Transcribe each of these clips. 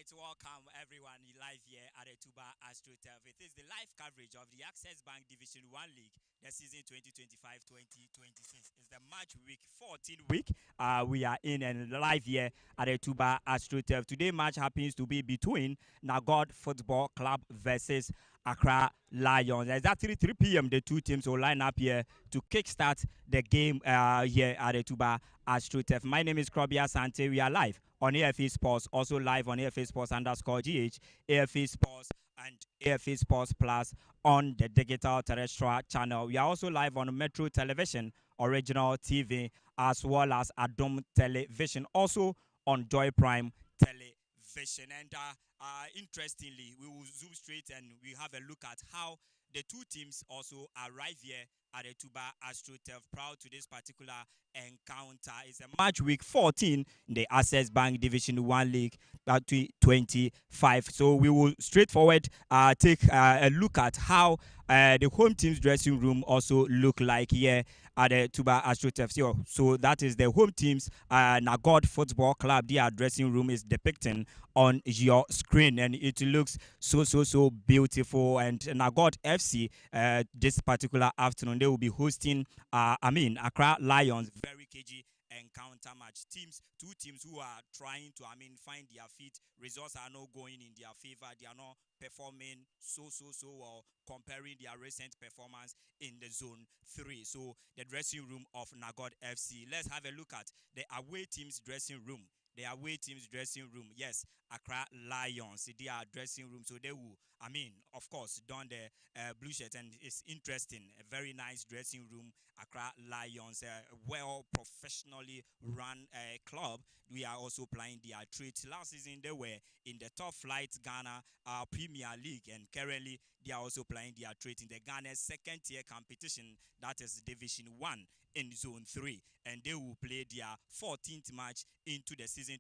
right, welcome everyone live here at the Tuba Astro Turf. It is the live coverage of the Access Bank Division 1 League, the season 2025-2026. It's the match week 14 week. We are in and live here at the Tuba Astro Turf. Today match happens to be between Nagod Football Club versus Accra Lions. Exactly 3 p.m. The two teams will line up here to kickstart the game here at the Tuba Astro Turf. My name is Krobia Sante. We are live on AFA Sports, also live on AFA Sports _GH, AFA Sports, and AFA Sports Plus on the digital terrestrial channel. We are also live on Metro Television, Original TV, as well as Adom Television, also on Joy Prime Television. And interestingly, we will zoom straight and we have a look at how the two teams also arrive here at the Tuba Astro Turf. Proud to this particular encounter. It's a match week 14 in the Access Bank Division 1 League 2025. So we will straightforward take a look at how the home team's dressing room also look like here at the Tuba Astro Turf. So that is the home team's Nagod Football Club. Their dressing room is depicting on your screen, and it looks so beautiful. And Nagod FC this particular afternoon, they will be hosting Accra Lions. Very cagey encounter match. Two teams who are trying to find their feet. Results are not going in their favor. They are not performing so well comparing their recent performance in the zone 3. So the dressing room of Nagod FC. Let's have a look at the away team's dressing room. The away team's dressing room. Yes, Accra Lions. Their dressing room. So they will, of course, don the blue shirt, and it's interesting. A very nice dressing room. Accra Lions, well professionally run club. We are also playing their trade. Last season they were in the top flight Ghana Premier League, and currently they are also playing their trade in the Ghana second tier competition, that is Division 1 in Zone 3, and they will play their 14th match into the season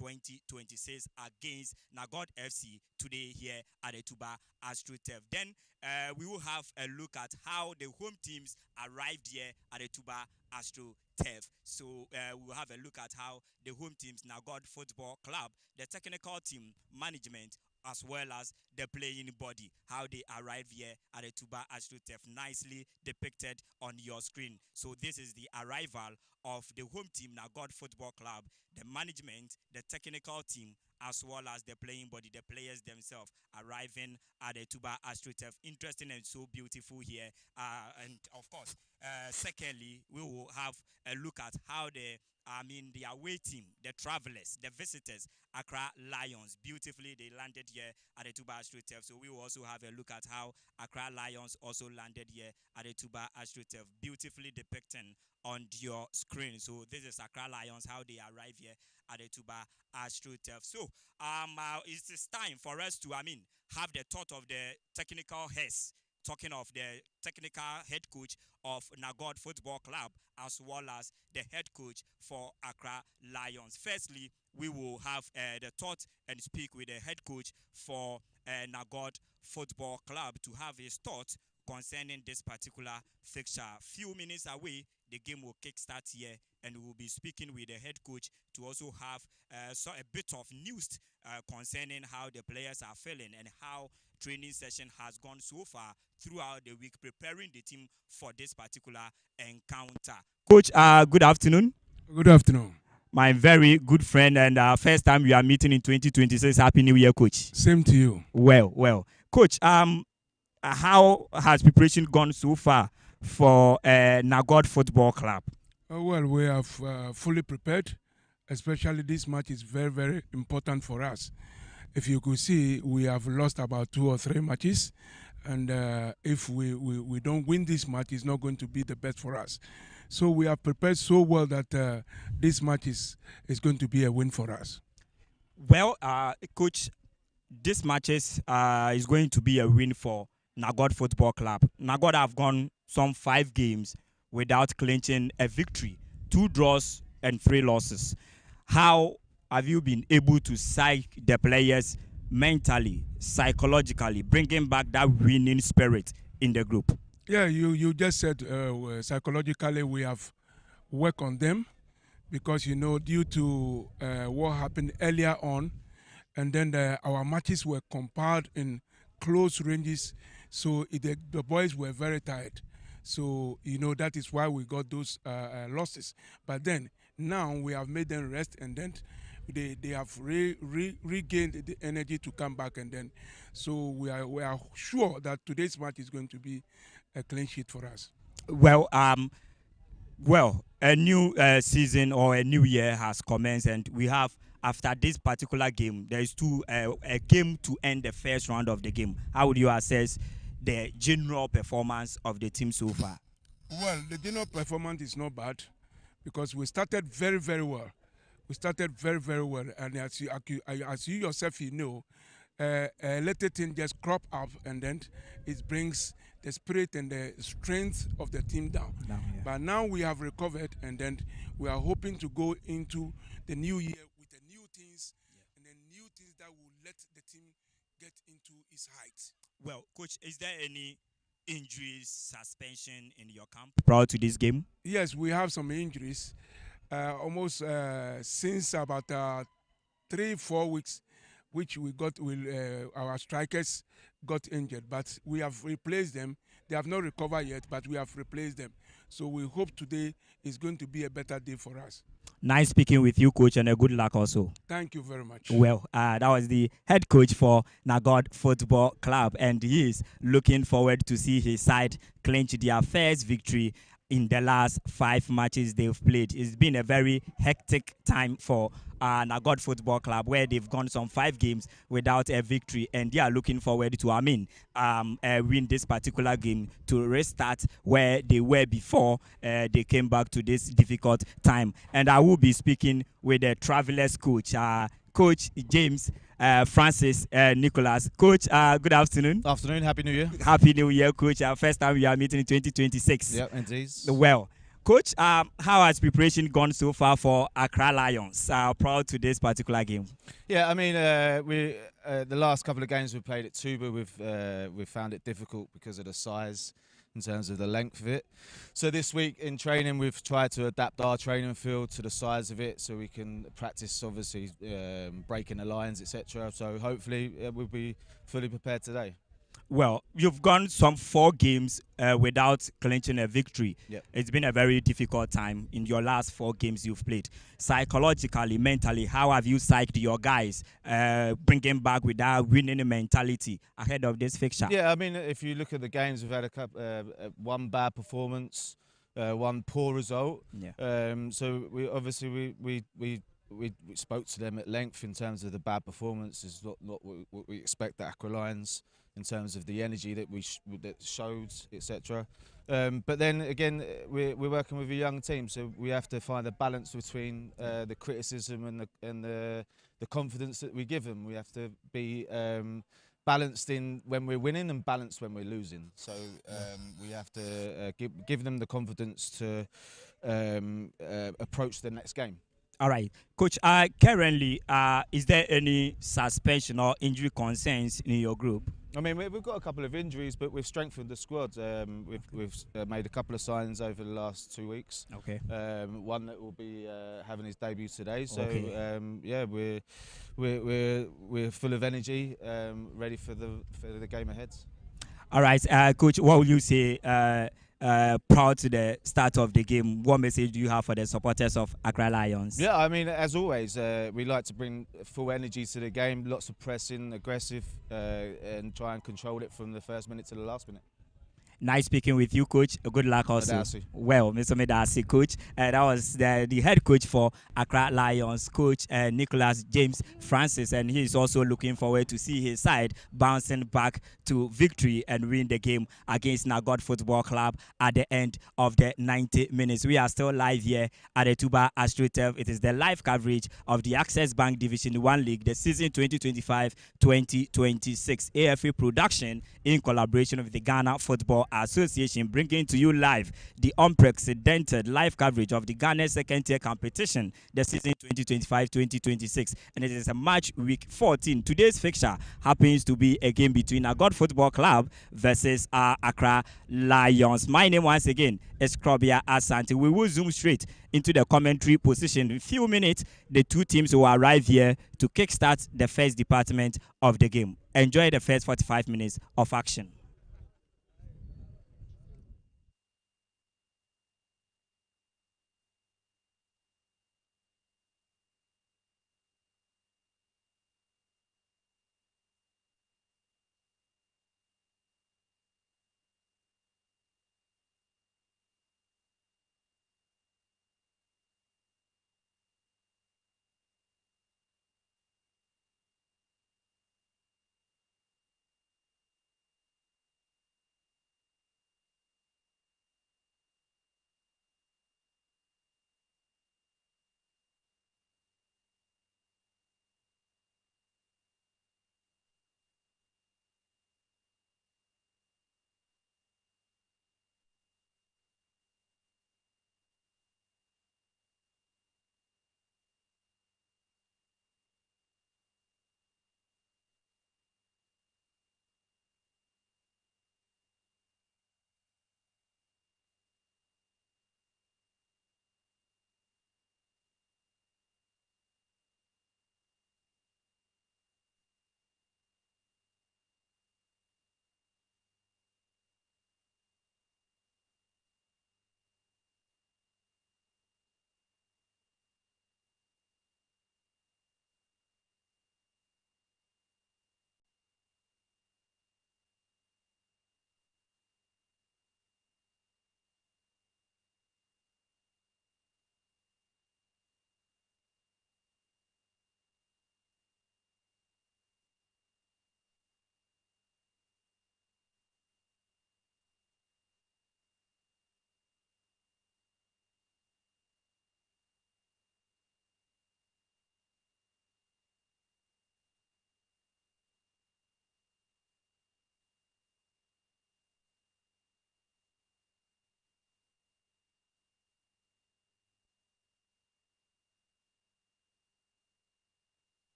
2025-2026 against Nagod FC today here at the Tuba Astro Turf. Then we will have a look at how the home teams arrived here at the Tuba Astro Turf. So we'll have a look at how the home teams, Nagod Football Club, the technical team, management, as well as the playing body, how they arrive here at the Tuba Astro Turf, nicely depicted on your screen. So this is the arrival of the home team, Nagod Football Club, the management, the technical team, as well as the playing body, the players themselves arriving at the Tuba Astro Turf. Interesting and so beautiful here. And of course, secondly, we will have a look at how the away team, the travelers, the visitors, Accra Lions, beautifully they landed here at the Tuba Astro Turf. So we will also have a look at how Accra Lions also landed here at the Tuba Astro Turf, beautifully depicting on your screen. So this is Accra Lions, how they arrive here at the Tuba Astro Turf. So it is time for us to have the thought of the technical heads, talking of the technical head coach of Nagod Football Club, as well as the head coach for Accra Lions. Firstly, we will have the thought and speak with the head coach for Nagod Football Club to have his thoughts concerning this particular fixture. Few minutes away, the game will kickstart here, and we will be speaking with the head coach to also have a bit of news concerning how the players are feeling and how training session has gone so far throughout the week, preparing the team for this particular encounter. Coach, good afternoon. Good afternoon. My very good friend, and first time we are meeting in 2026. Happy New Year, Coach. Same to you. Well. Coach, how has preparation gone so far for Nagod Football Club? Well, we have fully prepared, especially this match is very important for us. If you could see, we have lost about 2 or 3 matches, and if we don't win this match, it's not going to be the best for us. So we have prepared so well that this match is going to be a win for us. Well, Coach, this match is going to be a win for Nagod Football Club. Nagod have gone some 5 games without clinching a victory, 2 draws and 3 losses. How have you been able to psych the players mentally, psychologically, bringing back that winning spirit in the group? Yeah, you just said psychologically we have worked on them because, due to what happened earlier on, and then our matches were compiled in close ranges, so the boys were very tired. So that is why we got those losses. But then now we have made them rest, and then they have regained the energy to come back, and then so we are sure that today's match is going to be a clean sheet for us. Well, a new season or a new year has commenced, and we have, after this particular game, there is a game to end the first round of the game. How would you assess the general performance of the team so far? Well, the general performance is not bad because we started very, very well. We started very, very well, and as you yourself, a little thing just crop up, and then it brings the spirit and the strength of the team down. Yeah. But now we have recovered, and then we are hoping to go into the new year with the new things, and the new things that will let the team get into its heights. Well, Coach, is there any injuries, suspension in your camp prior to this game? Yes, we have some injuries. Almost since about 3-4 weeks, which we got, our strikers got injured, but we have replaced them. They have not recovered yet, but we have replaced them. So we hope today is going to be a better day for us. Nice speaking with you, Coach, and a good luck also. Thank you very much. Well, that was the head coach for Nagod Football Club, and he is looking forward to see his side clinch their first victory in the last 5 matches they've played. It's been a very hectic time for Nagod Football Club, where they've gone some 5 games without a victory, and they are looking forward to win this particular game to restart where they were before they came back to this difficult time. And I will be speaking with the Travelers coach, Coach James Francis Nicholas. Coach, good afternoon. Afternoon, Happy New Year. Happy New Year, Coach. First time we are meeting in 2026. Yeah, indeed. Well, Coach, how has preparation gone so far for Accra Lions prior to this particular game? Yeah, I mean, we the last couple of games we played at Tuba, we've found it difficult because of the size in terms of the length of it. So this week in training, we've tried to adapt our training field to the size of it, so we can practice, obviously, breaking the lines, etc. So hopefully we'll be fully prepared today. Well, you've gone some 4 games without clinching a victory. Yep. It's been a very difficult time in your last 4 games you've played. Psychologically, mentally, how have you psyched your guys, bringing back with that winning mentality ahead of this fixture? Yeah, I mean, if you look at the games, we've had a couple, one bad performance, one poor result. Yeah. So we obviously we spoke to them at length in terms of the bad performance. Is not what we expect at Accra Lions in terms of the energy that that showed, etc. But then again, we're working with a young team, so we have to find a balance between the criticism and the confidence that we give them. We have to be balanced in when we're winning and balanced when we're losing. So we have to give them the confidence to approach the next game. All right, Coach. Currently, is there any suspension or injury concerns in your group? I mean, we've got a couple of injuries, but we've strengthened the squad. We've made a couple of signings over the last 2 weeks. Okay. One that will be having his debut today. So okay. Yeah, we're full of energy, ready for the game ahead. All right, Coach. What will you say prior to the start of the game? What message do you have for the supporters of Accra Lions? Yeah, I mean, as always, we like to bring full energy to the game, lots of pressing, aggressive, and try and control it from the first minute to the last minute. Nice speaking with you, Coach. Good luck also. Medasi. Well, Mr. Medasi, Coach. That was the head coach for Accra Lions, Coach Nicholas James Francis, and he is also looking forward to see his side bouncing back to victory and win the game against Nagod Football Club at the end of the 90 minutes. We are still live here at the Tuba AstroTurf. It is the live coverage of the Access Bank Division 1 League, the season 2025-2026 AFA production in collaboration with the Ghana Football Football Association, bringing to you live the unprecedented live coverage of the Ghana second tier competition, the season 2025-2026, and it is a match week 14. Today's fixture happens to be a game between Agod Football Club versus Accra Lions. My name once again is Krobia Asante. We will zoom straight into the commentary position. In a few minutes, the two teams will arrive here to kickstart the first department of the game. Enjoy the first 45 minutes of action.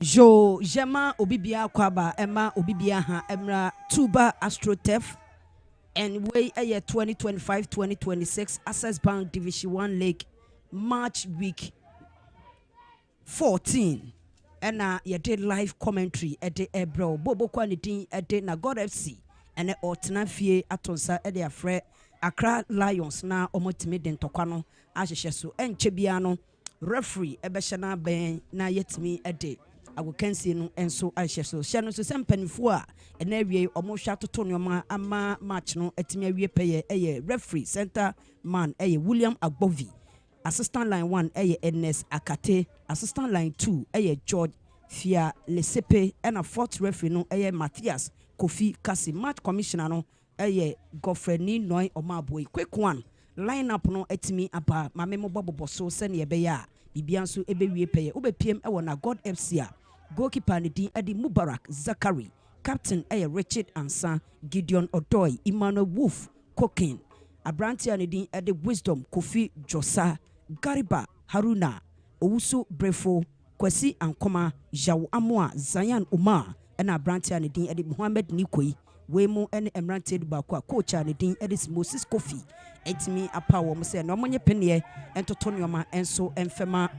Jo Jema Obibia Kwaba Emma Obibia ha Emra Tuba AstroTurf and way a year 2025-2026 Access Bank Division 1 League March week 14 and you did live commentary at the Ebro Bobo Quality at the God FC and Otna Fie Atonsa at their friend Accra Lions na omotimi den tokano ahyehyɛ so enche bia no referee ebɛhyɛ ben na yetimi ede agokansi no enso ahyehyɛ so hyɛ no so sempanifo a ɛna awie ɔmo hwa toto nneɔma ama match no atimi awie pɛyɛ ɛyɛ referee center man ɛyɛ William Agbovi, assistant line 1 ɛyɛ Ernest Akate, assistant line 2 ɛyɛ George Fia Lesepe, and a fourth referee no ɛyɛ Matthias Kofi Kasi. Match commissioner no ɛyɛ Godfrey Noi Omabwe. Quick one lineup no etimi apa mame mo bobo so sene ɛbɛyɛ a bibia nso ɛbɛwie pɛyɛ wobɛpiem ɛwɔ na God FC a goalkeeper ne din ɛde Mubarak Zakari, captain ɛyɛ Richard Ansa, Gideon Odoy, Emmanuel Wolf Cooking, abrantia ne din ɛde Wisdom Kofi Josa, Gariba Haruna, Owusu Brefo, Kwesi Ankoma, Jaw Amoa, Zayan Umar, and abrantia ne din ɛde Muhammad Nikoi. Wemo and Emranted Bakwa, coach and the Dean Edis Moses Kofi, etimi apa wo say no monye penie entotonoma enso enfema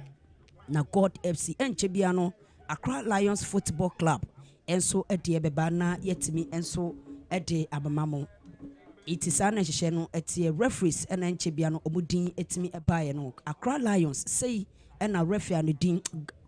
na God FC enchebiano Accra Lions Football Club enso ede beba na yetimi enso ede abamamo. It is an ehye no etie referees and enchebiano omudin etimi ebaye no Accra Lions say and a referee and the Dean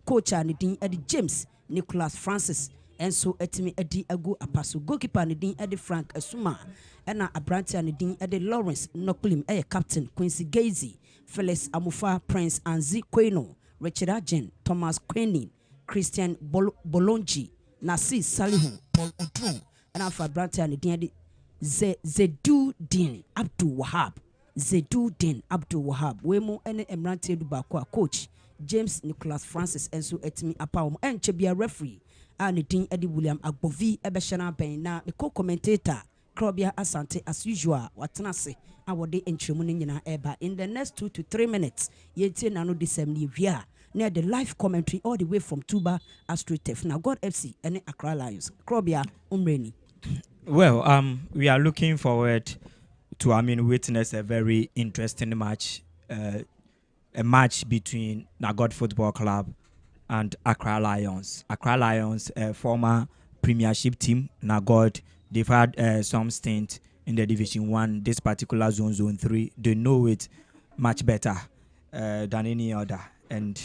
coach and the Dean Eddie James Nicholas Francis enso etimi edi agu apaso. Goalkeeper ne din edi Frank Asuma, ena abrantia ne din edi Lawrence Noklim captain Quincy Gazy, Felix Amufa, Prince Anzi Kweno, Richard Ajen, Thomas Quenin, Christian Bolonji, Nasi Salihu, Paul Odru, ena fa abrantia ne din edi Zeduddin Abdul Wahab, Zeduddin Abdul Wahab. Wemo ene emrantia du bakwa coach James Nicholas Francis enso etimi apawom enchebia referee and the Eddie William Agbovi Ebeshana Ben na the co-commentator Krobia Asante as usual watanase awode entremuni nyina eba in the next 2 to 3 minutes yeti nano disemni via near the live commentary all the way from Tuba AstroTurf na God FC and Accra Lions. Krobia umreni. Well, we are looking forward to witness a very interesting match, a match between Nagod Football Club and Accra Lions. Accra Lions, a former Premiership team. Nagod, they've had some stint in the Division 1. This particular Zone 3, they know it much better than any other. And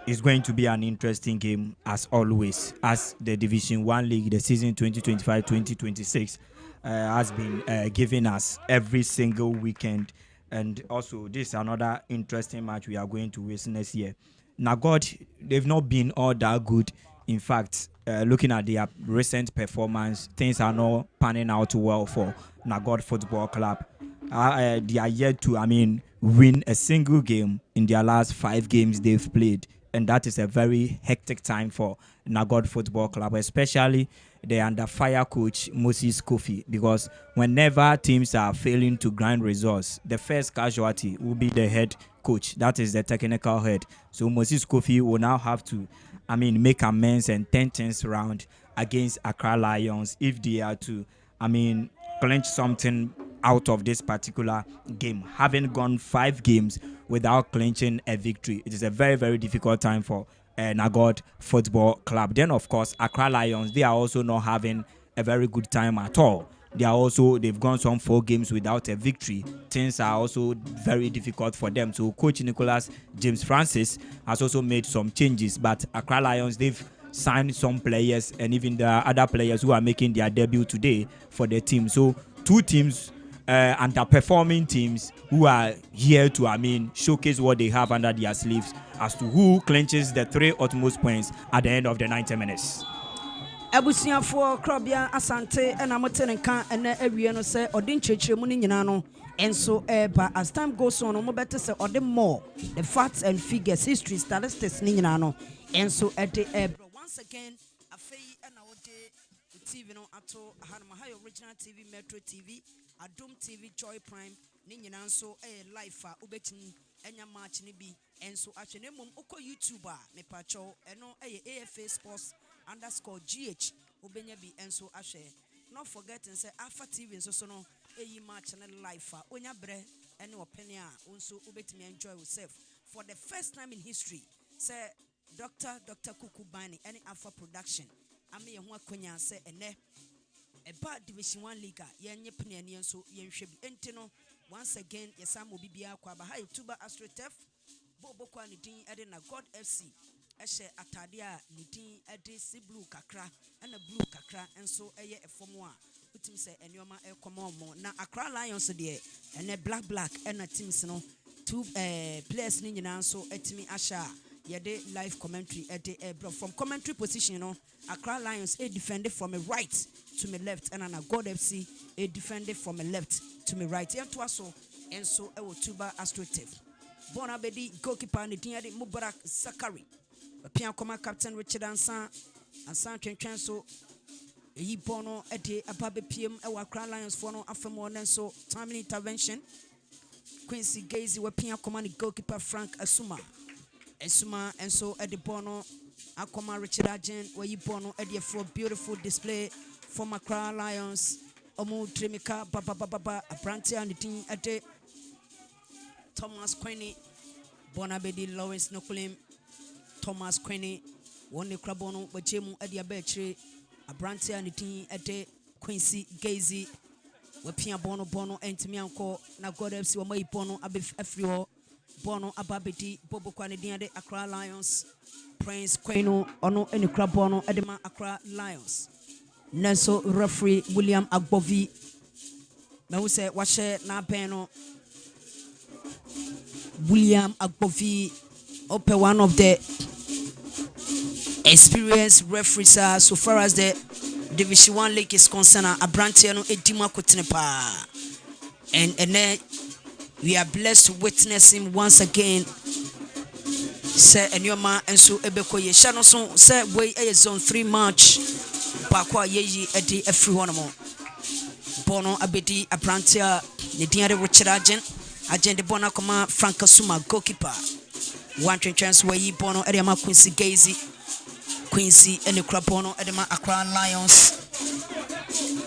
it's going to be an interesting game as always, as the Division 1 League, the season 2025-2026 has been giving us every single weekend. And also, this is another interesting match we are going to witness here. Nagod, they've not been all that good. In fact, looking at their recent performance, things are not panning out well for Nagod Football Club. They are yet to, win a single game in their last 5 games they've played. And that is a very hectic time for Nagod Football Club, especially the under fire coach Moses Kofi, because whenever teams are failing to grind results, the first casualty will be the head coach. That is the technical head. So Moses Kofi will now have to, make amends and turn things around against Accra Lions if they are to, clinch something out of this particular game. Having gone 5 games without clinching a victory, it is a very, very difficult time for Nagod Football Club. Then, of course, Accra Lions, they are also not having a very good time at all. They've gone some 4 games without a victory. Things are also very difficult for them. So Coach Nicholas James Francis has also made some changes, but Accra Lions, they've signed some players, and even the other players who are making their debut today for the team. So 2 teams, underperforming teams, who are here to showcase what they have under their sleeves as to who clinches the 3 utmost points at the end of the 90 minutes. Abusiafo Krobia Asante and Amotenka and Eviano say Odin Chechemuni Ninano and so but as time goes on, no better say or the more the facts and figures, history, statistics Ninano and so at the once again a fay and our day TV no ato Hanamaha original TV, Metro TV, Adum TV, Joy Prime, Ninyan so a life for Ubetin enya match ni bi enso ahwe na mom uko YouTube a me pacho eno AFA Sports _GH obenya bi enso ahwe. Not forgetting say Alpha TV so no match na live a onya bre ene opene a unso ubetimi enjoy yourself for the first time in history. Say Dr. Kukubani any Alpha production ame ye ho akonya say ene eba division 1 league yenye penani enso yenhwe bi entino once again yesamo bibia kwa ba high tuba astrotef bobo kwa ni din ede na God FC ehye atade a ni din ede si blue kakra na blue kakra enso eye efomo a utim say enioma ekomo mo na Accra Lions de ene black na teams no two players ni nyina nso etimi asha yede live commentary ede from commentary position no Accra Lions defended from a right to my left and na God FC defended from a left to my right and so and so tuba astrotef bona bedi goalkeeper ni din ade Mubarak Zakari pia koma captain Richard Ansan twentwen so eyi bono ede ababe piem Accra Lions for no afemo nenso timely intervention Quincy Gazy we pia koma ni goalkeeper Frank Asuma and so ede bono akoma Richard Ajen we yi bono ede for beautiful display for Accra Lions omu trimika baba apranti and tin ede Thomas Quinny Bonabedi Lawrence Nokulim Thomas Quinny one krabono bachemu ede abetri apranti and tin ede Quincy Gazy we pia bono entimi anko na God FC we mai bono afrio bono ababedi bobo kwane din ade Accra Lions Prince Quino ono eni krabono edema Accra Lions Nenso referee William Agbovi me who say washe na peno William Agbovi open one of the experienced referees so far as the Division 1 league is concerned Abrantia no edima kotnepa and we are blessed to witness him once again. Say Enyoma and so Ebeko ye shano so say way a zone 3 match Bakwa ye edi everyone mo Bono abedi aprantia the diare Richard Ajen de bona koma Frank Asuma goalkeeper one chance way bono edema Quincy Gazy and the Krabono edema Accra Lions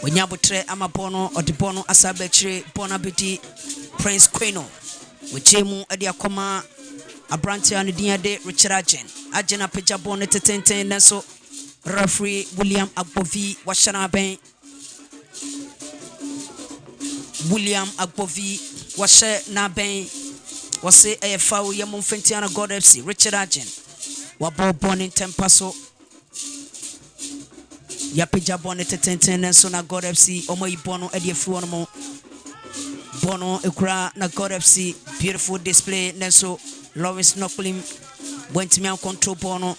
Onyabotre ama bono or the bono asabetre bona bedi Prince Quino with Jemu edi akoma Abrantia and the de Richard Ajen apeja bonnet tenten so referee William Agbovi washana ben William Agbovi washe na ben wase foul ya mumfentiana God FC Richard Ajen wabo bonin tempaso ya peja bonnet tenten so na God FC omo ibono edi afu mo bono ekura na God FC beautiful display nenso Lawrence Nokulim went me on control bono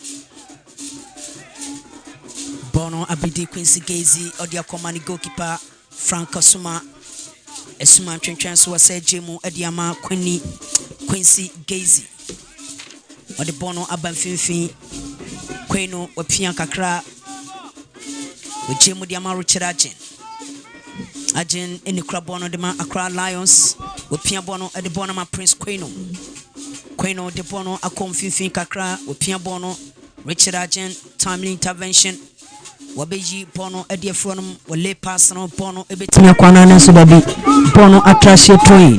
abidi Quincy Gazy or the command goalkeeper Frank Asuma twentwen so was Jemu Ediama Quincy Gazy or the bono abanfinfin Quino or Pian Kakra with Jemu Diama Richard Ajen in the Krabono de Accra Lions with Pian Bono at the Bonama Prince Quino de Bono a confinfin Kakra with Pian Bono Richard Ajen timely intervention Wabeji Bono Edia Fonum Wale Personal Bono Ebetia Kwana Nenso Babi Bono Atrashe Toyin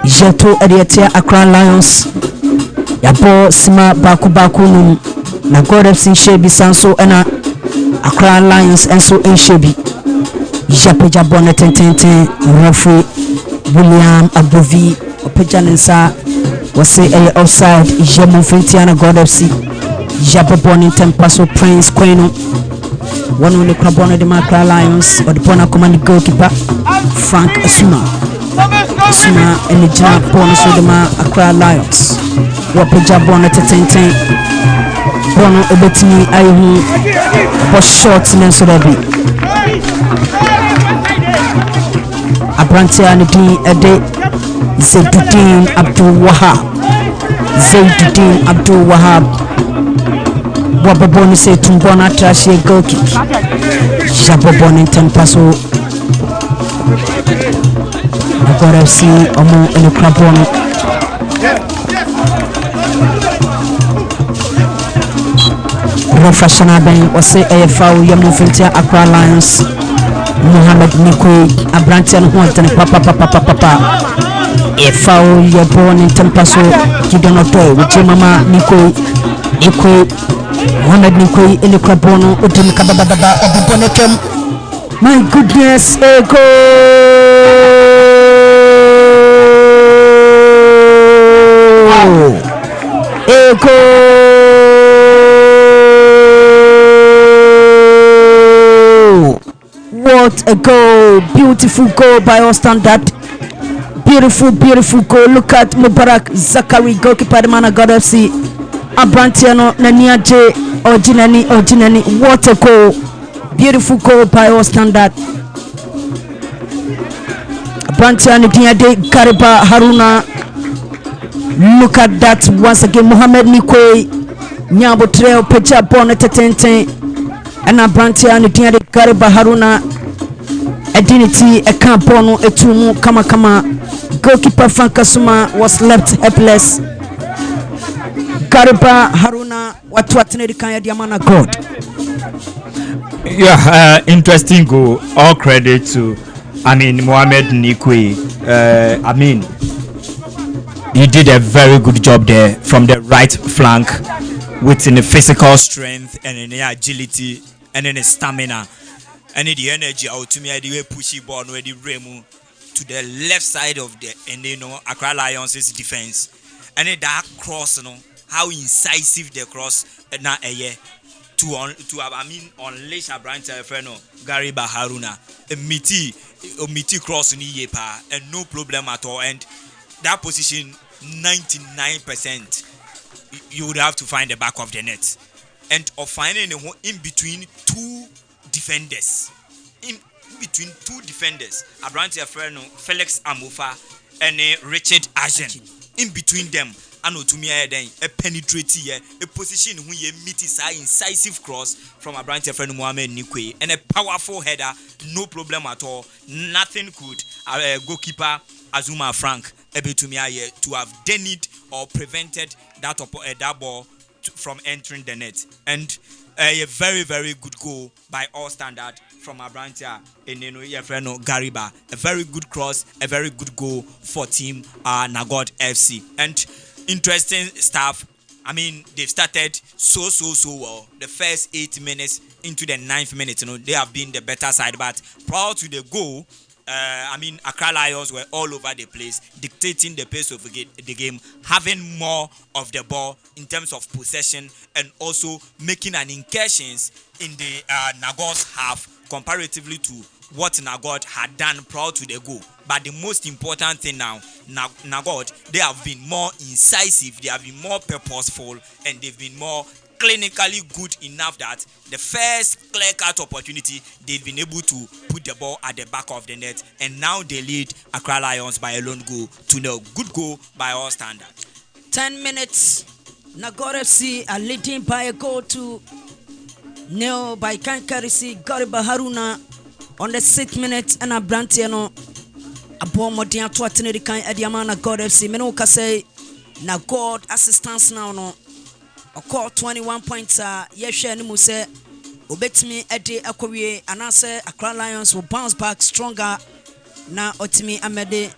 Jeto Ediatia Accra Lions Yabo Sima Baku Num Na God FC Shebi Sanso Ena Accra Lions Enso Shebi Japeja Bono Tenten Referee William Agbovi Opeja Nensa Wase Eye Offside Jemu Fentiana God FC Jabo Bono Tempaso Prince Quino one of the Crabona de Accra Lions or the Pona command goalkeeper Frank Asuma and the Jana bonus of the Accra Lions. What put Jabona to 10 Bono Ebetini Ayu was short and so that be Abrantia and the Ade Zaiduddin Abdul Wahab Wababoni say Tumbona Trashi go kick. Jababoni Tempaso. I got FC Omo in the Crabon. professional ben ɔsɛ ɛyɛ foul yɛ mu mfintia Accra Lions Mohammed Nikwe abrantia no ho ɔtene papa ɛyɛ foul yɛ bɔ ne ntempa so Gideon Otoy wɔkyɛ mama Nikwe Mohammed Nikwe ele kura bɔ no ɔdim kabababa ɔbɔ ne twam. My goodness, a goal! A goal! What a goal! Beautiful goal by our standard. Beautiful goal. Look at Mubarak Zakari, goalkeeper the man of God FC. Abrantiano Nania J. Ordinary. What a goal! Beautiful goal by our standard. Brantiani Diade Gariba Haruna. Look at that once again. Mohammed Nikwe Nyabo Trail Pecha Bonnet Tente and Brantiani Diade Gariba Haruna. Identity a campono etumu kama. Goalkeeper Frankasuma was left helpless. Gariba Haruna watwatene dikanya diamana God. Yeah, interesting goal. All credit to, Mohammed Nikwe. He did a very good job there from the right flank, with in the physical strength and in the agility and in the stamina and in the energy. Out to me, the pushy ball where the Remu to the left side of the Accra Lions' defense, and in that cross, how incisive the cross na to unleash a branch Gary Baharuna a miti cross ni yepa and no problem at all, and that position 99% you would have to find the back of the net, and of finding in between two defenders Abrantia Felix Amufa and Richard Ajen in between them. To me, a penetrate here, a position who ye meet is incisive cross from a branch of Mohammed Nikwe and a powerful header, no problem at all. Nothing could goalkeeper Azuma Frank able to me to have done it or prevented that ball from entering the net. And a very good goal by all standard from Abrantia and Gariba. A very good cross, a very good goal for team Nagod FC. And interesting stuff. They've started so well. The first 8 minutes into the 9th minute, they have been the better side. But prior to the goal, Accra Lions were all over the place, dictating the pace of the game, having more of the ball in terms of possession, and also making an incursions in the Nagos half comparatively to what Nagod had done prior to the goal. But the most important thing now, Nagod, they have been more incisive, they have been more purposeful, and they've been more clinically good enough that the first clear-cut opportunity, they've been able to put the ball at the back of the net, and now they lead Accra Lions by a lone goal to the good goal by all standards. 10 minutes, Nagod FC are leading by a goal to nil by Kankarisi Gariba Haruna on the 6th minute, and Abrantiano Abo Modian to Atenedi Kan Ediamana God FC. Menoka say Nagod assistance now no. Oko 21 points yeshe ni mu se obetimi ede akowie anase Accra Lions will bounce back stronger na otimi amede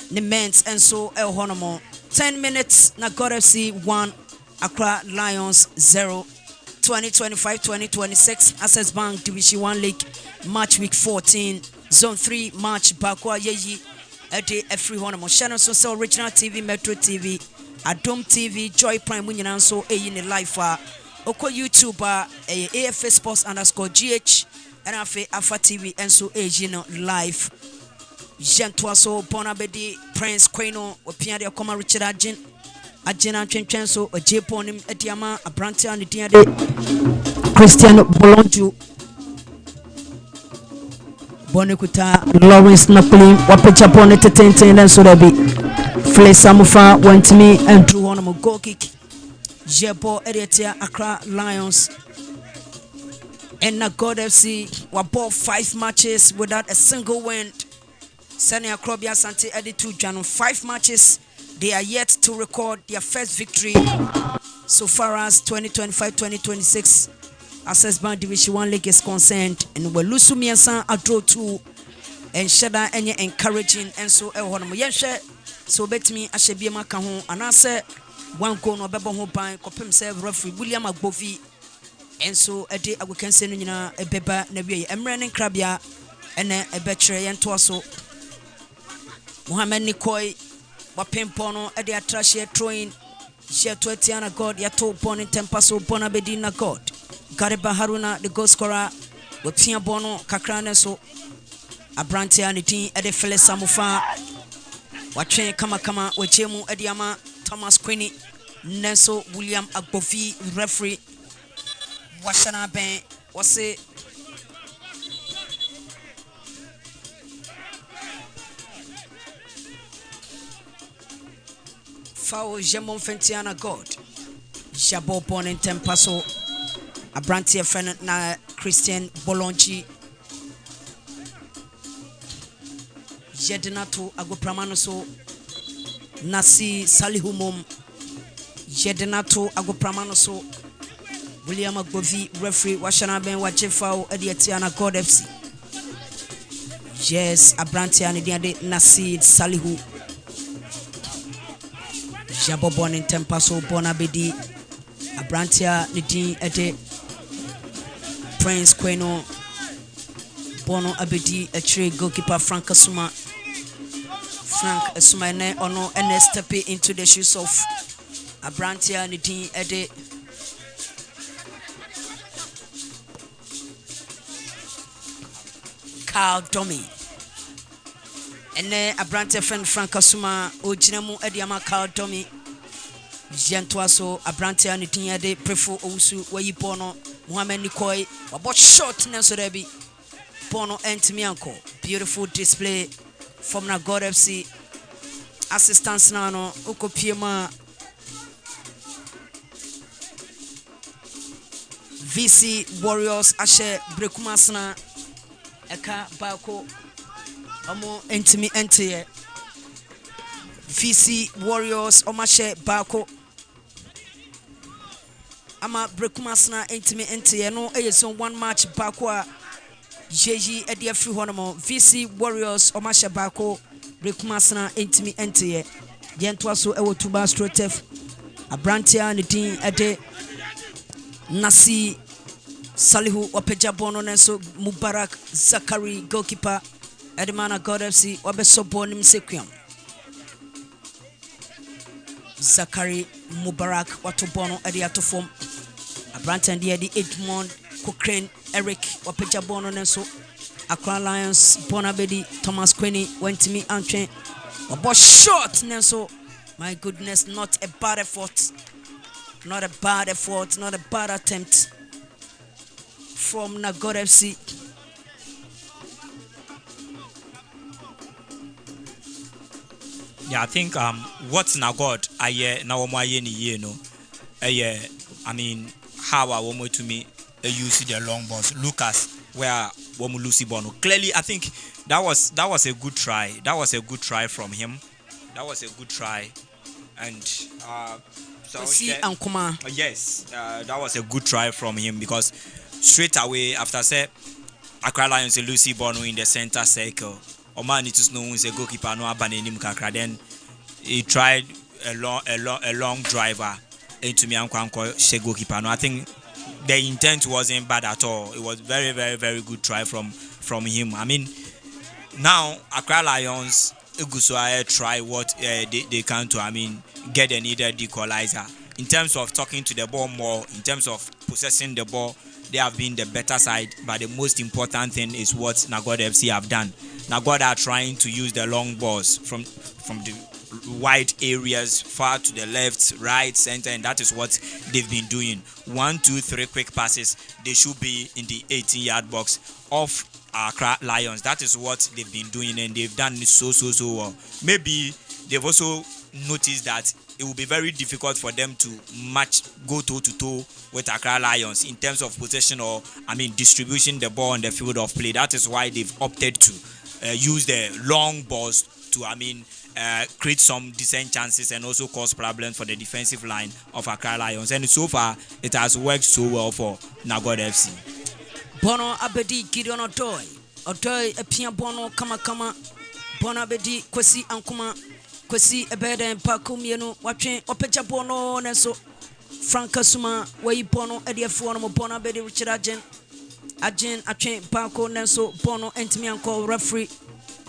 the men's and so el honomo. 10 minutes na God FC 1 Accra Lions 0. 2025-2026 Access Bank Division 1 League Match Week 14 Zone 3 Match Bakwa Yeyi Ede Every Honomo Channel so Original TV Metro TV Adom TV Joy Prime Munyina so in live Oko YouTube AFA Sports _GH and Alpha TV and so no live Gentwa so Bonabedi Prince Queno Opiade Okoma Richard Ajena Chen so a Japonim Etiama Abrantia and the Christian Bolonju Bonekuta Lawrence Napoli Wapicha Bonnet and so there be Fle Samufa went to me and drew on a goal kick. Jepo Editia Accra Lions and Nagod FC were both 5 matches without a single win. Senia Krobia Santi Edi 2 Janu 5 matches. They are yet to record their first victory so far as 2025-2026 Access Bank Division 1 League is concerned, and we lose miensa a draw 2 and shada any encouraging and so ehonum yenhwe so betimi ahye biema ka ho anase one goal no bebo ho ban kopem se referee William Agbofi and so ede agwekense no nyina ebeba na wie emre ne krabia ene ebekire yento so Mohamed Nikoi wapempo no ede atrashie throwing share 20 na God yato pon tempa so bona bedi na God Gareba Haruna the goal scorer wapia bono kakra ne so Abrantia nitin ede Fele Samufa watwen kama wachemu ede ama Thomas Quini Nenso William Agbofi referee washana ben wase foul Jemon Fentiana God Jabo Bonin Tempaso Abrantia Fen na Christian Bolonchi Jedinato Agopramano so Nasi Salihumum Jedinato Agopramano so William Agbovi referee washana ben wache foul Ediatiana God FC. Yes, Abrantia Nidiade Nasi Salihu Jabobon in Tempaso Bonabedi Abrantia Nidin Ede Prince Queno Bono Abedi a tree goalkeeper Frank Asuma Asumane Ono and step into the shoes of Abrantia Nidin Ede Carl Domi ene Abrantia friend Frank Asuma ojinamu ediama Carl Domi Jentwaso Abrantia Nidin Ede Prefo Owusu wayipono Mohamed Nikoi wabot shot nenso debi Bono Entimianko. Beautiful display from na God FC. Assistance nano Ukopiema VC Warriors Ashe Brekumasna Eka Bako Omo Entimi Entiye VC Warriors Omashe Bako Ama Brekumasna Entimi Entiye no eyeson one match Bako Jeji Edia Free Honomo VC Warriors Omasha Bako Brekumasna Intimi Entiye Yentwaso Ewo Tuba Strotef Abrantia Nidin Ede Nasi Salihu Wapeja Bono Nenso Mubarak Zakari goalkeeper Edmana God FC Wabeso Bonim Sequiam Zakari Mubarak Watobono Ediato form Abrantia Edi Edmond Cochrane Eric Wapeja Bono Nenso Accra Lions Bonabedi Thomas Quini went to me Antwen Wabo shot Nenso. My goodness, not a bad effort. Not a bad effort, not a bad attempt from Nagod FC. Yeah, I think what's Nagod aye na womo aye ni ye no. I mean how I womo to me use the long balls. Lucas where womo Lucy Bono. Clearly I think that was a good try. That was a good try from him. That was a good try. And yes, that was a good try from him because straight away after say Accra Lions Lucy Bono in the center circle. Oman it is known as a goalkeeper no abanenim kakra. Then he tried a long driver into me Ankwanko she goalkeeper. No, I think the intent wasn't bad at all. It was very, very, very good try from him. I mean, now Accra Lions try what they can to, I mean, get the needed equalizer. In terms of talking to the ball more, in terms of possessing the ball, they have been the better side. But the most important thing is what Nagod FC have done. Nagod are trying to use the long balls from the wide areas far to the left, right, center, and that is what they've been doing. 1, 2, 3 quick passes. They should be in the 18-yard box of Accra Lions. That is what they've been doing, and they've done it so well. Maybe they've also noticed that it will be very difficult for them to go toe-to-toe with Accra Lions in terms of possession or, I mean, distributing the ball on the field of play. That is why they've opted to use the long balls to, I mean, create some decent chances and also cause problems for the defensive line of Accra Lions. And so far, it has worked so well for Nagod FC. Bono Abedi Gideon Otoy. Otoy Epia Bono Kama. Bono Abedi Kwesi Ankuma. Kwesi Ebede Pakumienu. Watching Opeja Bono Neso. Franka Suma. Wei Bono Ediafuano Bono Abedi Richard Ajen Achen Pako Neso. Bono Entimianko referee.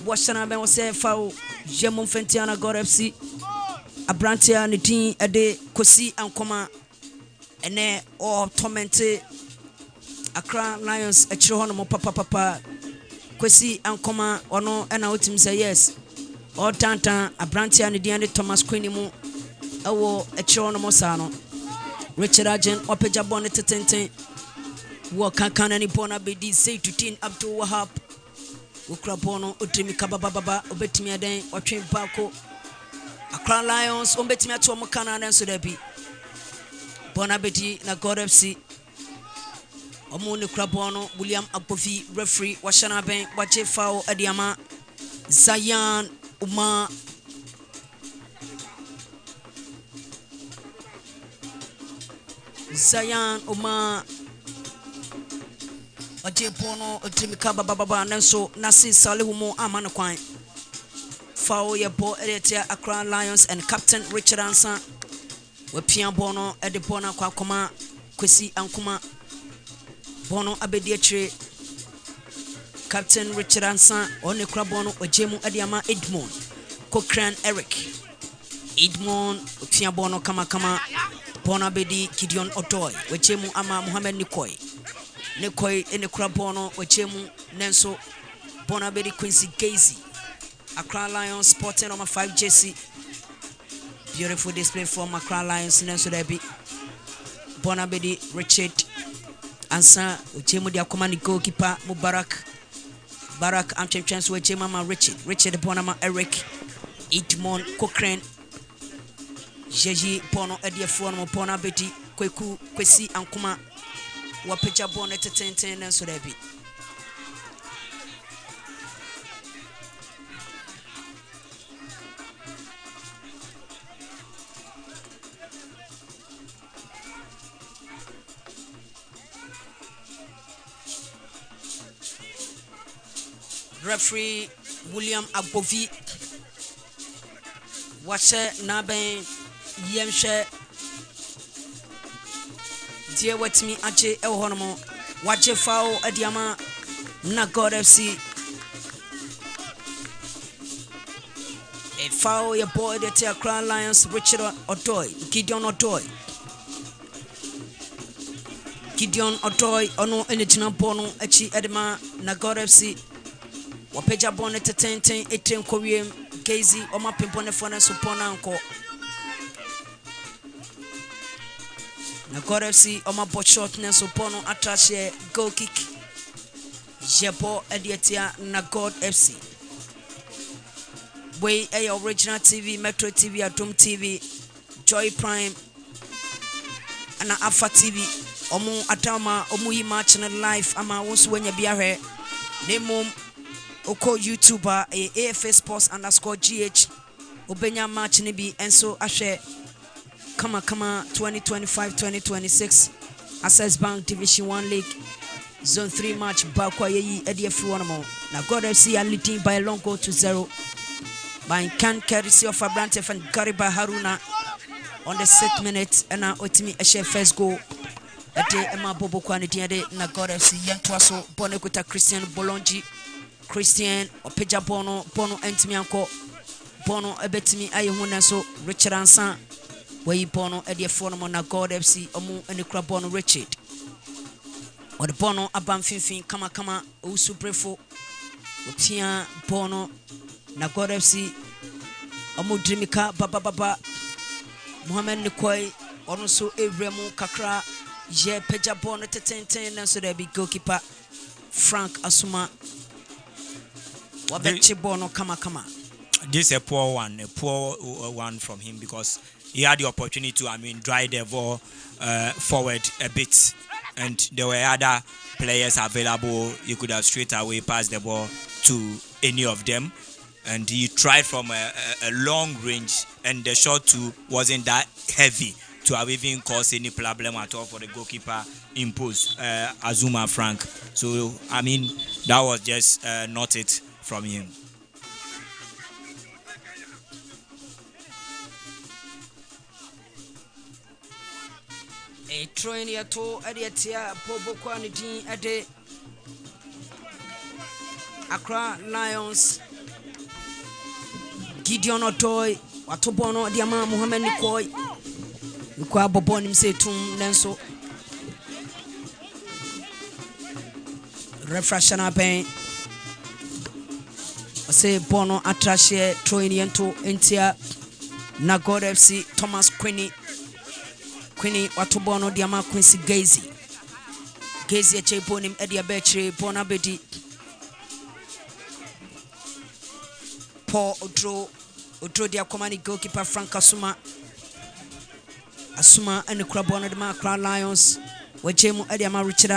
Washana Ben was a foul. Jemon Fentiana God FC. Abrantia Nitin Ede Kwesi Ankuma. Ene or tormented Accra Lions a chihono papa Kwesi Ankoma ono ena utim say yes or tanta Abrantia Nidiane Thomas Quinimu awo a chihono mosano Richard Ajen Opeja Bonnet Tenten Waka any Bona Bedi say to tin up to Wahap Ukrabono Utrimi Kababa Obetimia Den or Trim Bako Accra Lions Umbetimia to Mokana and so there be Bona Bedi na God FC Omuni Krabono, William Apofi, referee, Washana Ben, Wache Fao, Adiama, Zayan, Uma, Wache Pono, Trimikaba Baba, Nanso, Nasi Salihumo, Amanaquine, Fao Yabo, Editor, Accra Lions, and Captain Richard Ansa, Wapian Bono, Edipona Kwakoma, Kwesi Ankuma. Bono Abediatre Captain Richard Ansa One Krabono Ojemu Adiama Edmond Cochrane Eric Edmond Fiabono Kama Bono Abedi Gideon Otoy Ojemu Ama Mohamed Nikoi Ene Krabono Ojemu Nenso Bono Abedi Quincy Gazy Accra Lions sporting number 5 JC beautiful display from Accra Lions Nenso Debi Bono Abedi Richard Ansa Uchemu dia komani goalkeeper Mubarak Barak Amchemchens Wechema ma Richard Bonama Eric Edmond Cochrane Jeji Bono Ediafuano mo Bona Beti Kweku Kwesi Ankuma Wapeja Bono Tenten and so debi Referee William Agbovi Washe Naben Yemshe Dear Wetmi Ache Elhonomo Wache Fao Adiama Nagod FC A foul your boy the Accra Lions Richard Otoy Gideon Otoy Ono Enitina Bono Echi Edema Nagod FC Wapeja bonnet tenten etem kowiem Gazy Oma Pimpone Fone Supona Anko Nagod FC Oma bot shot Nesupono Atrashe goal kick Jebo Edietia Nagod FC Way A original TV Metro TV Atom TV Joy Prime Ana Alpha TV Omu Atama Omu yi match na live ama wonso wanya bia hwe Nemom Oko YouTuber AFA Sports _GH Obenya match ni bi enso ahwe kama 2025-2026 Access Bank Division 1 League Zone 3 match bakwa yeyi edi afuono na God FC are leading by a long goal to 0 by can courtesy of Abrante and Gariba Haruna on the 6th minute and otimi a first goal ate Emma Bobo Kwanidi de na God FC yantwaso bonekuta Christian Bolonji Christian Opeja Bono Entimianko Bono Ebetimi Ayehuna so Richard Ansan where Bono Edia Fonomo na God FC Omu Enikra Bono Richard or the Bono Abam Finfin Kama Usubrefo Utia Bono na God FC Omu Drimika Baba Mohamed Nikoi Onuso Evremu Kakra Je Peja Bono Teten and so there be goalkeeper Frank Asuma Bono Kama. This is a poor one from him because he had the opportunity to, drive the ball forward a bit, and there were other players available. You could have straight away passed the ball to any of them, and he tried from a long range, and the shot too wasn't that heavy to have even caused any problem at all for the goalkeeper imposed Azuma Frank. So I mean that was just not it from him. A train ya to Adiatia Pobo Quanity at the Accra Lions. Gideon Otoy, Watobono, Diama, Mohamed Nikoi, Nikwa Bobonim say to Nenso. Refreshana Pain. I say Bono Atrashe, Troiniento, Intia, Nagod FC, Thomas Quinny, Watobono, Diama, Quincy Gazy. Gazy Cheponim, Edia Betri, Bonabedi. Paul Odro dia commanding goalkeeper Frank Asuma and the club on the Accra Lions where Jemu Ediama Richard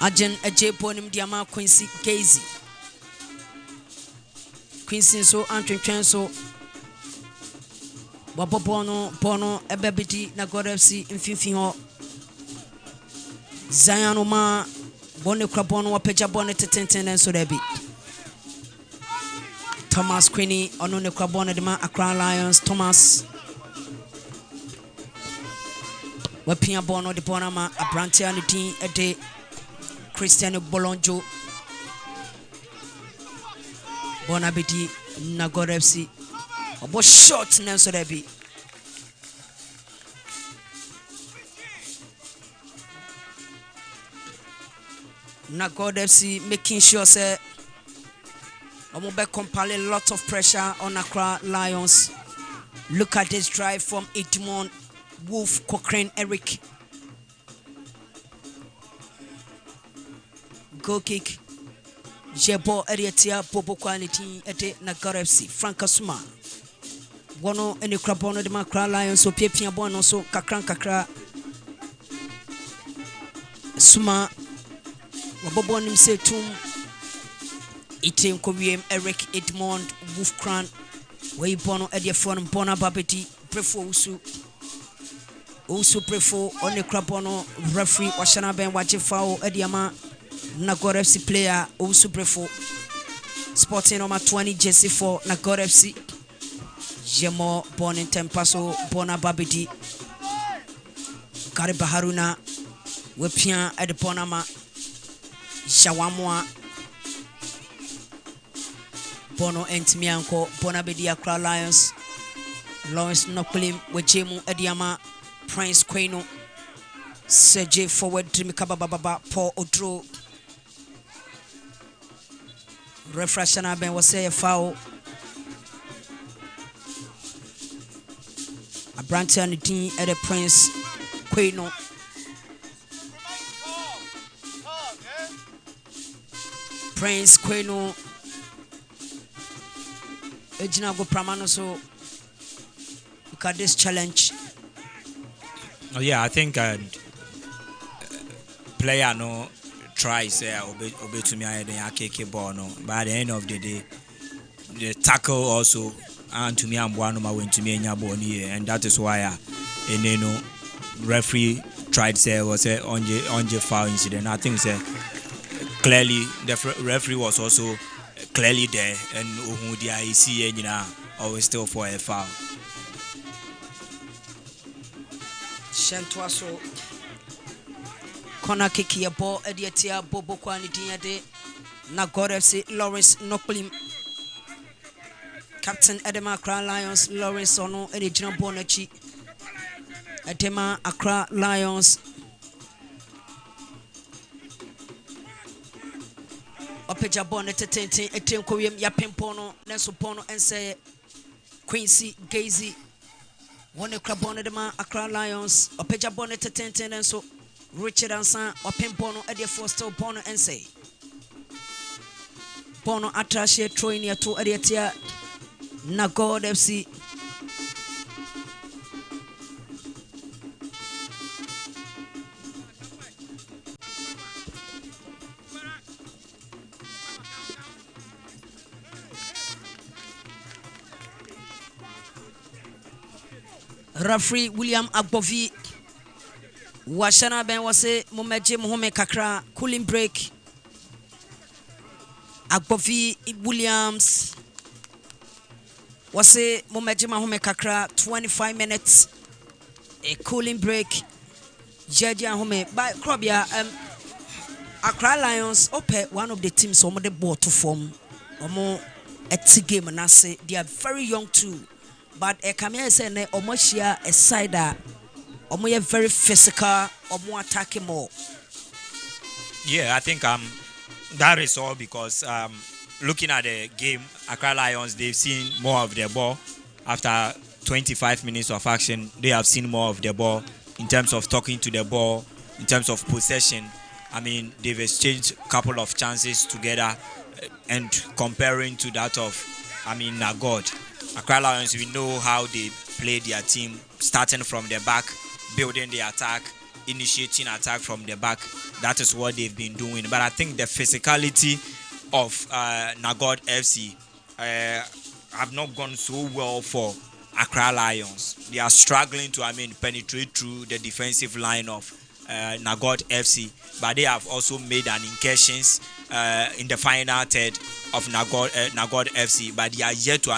Ajen J Ponim Diama Quincy Gazy Quincy so Antwen so Wabobono Bono Ebebiti Nagod FC Infinfino Zion Bonne Crabono Wapeja Bonnet Tenten and so there be Thomas Quinny on the Crabona de Accra Lions Thomas Wapia Bono de Bonama a Brantianity a day Cristiano Bolonjo Bonabiti Nagod FC about short Nanso there be Nagod FC making sure say Omobe compile a lot of pressure on Accra Lions. Look at this drive from Edmond, Wolf, Cochrane, Eric. Goal kick. Jebo Eriatia, Bobo Quality, Ete Nagod FC, Frank Asuma. Bono and the Crabono de Accra Lions, so Pia Bono, so Kakra. Suma. Wabobonim say tum Itim Kobium Eric Edmond Wolfcran Way Bono Edia Phone Bona Babeti Prefo Usu Prefo on the Crabono referee Washana Ben Wachifao Ediama Nagod FC player Usu Prefo Sporting number 20 Jesse for Nagod FC Jemo Bon in Tempaso Bona Babeti Gariba Haruna Wepian Edponama Shawamwa Bono Entimianko Bonabedi Accra Lions Lawrence Noklim Wejemu Ediama Prince Queno Serge forward Trimikaba Baba Paul Odro Refreshana Ben was say a foul a branch and the team at the Prince Queno Prince Queno Ejinago Pramano so look at this challenge. Oh yeah, I think player no tries obey to me and akeke ball no. But at the end of the day, the tackle also and to me and one went to me and that is why referee tried say was a on the foul incident. I think say clearly the referee was also clearly there and who the IC always still for a foul. Shantwaso corner kick your ball Ediatia Bobo Quality de Nagod FC Lawrence Noklim Captain Edema Accra Lions Lawrence Ono Edina Bonachi Edema Accra Lions Opeja Bonnet Etin Korean Yapimpono Nenso Pono and say Quincy Gazy one the club on the Accra Lions Opeja Bonnet Tenten and so Richard Ansan Opimpono Edia Foster Pono and say Pono Atrashe Troinia to Ediatia Nagod FC referee William Agbovi washana ben wase mumeje muhome kakra cooling break. Agbovi Williams wase mumeje muhome kakra 25 minutes a cooling break. Jeja home by Krobia Accra Lions one of the teams on the ball to form omo a game and I say they are very young too, but a camera say ne omoshia a side omo very physical omo attacking more. Yeah, I think that is all because looking at the game, Accra Lions, they've seen more of the ball. After 25 minutes of action, they have seen more of the ball in terms of talking to the ball, in terms of possession. I mean, they've exchanged a couple of chances together, and comparing to that of, Nagod. Accra Lions, we know how they play their team, starting from the back, building the attack, initiating attack from the back. That is what they've been doing. But I think the physicality of Nagod FC have not gone so well for Accra Lions. They are struggling to, penetrate through the defensive line of Nagod FC, but they have also made an incursions in the final third of Nagod FC, but they are yet to,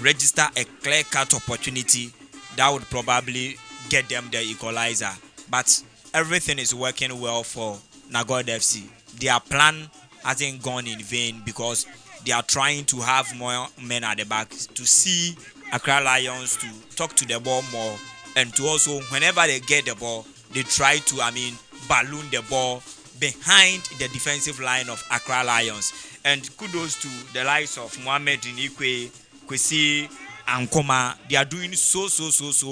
register a clear-cut opportunity that would probably get them the equalizer. But everything is working well for Nagod FC. Their plan hasn't gone in vain because they are trying to have more men at the back to see Accra Lions to talk to the ball more, and to also, whenever they get the ball, they try to, balloon the ball behind the defensive line of Accra Lions. And kudos to the likes of Mohamed Inikwe, Kwesi, and Koma. They are doing so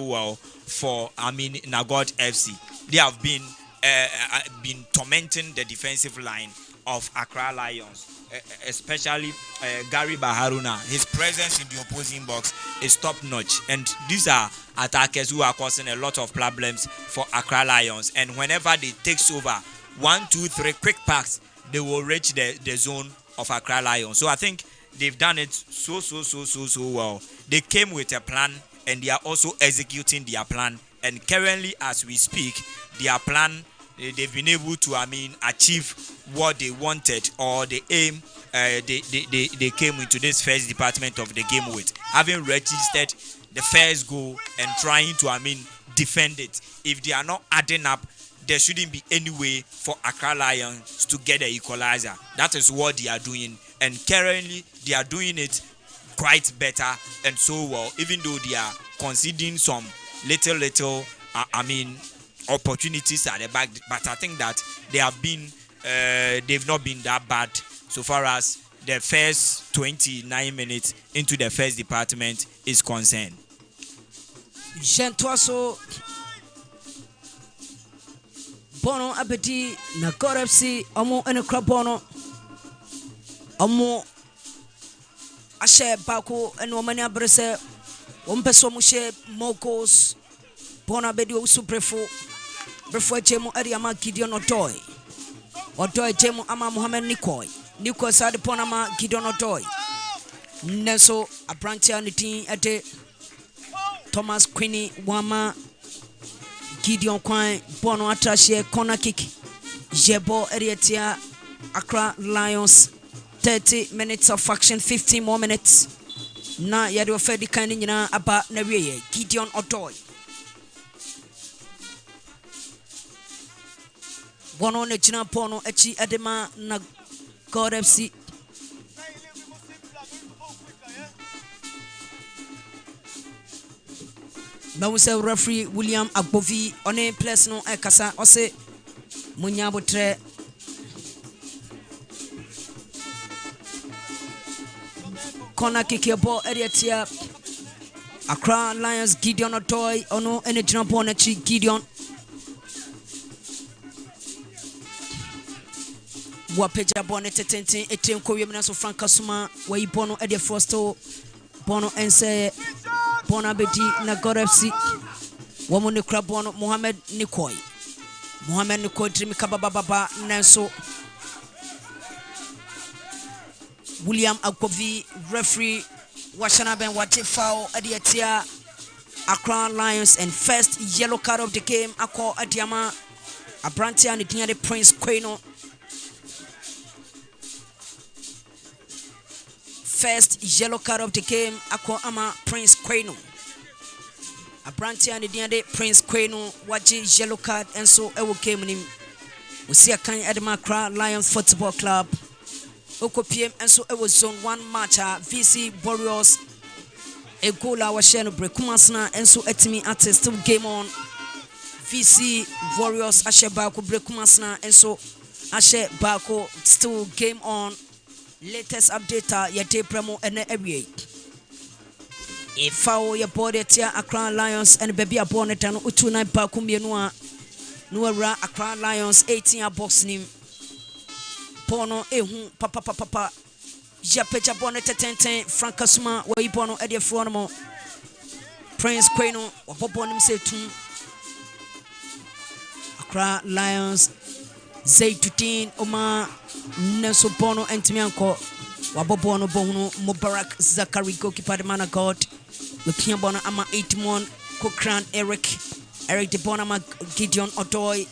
well for, Nagod FC. They have been tormenting the defensive line of Accra Lions. Especially Gary Baharuna, his presence in the opposing box is top notch, and these are attackers who are causing a lot of problems for Accra Lions. And whenever they takes over 1, 2, 3 quick packs, they will reach the zone of Accra Lions. So I think they've done it so well. They came with a plan and they are also executing their plan. And currently, as we speak, their plan, they've been able to achieve what they wanted, or the aim they came into this first department of the game with, having registered the first goal and trying to defend it. If they are not adding up, there shouldn't be any way for Accra Lions to get the equalizer. That is what they are doing, and currently they are doing it quite better and so well, even though they are conceding some little opportunities at the back. But I think that they've not been that bad so far as the first 29 minutes into the first department is concerned. Gentwaso Bono Abedi Nagod FC Omo Enekra Bono Omo Ashe Bako and Womania Brese Wompeso Mushe Mokos Bono Abedi Usuprefo Before Jemu Ariama Gideon Otoy Jemu Ama Mohamed Nikoy Sadi Ponama Gideon Otoy Neso Abrantia Nitin Ete Thomas Queenie Wama Gideon Kwine Bono Atrashe corner kick Jebo Erietia Accra Lions 30 minutes of action, 15 more minutes. Na yadi ofedi kandi nyina aba na wiye Gideon Otoy Bono ne china pono echi adema na God FC Bawuse referee William Agbovi one place no ekasa ose munya botre corner kick ball area Accra Lions Gideon Otoy ono ene china pono echi Gideon Wapeja Bonnet Tenten, a team Korean so Frank Kasuma, where Bono Eddie Frosto, Bono Ense, Bonabedi, Nagod FC, Woman Crab Bono, Mohamed Nikoy, Trimikaba Baba, Nanso, William Agbovi, referee Washana Ben Wachi foul Adiatia Accra Lions and first yellow card of the game. Ako Adiama Abrantia and the Prince Queno. First yellow card of the game. Ako Ama Prince Queno. Abrantia and the Prince Queno. Waji yellow card and so I will game him. We see a kind of Accra Lions Football Club. Oko PM and so it was zone 1 match VC Warriors. A goal our share no break kumasna and so etimi at still game on. VC Warriors ashe bako break kumasna and so ashe bako still game on. Latest update yete premo ene area. A foul ya body tia Accra Lions and baby a bonnet and utuna bako mienua. Nuera Accra Lions 18 box nim. Pono ehu papa Japecha bonnet 10 Francasuma where you pono edia fronomo Prince Queno wapoponim se tum Accra Lions Zaytutin Oma Neso Bono Entimianko Wabobono Bono Mubarak Zakari goalkeeper the man of God with Piambono Ama 81 Kokran Eric de Bonama Gideon Odoy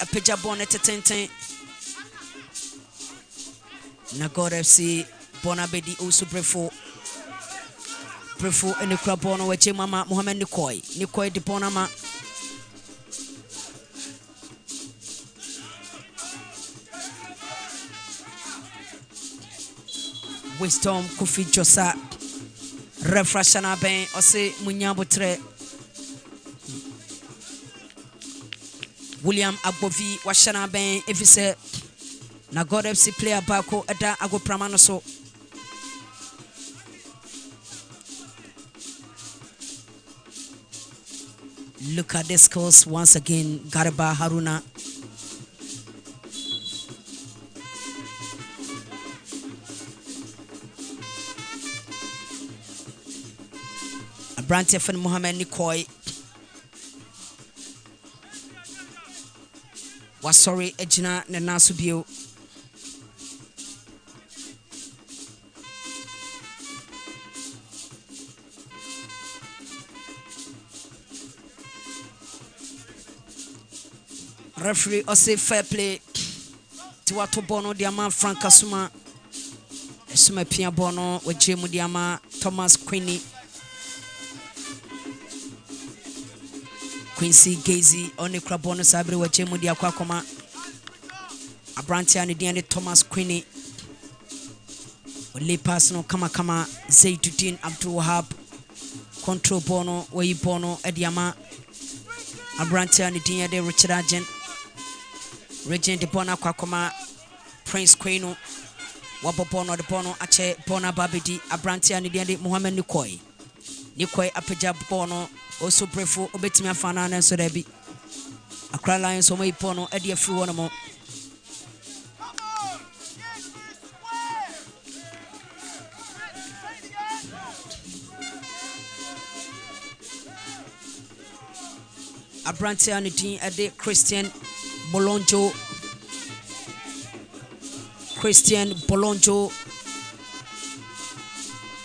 a peja bonnet 10 Nagod FC Bonabedi also Brefo in the club Bono with Mama Mohamed Nikoi de Bonama Wisdom Kofi Josa Refrashana Ben Ose Munyabotre William Agbovi Washana Ben Evise Nagod FC player Bako Ada Ago Pramano so look at the scores once again. Garba Haruna Abrante Fen Mohamed Nikoi was sorry Ejina Nenasubio referee Ose fair play to Wato Bono Diama Francasuma Suma Pia Bono with Jemu Diama Thomas Queenie Quincy Gazy Oni Krabono Sabri with Jemu Diakwakoma Abrante and Diane Thomas Queenie Ole Personal Kama Zaytutin Abdul Wahab Control Bono Wei Bono Ediama Abrante and Diane Richard Agent Regent de Bona Kwakoma Prince Queno Wabobono de Bono Ache Bona Babidi Abrante and Diane Mohamed Nikoi Apeja Bono also Brefo Obetimia Fana and so debi Accra Lions Omei Bono Edia Free one more Abrante and Diane Ade Christian Bolonjo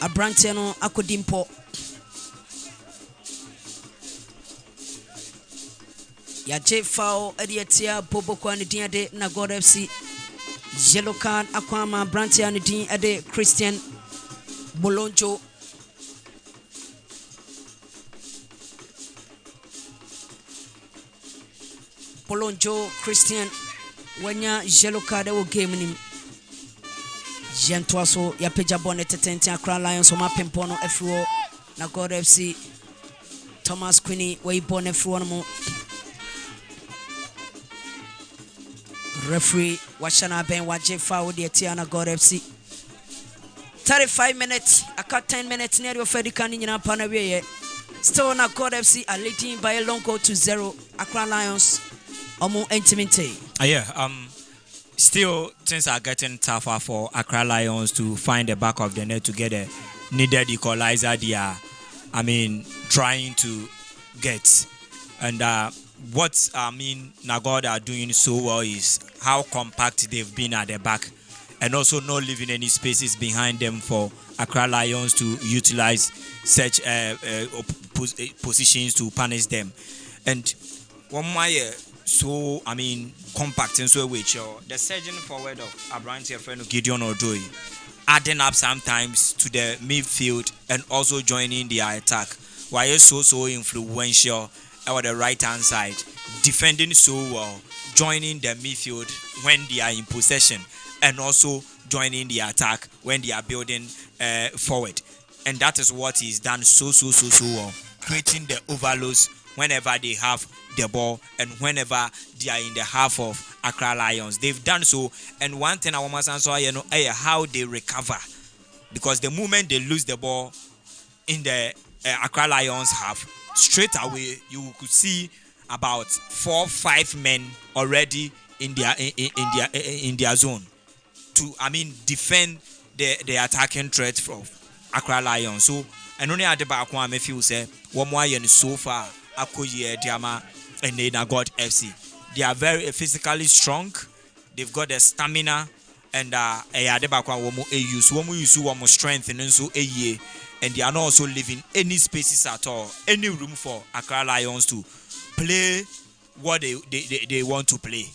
Abrante no Akodimpo Yaje foul Ediatia Boboko and Diade Nagod FC yellow card Aquama Abrante and Diane Ade Christian Bolonjo Christian Wanya yellow card will game him Gentwaso Yapeja Bonnet 10 Accra Lions Oma Pimpono Efro Nagod FC Thomas Queenie Way Bonnet Fruanamo referee Washana Ben Waje foul the Tiana God FC 35 minutes aka 10 minutes near your Fedican in Panawe still Nagod FC are leading by a long goal to 0 Accra Lions Omo intimate. Still things are getting tougher for Accra Lions to find the back of the net to get a needed equalizer they are trying to get. And what Nagod are doing so well is how compact they've been at the back and also not leaving any spaces behind them for Accra Lions to utilize such positions to punish them. And one more so compact and so which the surging forward of Abrantia friend Gideon Odoi adding up sometimes to the midfield and also joining their attack. Why is so influential over the right hand side, defending so well, joining the midfield when they are in possession, and also joining the attack when they are building forward. And that is what he's done so well, creating the overloads whenever they have the ball and whenever they are in the half of Accra Lions. They've done so. And one thing I want to say, how they recover, because the moment they lose the ball in the Accra Lions half, straight away you could see about 4-5 men already in their zone to defend the attacking threat of Accra Lions. So and only at the back one me feel say one more year so far Akoye Diama and God FC. They are very physically strong. They've got the stamina and at the back one use strength and so and they are not also leaving any spaces at all, any room for Accra Lions to play what they want to play.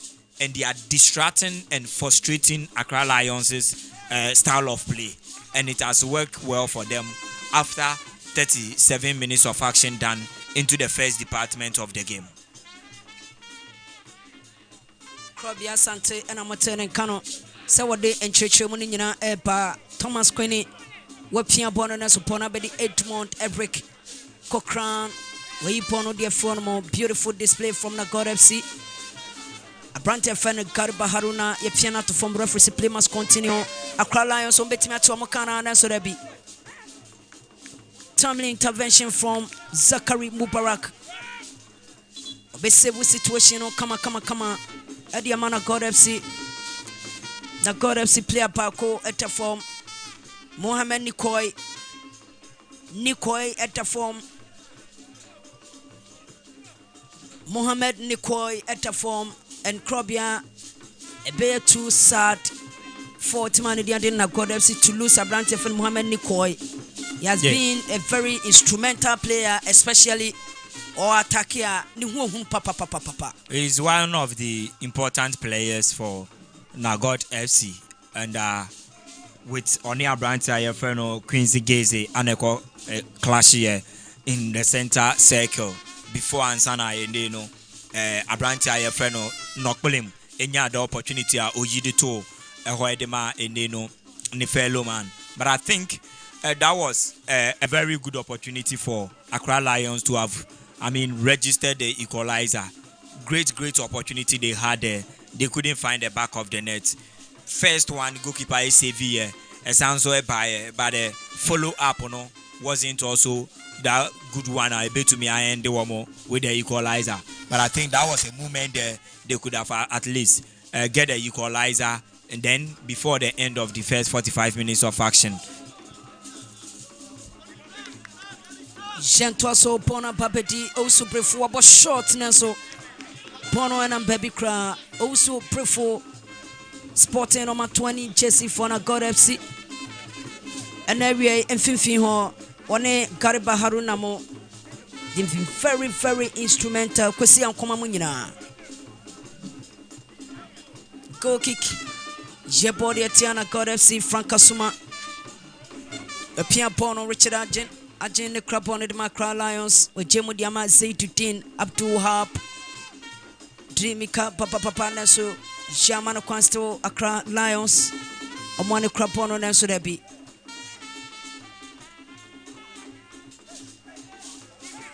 And they are distracting and frustrating Accra Lions' style of play. And it has worked well for them after 37 minutes of action done into the first department of the game. Krobia Sante and Amaten Kano. Sawade and Churchill Thomas Quinny. Wapia Bonanas upon Abedi Edmond Eric Cochran. Where you pono dear phone beautiful display from the God FC. Abrante Fan Garba Haruna, Yapiana to form referee play must continue. Accra Lions on Betima to Amakana and Sorebi. Timely intervention from Zachary Mubarak. Obese situation kama Eddie Amana God FC. The God FC player Paco at the form. Mohamed Nikoi at the form. Mohamed Nikoi at the form. And Krobia a bear too sad for Timani Diadina God FC to lose a branch of Mohamed Nikoi. He has been a very instrumental player, especially or attacking. He is one of the important players for Nagod FC, and with Onia Branta Ferno Quincy Gaze and a clash here in the center circle before Ansana and Abranta Ferno Nokbulim any the opportunity Ojidito Hoedema and Nifelo man. But I think that was a very good opportunity for Accra Lions to have registered the equalizer. Great opportunity they had there. They couldn't find the back of the net. First one, goalkeeper ACV, it sounds so by but the follow up wasn't also that good one. I bet to me I end the one with the equalizer. But I think that was a moment they could have at least get the equalizer, and then before the end of the first 45 minutes of action. Gentwaso Pona Papeti also prefer about short Naso Pono and Baby Cra also prefer Sporting number 20 Jesse Fona God FC and area and Finfiho one Gariba Harunamo very instrumental Kwesi and Komamunina goal kick Jebodi Atiana God FC Frank Kasuma a Pia Pono Richard Agent Ajin the crab on the Accra Lions with Jemu Diama Zaytutin Abdul Hab Dreamika Papa Naso Jamano Quansto Accra Lions Amani crab on Naso Debi.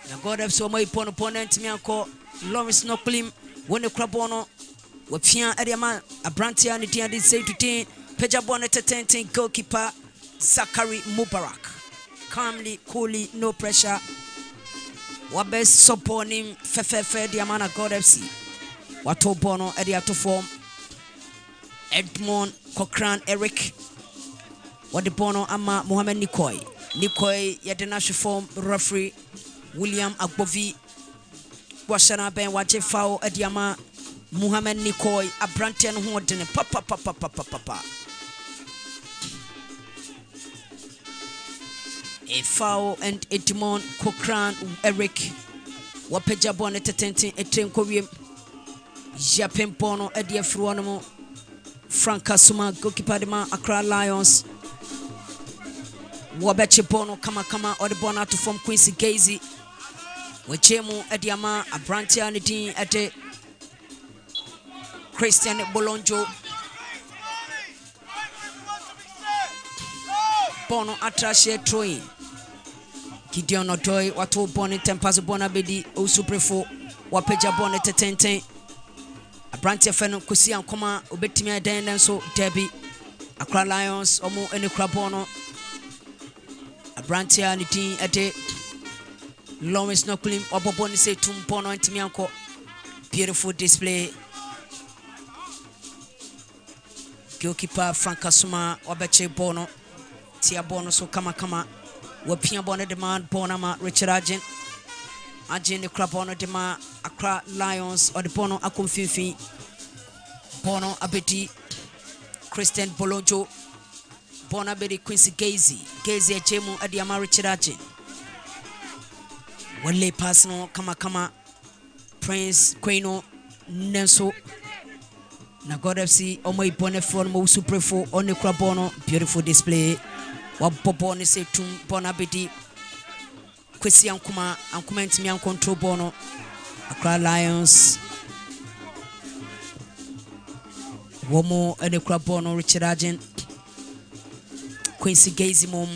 The God of so my opponent me uncle Lawrence Noklim when the crab on with Pian Ediama Abrantia and the Zaytutin Pejabon at 10 goalkeeper Zachary Mubarak. Calmly, coolly, no pressure. What best support him? Fefe Diamana God FC. Wato Bono Ediato form. Edmond Cochran Eric. What the Bono Ama Mohamed Nikoi. Nikoi Yadinashi form referee William Agbovi. Washana Ben Waje Foul Ediama Mohamed Nikoi Abrantian Hodden Papa. A foul and Edmond Kokran Eric Wapeja Bonnet Tenten Etren Korean Japin Bono Edia Fruanomo Franca Suma Gokipadima Accra Lions Wabeche Bono Kama or the Bona to form Quincy Gazy Wechemu Ediama Abrantia Nidin Ede Christian Bolonjo Bono Atrashe Troy Gideon Otoy Wato Bonnet Tempazo Bona Bedi Osuprefo Wapeja Bonnet Tenten Abrantia Feno Kusi and Koma Ubetimia Den so Debbie Accra Lions Omo Enekrabono Abrantia Nidin Ede Lawrence Nokulim Oboboni say Tumpono and Timianko. Beautiful display. Goalkeeper Franca Suma Obeche Bono Tia Bono so kama Wapia Bono demand Bonama Richard Agent Agent the Crabono dema Accra Lions or the Bono Akumfifi Bono Abeti Christian Bolonjo Bono Abeti Quincy Gazy Ejemu Adiama Richard Agent Wale Personal kama Prince Queno Nenso na God FC omo ibone from mo suprefo on the Crabono. Beautiful display. Wabobo ne se tum bona bedi Kwesi Ankuma ntimi an control bono Accra Lions womo ene Crabono Richard Agent Quincy Gazy mom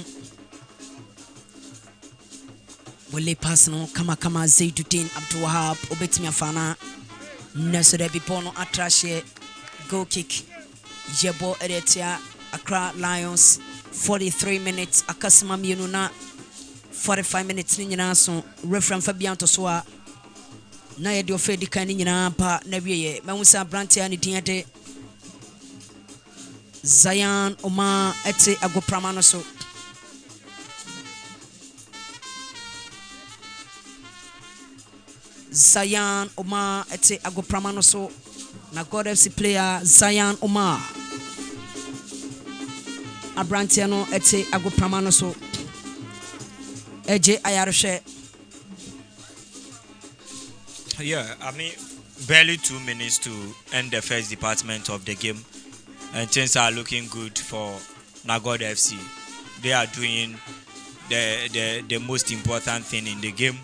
Wale personal kama Zaiduddin Abdul Wahab obetimi afana Neso de Bipono Atrashe goal kick Jebo Eretia Accra Lions 43 minutes Akasima Mienuna 45 minutes Nina so referee Fabian Tosoa na ye de ofedi kan nyina pa na wieye Mawusa Brantia ni diade Zion Oma ete agopramano so Zion Oma ete agopramano so na God FC player Zion Oma Abrantiano ete agopramano so Eje Ayarshe. Yeah, I mean, barely 2 minutes to end the first department of the game, and things are looking good for Nagod FC. They are doing the most important thing in the game,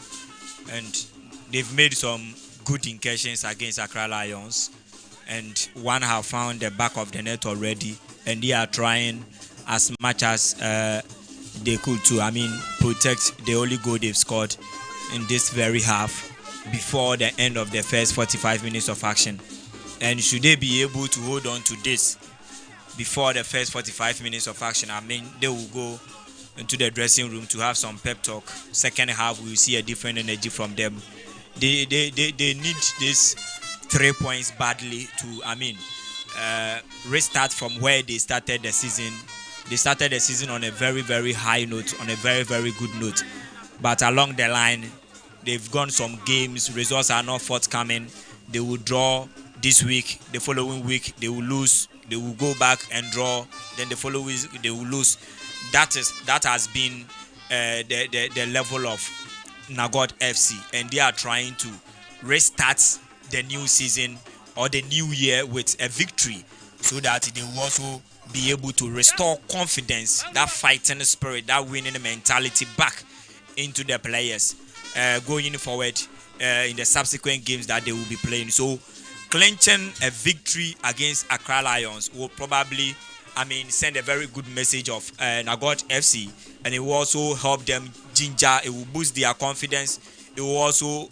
and they've made some good incursions against Accra Lions, and one have found the back of the net already, and they are trying as much as they could to, protect the only goal they've scored in this very half before the end of the first 45 minutes of action. And should they be able to hold on to this before the first 45 minutes of action, they will go into the dressing room to have some pep talk. Second half, we will see a different energy from them. They need this 3 points badly to restart from where they started the season. They started the season on a very, very high note, on a very, very good note. But along the line, they've gone some games. Results are not forthcoming. They will draw this week. The following week, they will lose. They will go back and draw. Then the following week, they will lose. That has been the level of Nagod FC. And they are trying to restart the new season or the new year with a victory so that they will also be able to restore confidence, that fighting spirit, that winning mentality back into the players going forward in the subsequent games that they will be playing. So clinching a victory against Accra Lions will probably send a very good message of Nagod FC, and it will also help them ginger, it will boost their confidence, it will also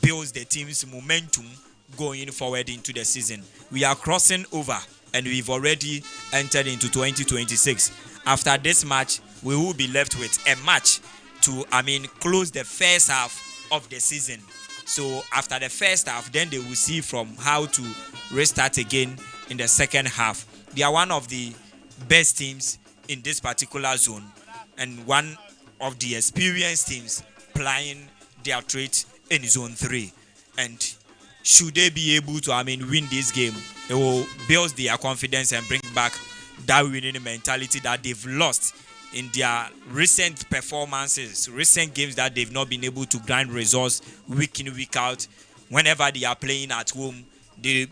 build the team's momentum going forward into the season. We are crossing over and we've already entered into 2026. After this match, we will be left with a match to close the first half of the season. So after the first half, then they will see from how to restart again in the second half. They are one of the best teams in this particular zone and one of the experienced teams plying their trade in zone 3. And should they be able to win this game, it will build their confidence and bring back that winning mentality that they've lost in their recent performances, recent games that they've not been able to grind results week in, week out. Whenever they are playing at home, they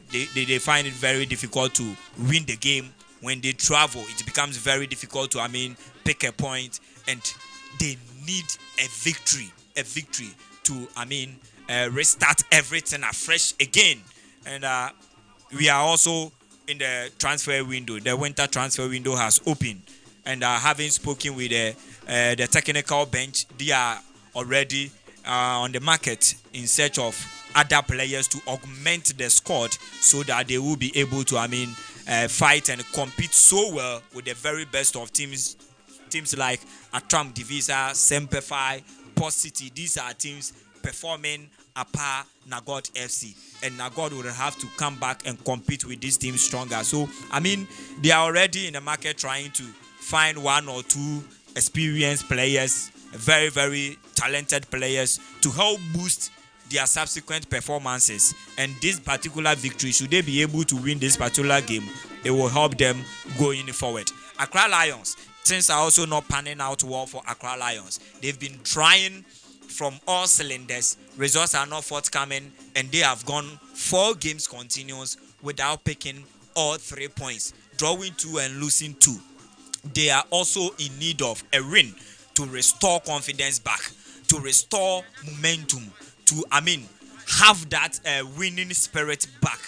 find it very difficult to win the game. When they travel, it becomes very difficult to, pick a point, and they need a victory to, restart everything afresh again. And we are also in the transfer window. The winter transfer window has opened, and having spoken with the technical bench, they are already on the market in search of other players to augment the squad so that they will be able to fight and compete so well with the very best of teams like Atram Divisa, Semperfi, Post City. These are teams performing apart Nagot FC, and Nagot will have to come back and compete with these teams stronger. So they are already in the market trying to find one or two experienced players, very, very talented players, to help boost their subsequent performances. And this particular victory, should they be able to win this particular game, it will help them going forward. Accra Lions, things are also not panning out well for Accra Lions. They've been trying from all cylinders. Results are not forthcoming, and they have gone 4 games continuous without picking all 3 points, drawing 2 and losing 2. They are also in need of a win to restore confidence back, to restore momentum, to have that winning spirit back.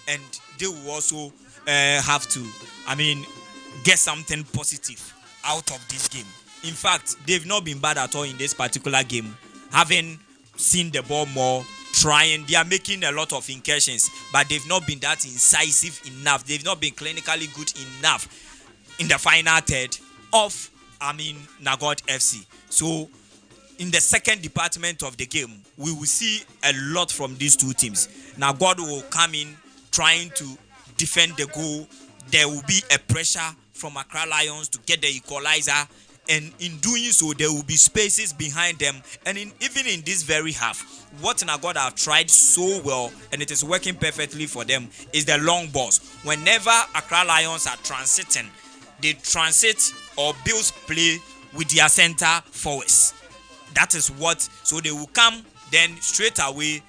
And they will also have to get something positive out of this game. In fact, they've not been bad at all in this particular game, having seen the ball more, trying. They are making a lot of incursions, but they've not been that incisive enough. They've not been clinically good enough in the final third of Nagot FC. So in the second department of the game, we will see a lot from these two teams. Nagot will come in trying to defend the goal. There will be a pressure from Accra Lions to get the equalizer, and in doing so, there will be spaces behind them. And even in this very half, what Nagot have tried so well, and it is working perfectly for them, is the long balls. Whenever Accra Lions are transiting, they transit or build play with their center forwards. That is what, so they will come, then straight away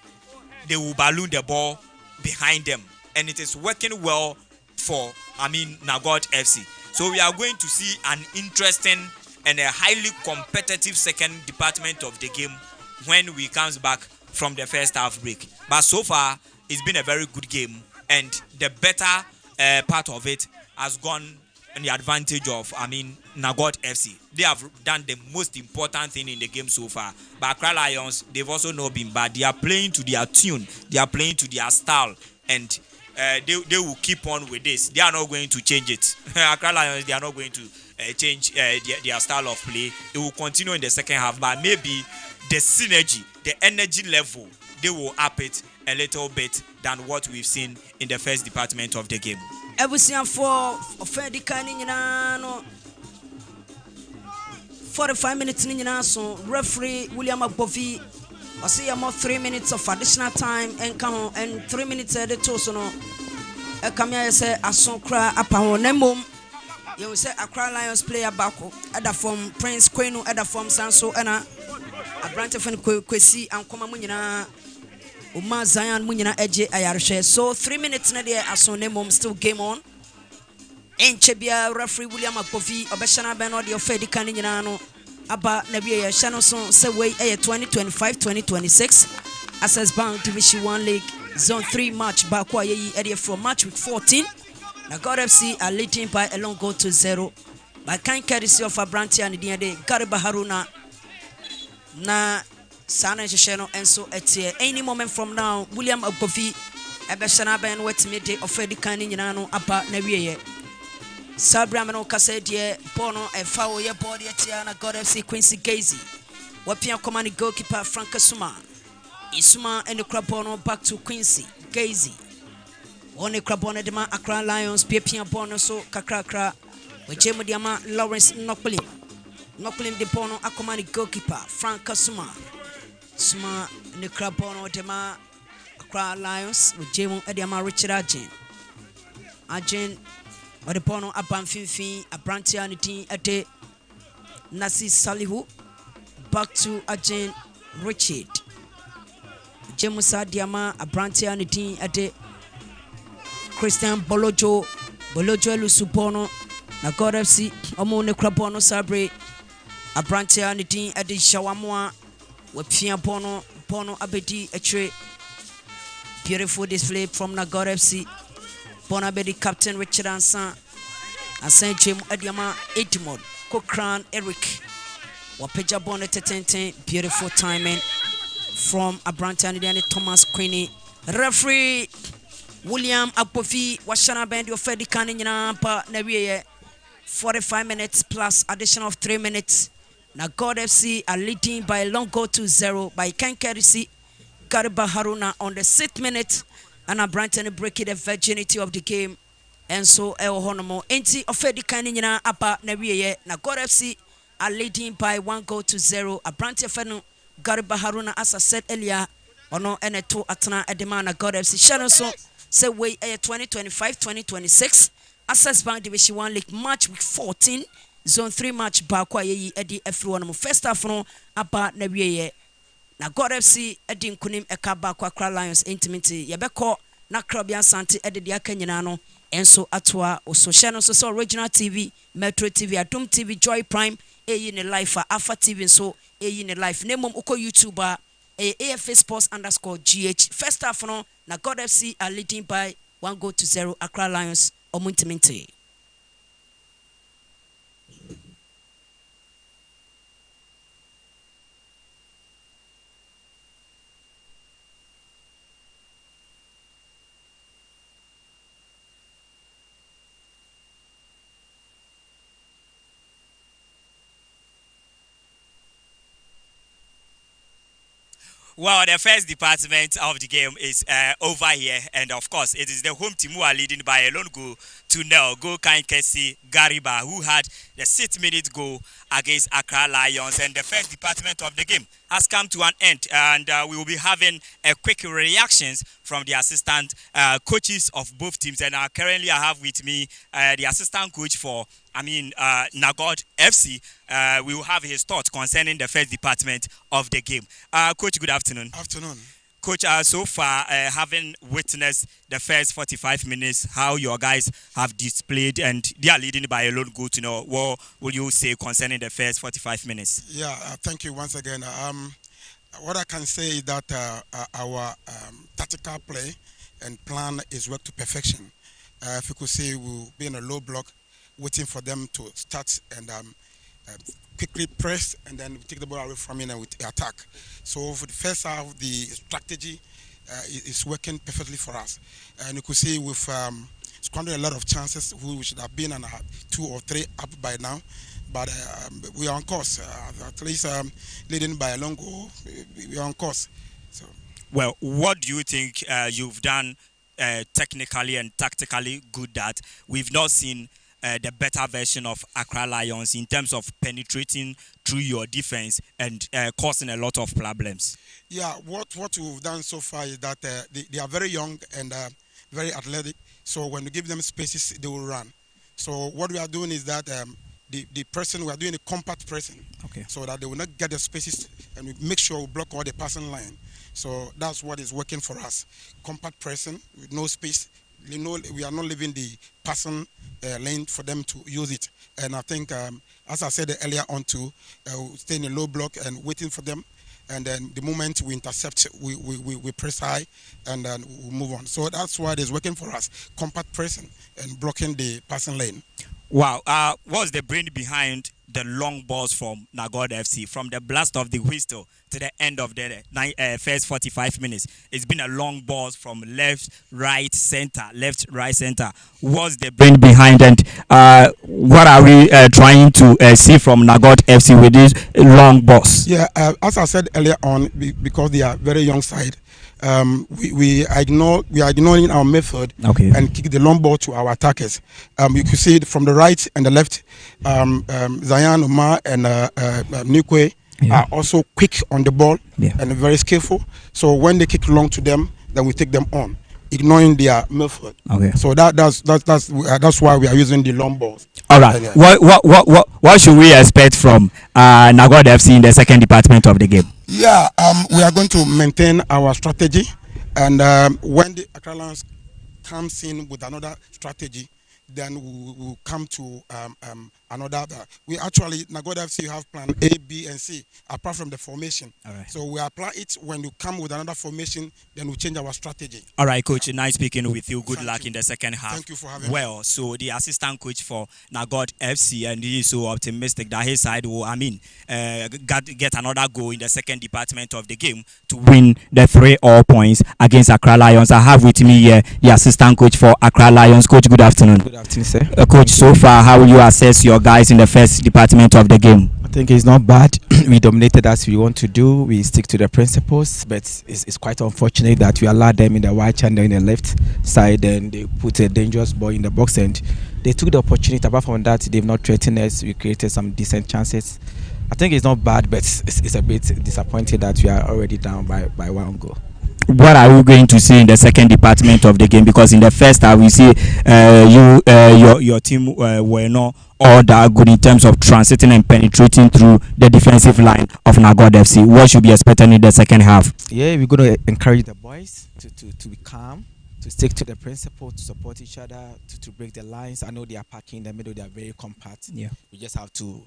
they will balloon the ball behind them, and it is working well for Nagot FC. So we are going to see an interesting and a highly competitive second department of the game when we comes back from the first half break. But so far, it's been a very good game, and the better part of it has gone in the advantage of Nagot FC. They have done the most important thing in the game so far. But Accra Lions, they've also not been bad. They are playing to their tune, they are playing to their style, and they will keep on with this. They are not going to change it. Accra Lions, they are not going to change their style of play. It will continue in the second half, but maybe the synergy, the energy level, they will up it a little bit than what we've seen in the first department of the game. Everything for Fedi no 45 minutes so referee William Agbovi I see more 3 minutes of additional time and come and 3 minutes the toso no e come here say ason kra apa ho na mom you say Accra Lions player back other from Prince Kwenu other from Sanso na Abrante fan Kwesi ankoma mu nyina Uma Zion munyina eje ayarshe. So 3 minutes na there asone mom still game on. Enchebia referee William Akpofi obeshana ben no de ofedi kan nyina no aba na bia ye hye no so say way 2025-2026 Access Bank Division 1 League Zone 3 match back wa ye area from match week 14. Na God FC are leading by a long goal to 0. By kind courtesy of Abrante and the Gariba Haruna na Sana Sheno and so etie any moment from now William Agbofi ebeshana ben wetime ofedi kan nyina no aba na wiye Sabra no kase die bono e fawo ye body etia na God FC Quincy Gazy wapia command goalkeeper Frank Suma Isuma and the Crabono back to Quincy Gazy one Crabono de ma Accra Lions pia bono so kakrakra we chemu diama Lawrence Noklim de bono akomani goalkeeper Frank Suma Suma ne Crabono de ma Accra Lions with Jemu Ediama Richard Ajin or the bono abam finfin Abrante and the ade Nasi Salihu. Back to Ajin Richard. Jemusa Diama, Abrantia Nitin Ade. Christian Bolojo. Bolojo Lusupono. Na God FC. Omo ne Krabono Sabre. Abrantia Nitin Ade Shawamwa. Wepia Bono. Bono Abedi Etre. Beautiful display from Nagor FC. Bonabedi Captain Richard Ansan. Asan Jim Adiama Edmond. Kokran Eric. Wapeja Bonnet Tenten. Beautiful timing from Abrantan Thomas Queenie. Referee William Akpofi Washana Bend of Fedi Kanina Pa Navier. 45 minutes plus additional of 3 minutes. Nagor FC are leading by a long goal to 0 by Ken Kerisi. Gariba Haruna on the 6th minute, and Abrantan breaking the virginity of the game. And so El Honomo Enti Ofedi Kanina Apa Navier Nagor FC are leading by 1 goal to 0. Abrantan Fenu Gariba Haruna, as I said earlier, ono ene to atana edema Nagor FC. Sharon so say way 2025-2026 Access Bank Division 1 League match week 14 zone 3 match bakwa ye edi everyone first half no Apa Navier. Na God FC Edin Kunim Ekaba Accra Lions intimacy Yebeko na Krabia Santi Edi Akanyina no enso atwa osocial so original TV Metro TV Adum TV Joy Prime eyi ne life Alpha TV so eyi ne life nemom uko YouTuber AFA Sports _GH first half no na God FC are leading by 1 goal to 0 Accra Lions omuntiminti. Well, the first department of the game is over here, and of course, it is the home team who are leading by a lone goal to 0. Goal Kain Kesi Gariba, who had the 6-minute goal against Accra Lions, and the first department of the game has come to an end, and we will be having a quick reactions from the assistant coaches of both teams. And currently, I have with me the assistant coach for Nagor FC. We will have his thoughts concerning the first department of the game. Coach, good afternoon. Afternoon. Coach, so far, having witnessed the first 45 minutes, how your guys have displayed, and they are leading by a lone goal to know, what will you say concerning the first 45 minutes? Yeah, thank you once again. What I can say is that our tactical play and plan is worked to perfection. If you could see, we'll be in a low block, waiting for them to start and quickly press, and then we take the ball away from it and we attack. So for the first half, the strategy is working perfectly for us. And you could see we've squandered a lot of chances. We should have been on 2 or 3 up by now. But we are on course. At least leading by a long goal, we are on course. So. Well, what do you think you've done technically and tactically good that we've not seen the better version of Accra Lions in terms of penetrating through your defense and causing a lot of problems? Yeah, what we've done so far is that they are very young and very athletic. So when you give them spaces, they will run. So what we are doing is that the person, we are doing a compact pressing. Okay. So that they will not get the spaces, and we make sure we block all the passing line. So that's what is working for us. Compact pressing with no space. You know, we are not leaving the passing lane for them to use it. And I think, as I said earlier on too, stay in a low block and waiting for them. And then the moment we intercept, we press high, and then we move on. So that's why it is working for us. Compact pressing and blocking the passing lane. Wow. What's the brain behind the long balls from Nagor FC? From the blast of the whistle to the end of the first 45 minutes. It's been a long balls from left, right, center. What's the brain behind, and what are we trying to see from Nagor FC with these long balls? Yeah, as I said earlier on, because they are very young side, we are ignoring our method, okay, and kick the long ball to our attackers. You can see it from the right and the left. Zayan, Omar, and Nikwe are also quick on the ball, and very skillful. So when they kick long to them, then we take them on. ignoring their midfield. Okay. So that's why we are using the long balls. All right. And, What should we expect from Nagod FC in the second department of the game? yeah, we are going to maintain our strategy, and when the Accra Lions comes in with another strategy, then we will come to another. We actually, Nagoda FC, you have plan A, B, and C, apart from the formation. All right. So we apply it when you come with another formation, then we change our strategy. All right, coach. Nice speaking with you. Good Thank luck you. in the second half. Thank you for having me. Well, so the assistant coach for Nagod FC, and he is so optimistic that his side will, get another goal in the second department of the game to win the 3-all points against Accra Lions. I have with me here the assistant coach for Accra Lions. Coach, good afternoon. Good afternoon, sir. Coach, so far, how will you assess your guys in the first department of the game? I think it's not bad. We dominated as we want to do. We stick to the principles, but it's quite unfortunate that we allowed them in the right channel in the left side, and they put a dangerous ball in the box, and they took the opportunity. Apart from that, they've not threatened us. We created some decent chances. I think it's not bad, but it's a bit disappointing that we are already down by one goal. What are we going to see in the second department of the game? Because in the first half, we see your team were not all that good in terms of transiting and penetrating through the defensive line of Nagod FC. What should be expected in the second half? Yeah, we're going to encourage the boys to be calm, to stick to the principle, to support each other, to break the lines. I know they are packing in the middle, they are very compact. Yeah. We just have to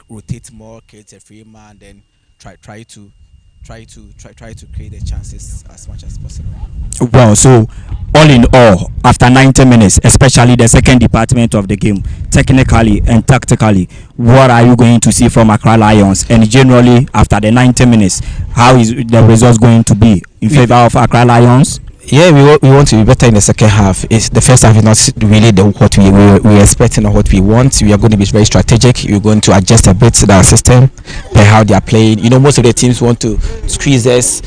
rotate more, create a free man, then try to create the chances as much as possible. Well, so all in all, after 90 minutes, especially the second department of the game, technically and tactically, what are you going to see from Accra Lions? And generally, after the 90 minutes, how is the result going to be in favor of Accra Lions? Yeah, we want to be better in the second half. It's the first half is not really what we're expecting or what we want. We are going to be very strategic. We're going to adjust a bit to our system, how they are playing. You know, most of the teams want to squeeze us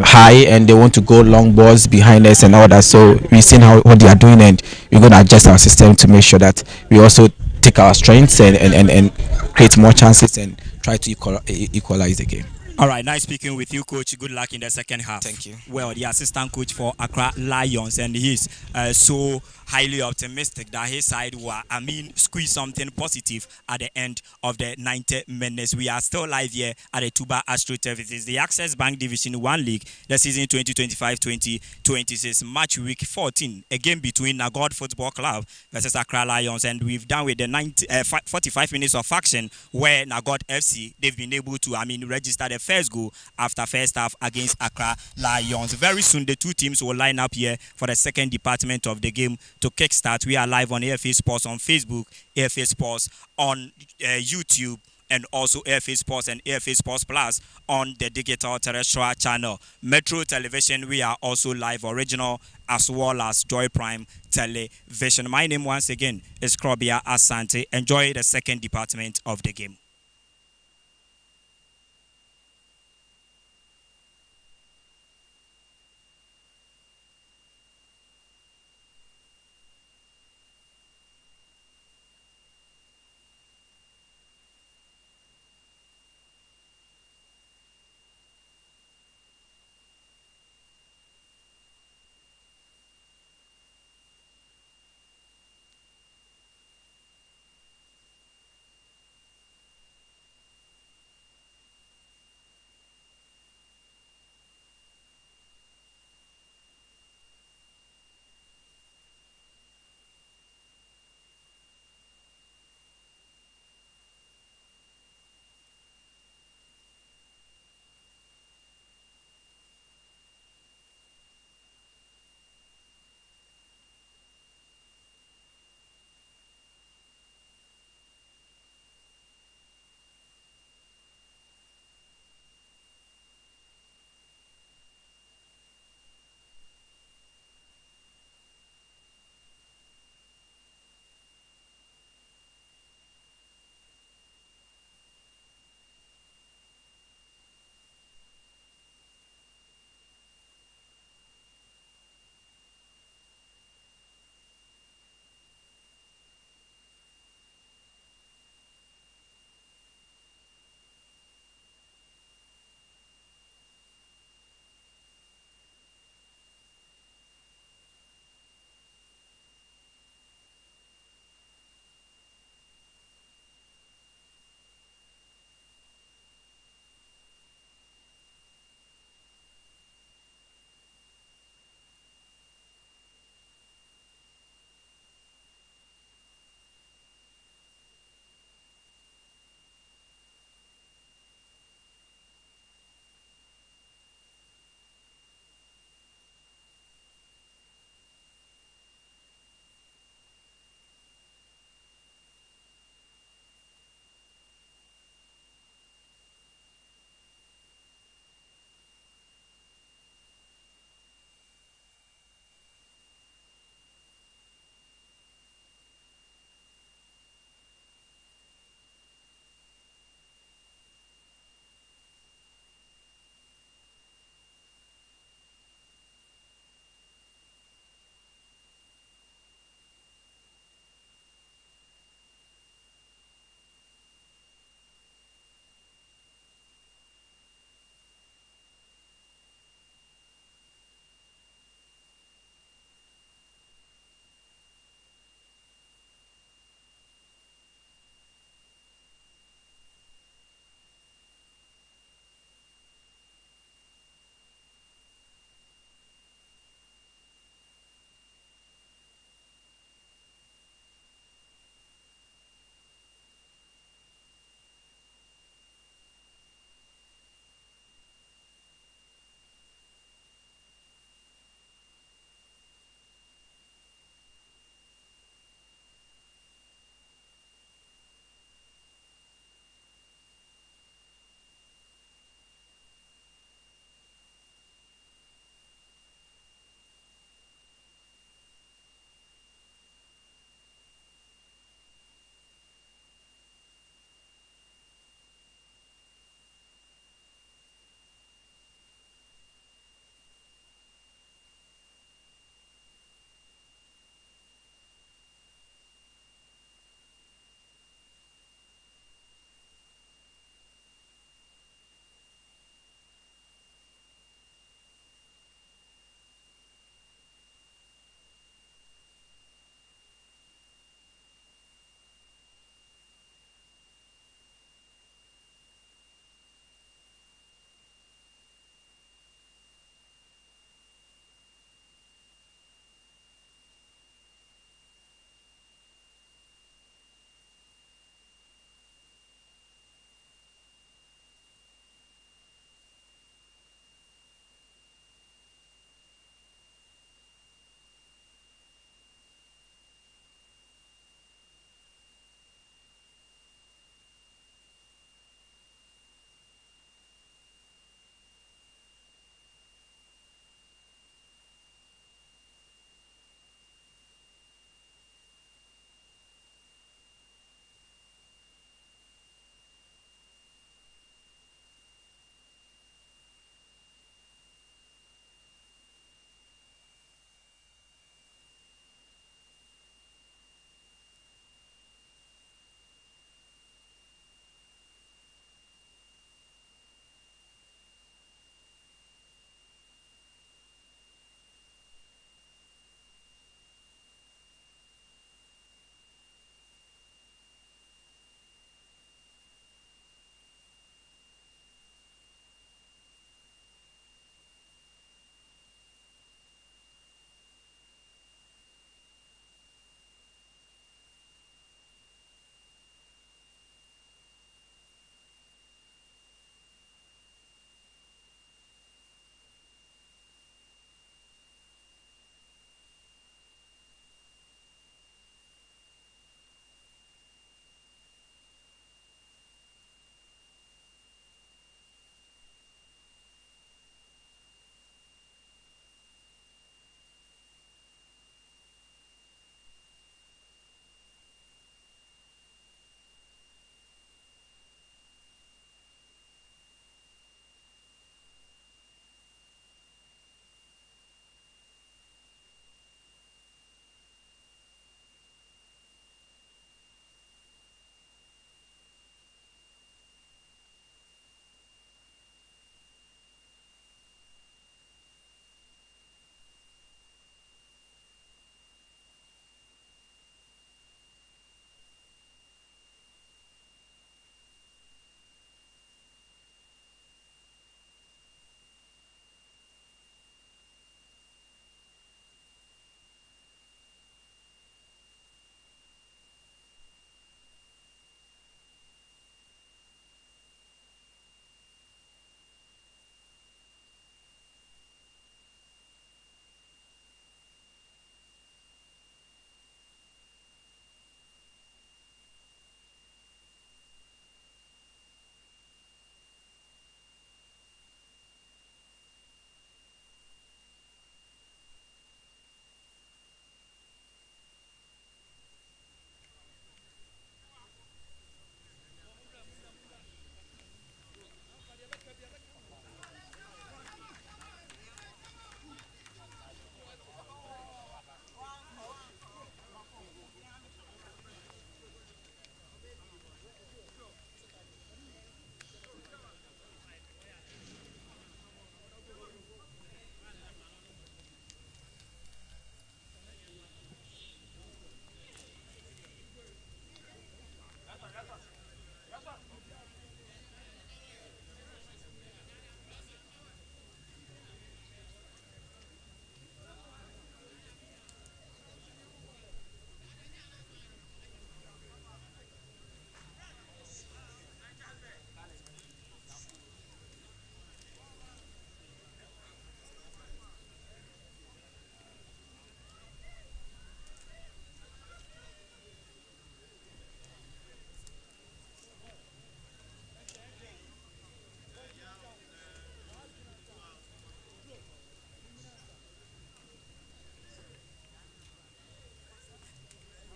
high, and they want to go long balls behind us and all that. So we've seen what they are doing, and we're going to adjust our system to make sure that we also take our strengths and create more chances and try to equalize the game. All right, nice speaking with you, coach. Good luck in the second half. Thank you. Well, the assistant coach for Accra Lions, and he's so highly optimistic that his side will, squeeze something positive at the end of the 90 minutes. We are still live here at the Tuba Astro Turf. It is the Access Bank Division 1 League, the season 2025-2026, match week 14, a game between Nagod Football Club versus Accra Lions, and we've done with the 45 minutes of action where Nagod FC, they've been able to, register the first goal after first half against Accra Lions. Very soon, the two teams will line up here for the second department of the game to kickstart. We are live on AFA Sports on Facebook, AFA Sports on YouTube, and also AFA Sports and AFA Sports Plus on the digital terrestrial channel. Metro Television, we are also live original, as well as Joy Prime Television. My name once again is Krobia Asante. Enjoy the second department of the game.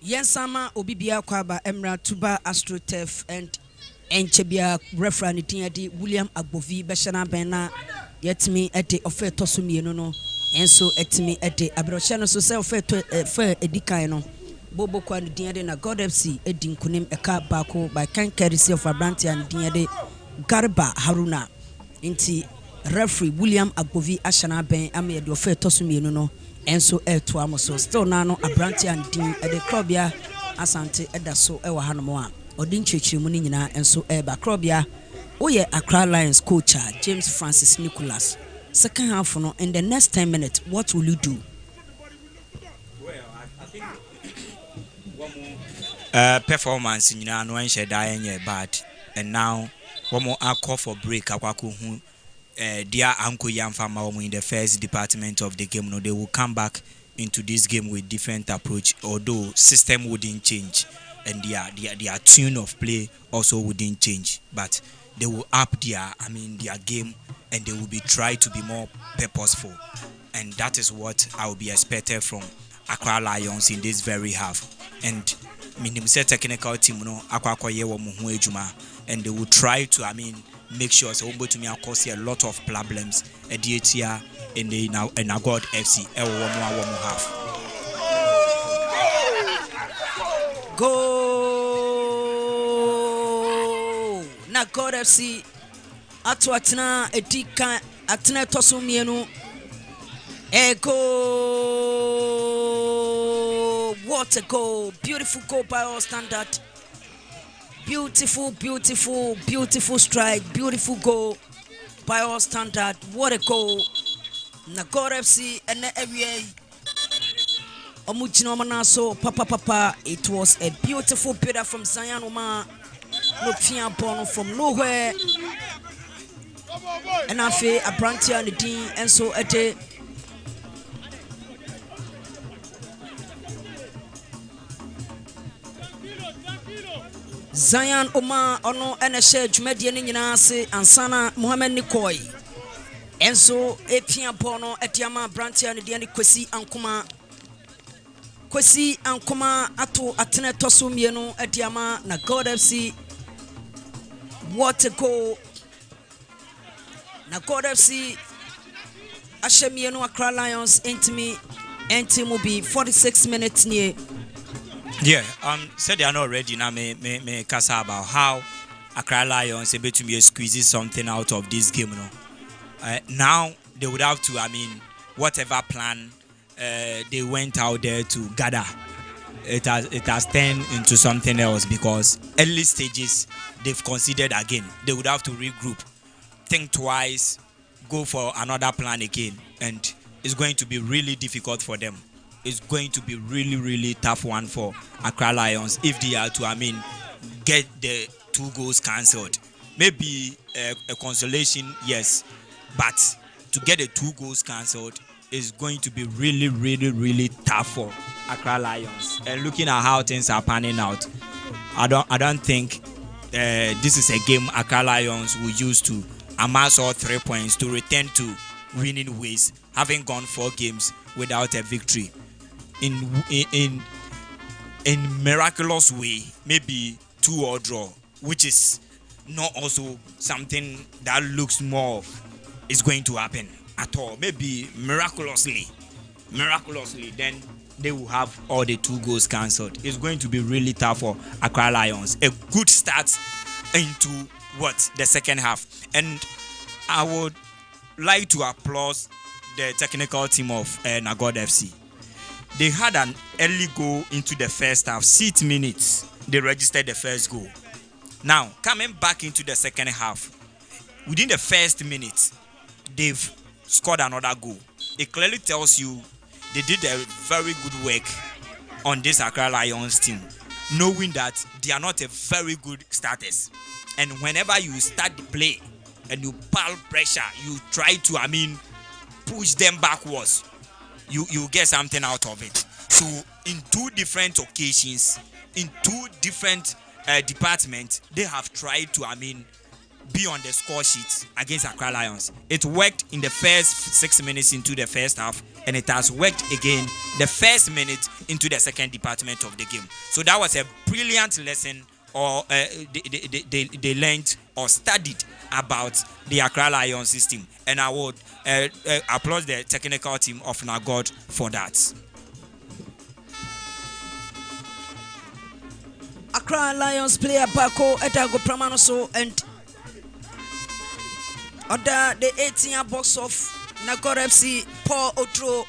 Yensama Obibia Kwaba Emra Tuba AstroTurf and Enchebia referee Tiadi William Agbovi Beshana Bena yetimi ede ofe tosumi no enso etimi ede abrochano so se ofe edikan no bobo kwa din na God FC edi nkunim eka bako by kan courtesy of Abranti and din Garba Haruna inti referee William Agbovi ashana ben ame ede ofe tosumi no enso eto amoso still na no Abranti and din ede krobia asante eda so ewa hanomo a odin chechirimu ni nyina enso eba krobia Oye Accra Lions coach James Francis Nicholas. Second half no in the next 10 minutes, what will you do? Well, I think one more performance in no one shed bad, and now one more call for break. Akwaku who dear Uncle Yamfama in the first department of the game. No, they will come back into this game with different approach. Although system wouldn't change, and their tune of play also wouldn't change, but they will up their game, and they will be try to be more purposeful, and that is what I will be expected from Accra Lions in this very half. And minimum technical team no akwakoye wo mo ho adwuma, and they will try to make sure so to me cause a lot of problems here in the God FC e wo mo half. Go na God FC atu atena edika atena tosumienu ego what a goal, beautiful goal by all standard, beautiful strike, beautiful goal by all standard. What a goal. Na God FC and area Omuchino Manaso papa, it was a beautiful build from Zion Oma. No fear born from nowhere. And I feel a branch and the dean and so a day. Zion Oma ono and a share Jumedian Yanase and Sana Mohammed Nikoi. And so a pian bono at Yama branch and the Diani Kwesi and Kuma Ato Atene Tosumieno at Yama na God FC. What a goal. Na God FC Ashemieno Accra Lions intimi will be 46 minutes near. Yeah, said they are not ready now. Me kasa about how Accra Lions able to be squeezing something out of this game. Now they would have to, whatever plan they went out there to gather, it has turned into something else, because early stages they've considered again. They would have to regroup, think twice, go for another plan again, and it's going to be really difficult for them. It's going to be really tough one for Accra Lions if they are to get the 2 goals cancelled. Maybe a consolation, yes, but to get the 2 goals cancelled is going to be really tough for Accra Lions. And looking at how things are panning out, I don't think this is a game Accra Lions will use to amass all 3 points to return to winning ways, having gone 4 games without a victory. In miraculous way, maybe 2 or draw, which is not also something that looks more of is going to happen at all. Maybe miraculously, then they will have all the 2 goals cancelled. It's going to be really tough for Accra Lions. A good start into the second half, and I would like to applaud the technical team of Nagod FC. They had an early goal into the first half. 6 minutes, they registered the first goal. Now, coming back into the second half, within the first minute, they've scored another goal. It clearly tells you they did a very good work on this Accra Lions team, knowing that they are not a very good starters. And whenever you start the play and you pile pressure, you try to, push them backwards, you get something out of it. So in 2 different occasions, in 2 different departments, they have tried to be on the score sheet against Accra Lions. It worked in the first 6 minutes into the first half, and it has worked again the first minute into the second department of the game. So that was a brilliant lesson, or they learned or studied about the Accra Lions system, and I would applaud the technical team of Nagod for that. Accra Lions player Bako Etago Pramanoso and other the 18 box of Nagod FC Paul Otro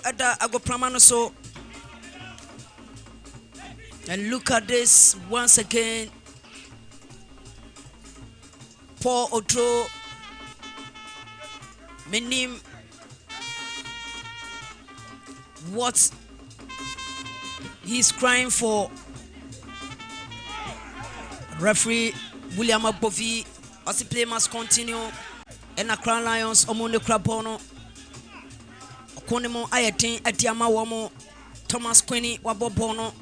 at the Ago Pramanoso. And look at this once again. Paul Otro Menim what he's crying for. Referee William Abovi as the play must continue. And Accra Lions Omonde Krabono Okonemo Ayatin Atiama Wamo Thomas Quinny Wabobono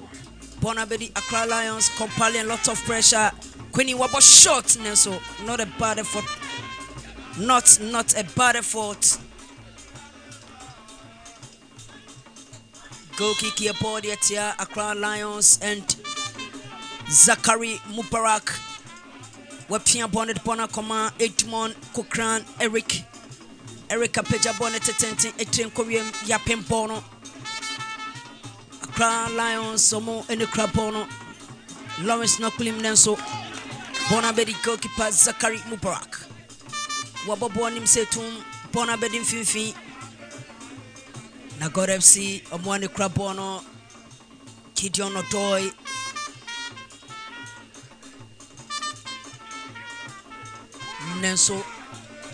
Bonabedi Accra Lions compiling lots of pressure. Quinny Wabo shot Nelson, not a bad effort. Not a bad effort. Go kick here, Podiatia, Accra Lions and Zachary Mubarak. Wapia Bonnet Bona Koma, Edmond Kokran, Eric Apeja Bonnet Tenti, Etin Korean Yapim Bono. Accra Lions, Somo and the Crabono. Lawrence Nokulim Nenso. Bonabedi goalkeeper Zachary Mubarak. Wabobonim Setum, Bonabedi Fifi. Nagod FC, Omwani Krabono, Gideon Odoy. Nenso,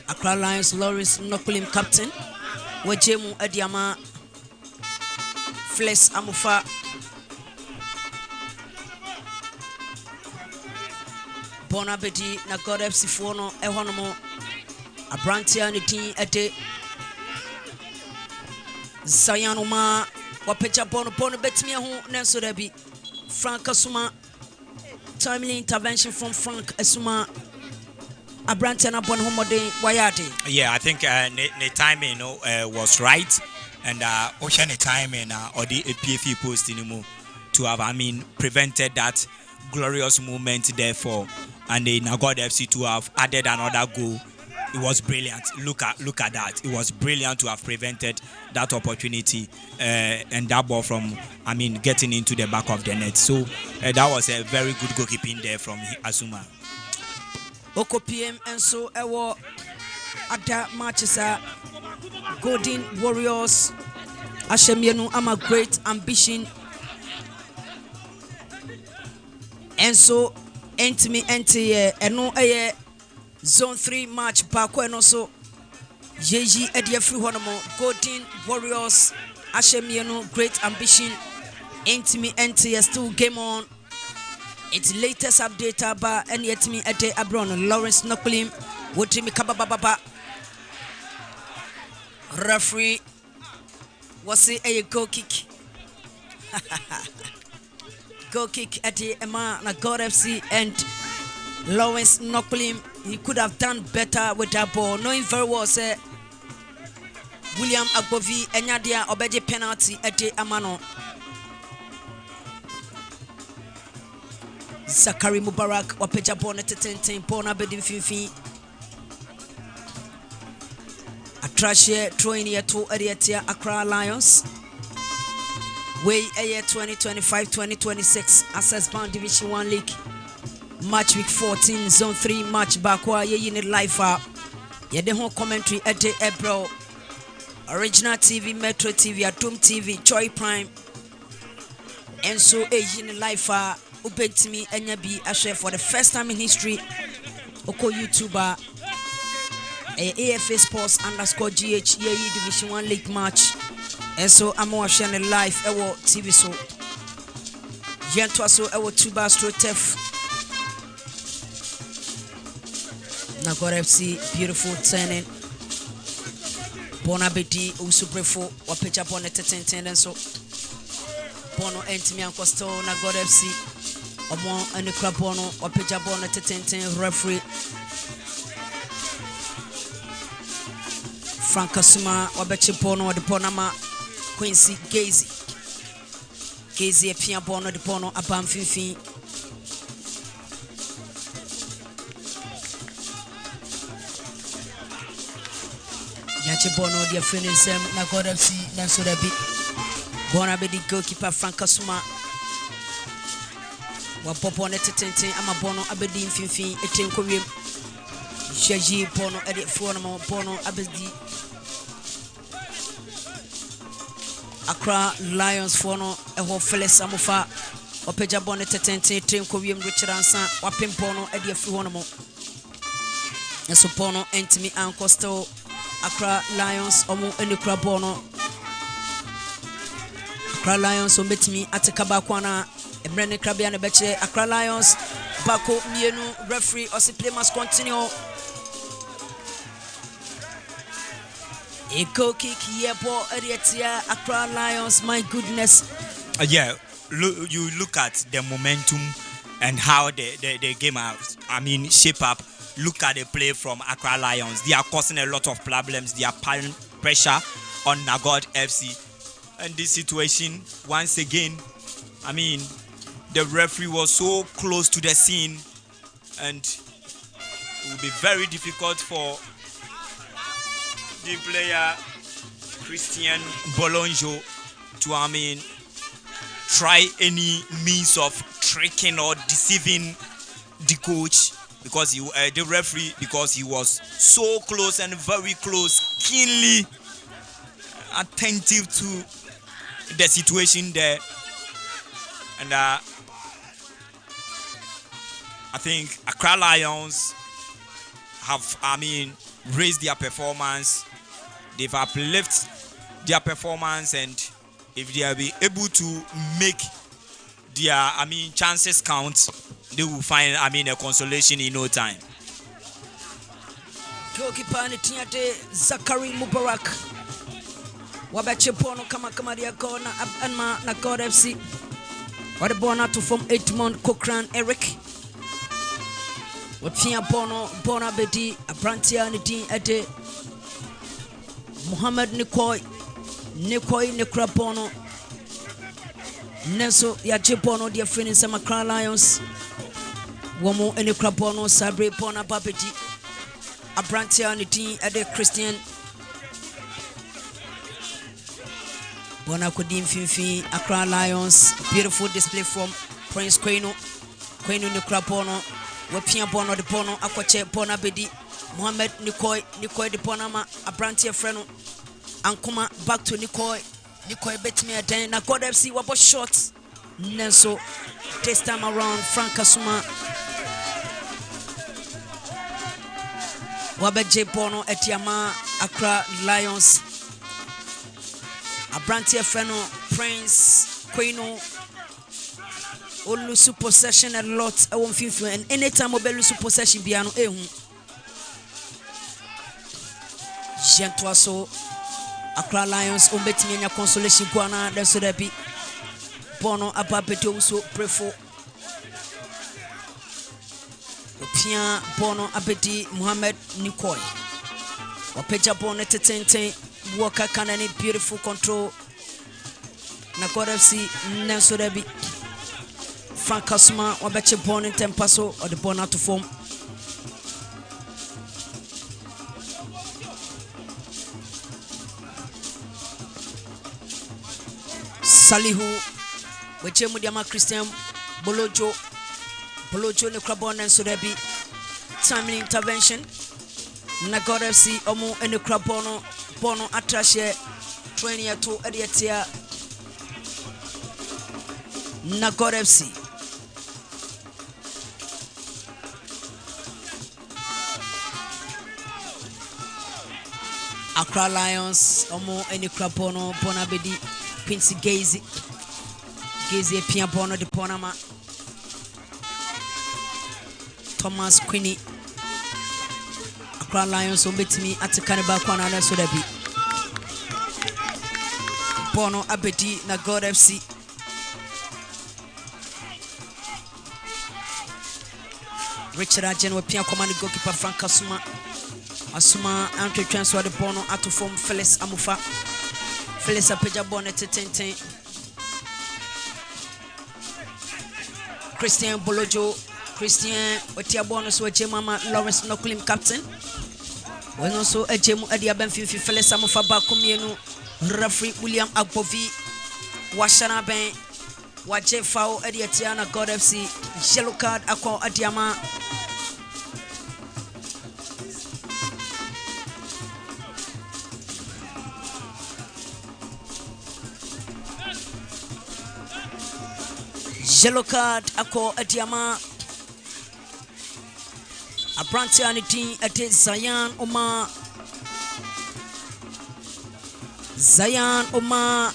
Accra Lions, Lawrence Nokulim captain. Wajemu Adiama, Fles Amufa. Bonabedi Nagod FC Fono, Ehonomo, Abrantia Nitin Ete. Zayanuma Wapecha Bono Betmia Nenso Debi Frank Asuma. Timely intervention from Frank Asuma. Abrantana Bon Homode Wayati. Yeah, I think the timing was right, and Ocean timing or the PFE post in to have prevented that glorious moment therefore, and the Nagod FC to have added another goal. It was brilliant. Look at that. It was brilliant to have prevented that opportunity and that ball from getting into the back of the net. So that was a very good goalkeeping there from Asuma. Oko PM and so ewo ada matches are Golden Warriors Ashemienu ama great ambition and so entimi eno eye Zone 3 match Bako and also Yeji Ediafri Honomo Golden Warriors Ashemienu great ambition entimi still game on. Its latest update about any etimi ete abron Lawrence Nokulim Wotimi Kabababa referee was a goal kick. Goal kick at the Emma Nagod FC and Lawrence Nokulim. He could have done better with that ball, knowing very well say William Agbovi Enyadia Obeje penalty at the Amano. Zachary Mubarak Wapeja Bonnet 10 Pona Bedin Fifi Atrashe throwing here to Ariatia Accra Lions. Way a year 2025-2026 Access Bank Division 1 League Match week 14 Zone 3 match Bakwa ye unit life up. Ye the whole commentary at the Ebro Original TV, Metro TV, Atom TV, Choi Prime. And so a unit life Ubetimi Enyabi Ashe for the first time in history. Oko YouTuber AFA Sports _GH ye Division 1 League match. And so I'm watching live Ewo TV so. Yentwa so Ewo Tuba Strotef. Nagod FC beautiful turning. Bonabedi Usuprefo Wapecha Bonnet 10 and so Bono Entimi Ancosto Nagod FC Omo and the Crabono or Pijabon at Tintin referee Francasuma or Bechipono or the Ponama Quincy Gazy a Piabono the Pono Abam Fifi Yachibono, dear friend, and Sam Nagodamsi, Nansodabi, Bonabedi goalkeeper Francasuma. Wapopone tetente ama bono abedi mfimfin etenkowie shaji bono ede fono bono abedi Accra Lions fono eho Feles amofa opeja bono tetente etenkowie mrichiransa wapempono ede afi hono mo eso bono entimi ankosto Accra Lions omo enukra bono Accra Lions ombetimi atekaba kwana Emrene Krabia ne beche Accra Lions Bako Mienu referee or play must continue. A goal kick here for Eritia Accra Lions. My goodness. Yeah, you look at the momentum and how the game has, shape up. Look at the play from Accra Lions. They are causing a lot of problems. They are piling pressure on Nagod FC. And this situation, once again, the referee was so close to the scene, and it will be very difficult for the player Christian Bolonjo to try any means of tricking or deceiving the coach, because the referee, because he was so close and very close, keenly attentive to the situation there. And I think Accra Lions have, raised their performance. They've uplifted their performance, and if they are able to make their, chances count, they will find, a consolation in no time. Goalkeeper Nitiate Zachary Mubarak. Wabache Pono kama dia kona Anma na God FC. Wade bona to form Edmond Cochran Eric. Wapia Bona Bedi Abrantia Nidin Ede Muhammad Nikoi Nekrapono Neso Yachipono, dear friend in some Accra Lions. Womo Nekrapono Sabre Pona Babedi Abrantia Nidin Ede Christian Bona Kodim Fifi Accra Lions. Beautiful display from Prince Queno Nekrapono. Wapia Bono de Pono Aquache Pona Bedi Mohammed Nikoi de Ponama Abrantia Freno Ankuma back to Nikoi bet me again. Na God FC wabo shots Nenso this time around Francasuma Wabeje Bono Etiama Accra Lions Abrantia Freno Prince Queno Olusu possession a lot I won't feel, and anytime Obelusu possession biano Gentwa so Accra Lions ombetimi nya consolation kwana da so da bi Bono ababeto so prefo Opia Bono abedi Muhammad Nikoi Wapeja Bono tetenten Walker Kanani beautiful control na God FC Nanso da bi Francasuma Wabeche Bono in Tempaso or the Bono to form Salihu Weche Mudiama Christian Bolojo ne Krabon and Sudebi timely intervention na God FC Omo and the Krabono Bono Atrashe training at 2 Ediatia na God FC Accra Lions Omo and the Krabono Bonabedi Quincy Gazy Pia Bono de Ponama Thomas Queenie Accra Lions ombetimi at Cannibal Kwana na so dabi Bono abedi na God FC Richard Ajen with Pia Command goalkeeper Frank Asuma Antwe so the bono ato form Phyllis Amufa. Phyllis Apeja bonnet 10. Christian Bolojo, Christian Otia bonus with Mama Lawrence Noklim captain. When also a Jemu Adia Benfifi Phyllis Amufa Bakumienu, referee William Agbovi, Washana Ben, Waje Foul Ediatiana God FC, yellow card Akwa Adiama. Yellow card Akwa Adiama. Abranti Aniti at Zayan Omar. Zayan Omar.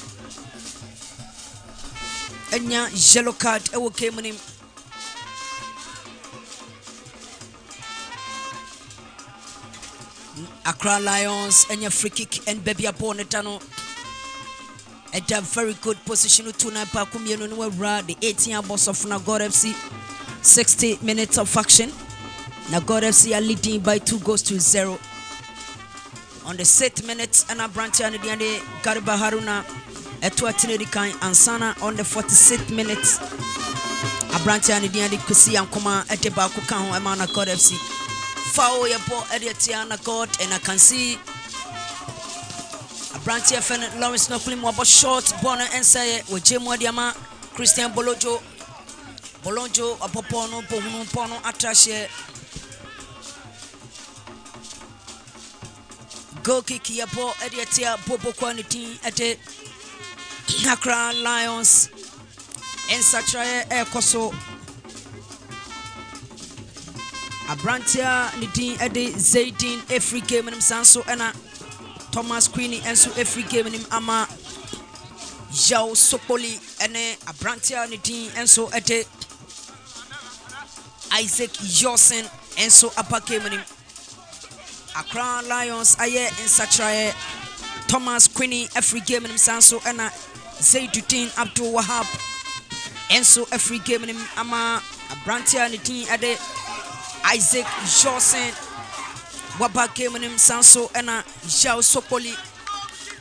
Enya yellow card ewo came him. Accra Lions enya free kick and baby Abonetano. At a very good position to Napa Kumiano the 18 boss of Nagor FC. 60 minutes of action. Nagor FC are leading by 2-0. On the 6th minute, Anna Branti and the Gariba Haruna Etuatinerikan Ansana on the 46th minute. Abranti and the Kusi and Koma at the Bakukan Amana God FC. Foul Yapo Ediatiana God, and I can see Abranti FN Lawrence Noklim Wabo short Bonner and say with Jemo Diama, Christian Bolojo, Apopono, Pono, Atrashe. Go kick Yapo Ediatia Bobo Quantity at the Accra Lions and Satrae Ekoso Abrantia Nidin Ede Zaydin every game in Sanso Anna Thomas Queenie and so every game in Ama Yao Sopoli and Abrantia Nidin and so Ede Isaac Yosen and so Upper game in Accra Lions Aye and Satrae Thomas Queenie every game in Sanso Anna Zayduddin Abdul Wahab Enso every game in Ama Abrantia Nidin Ade Isaac Johnson Waba game in Sanso Anna Jao Sopoli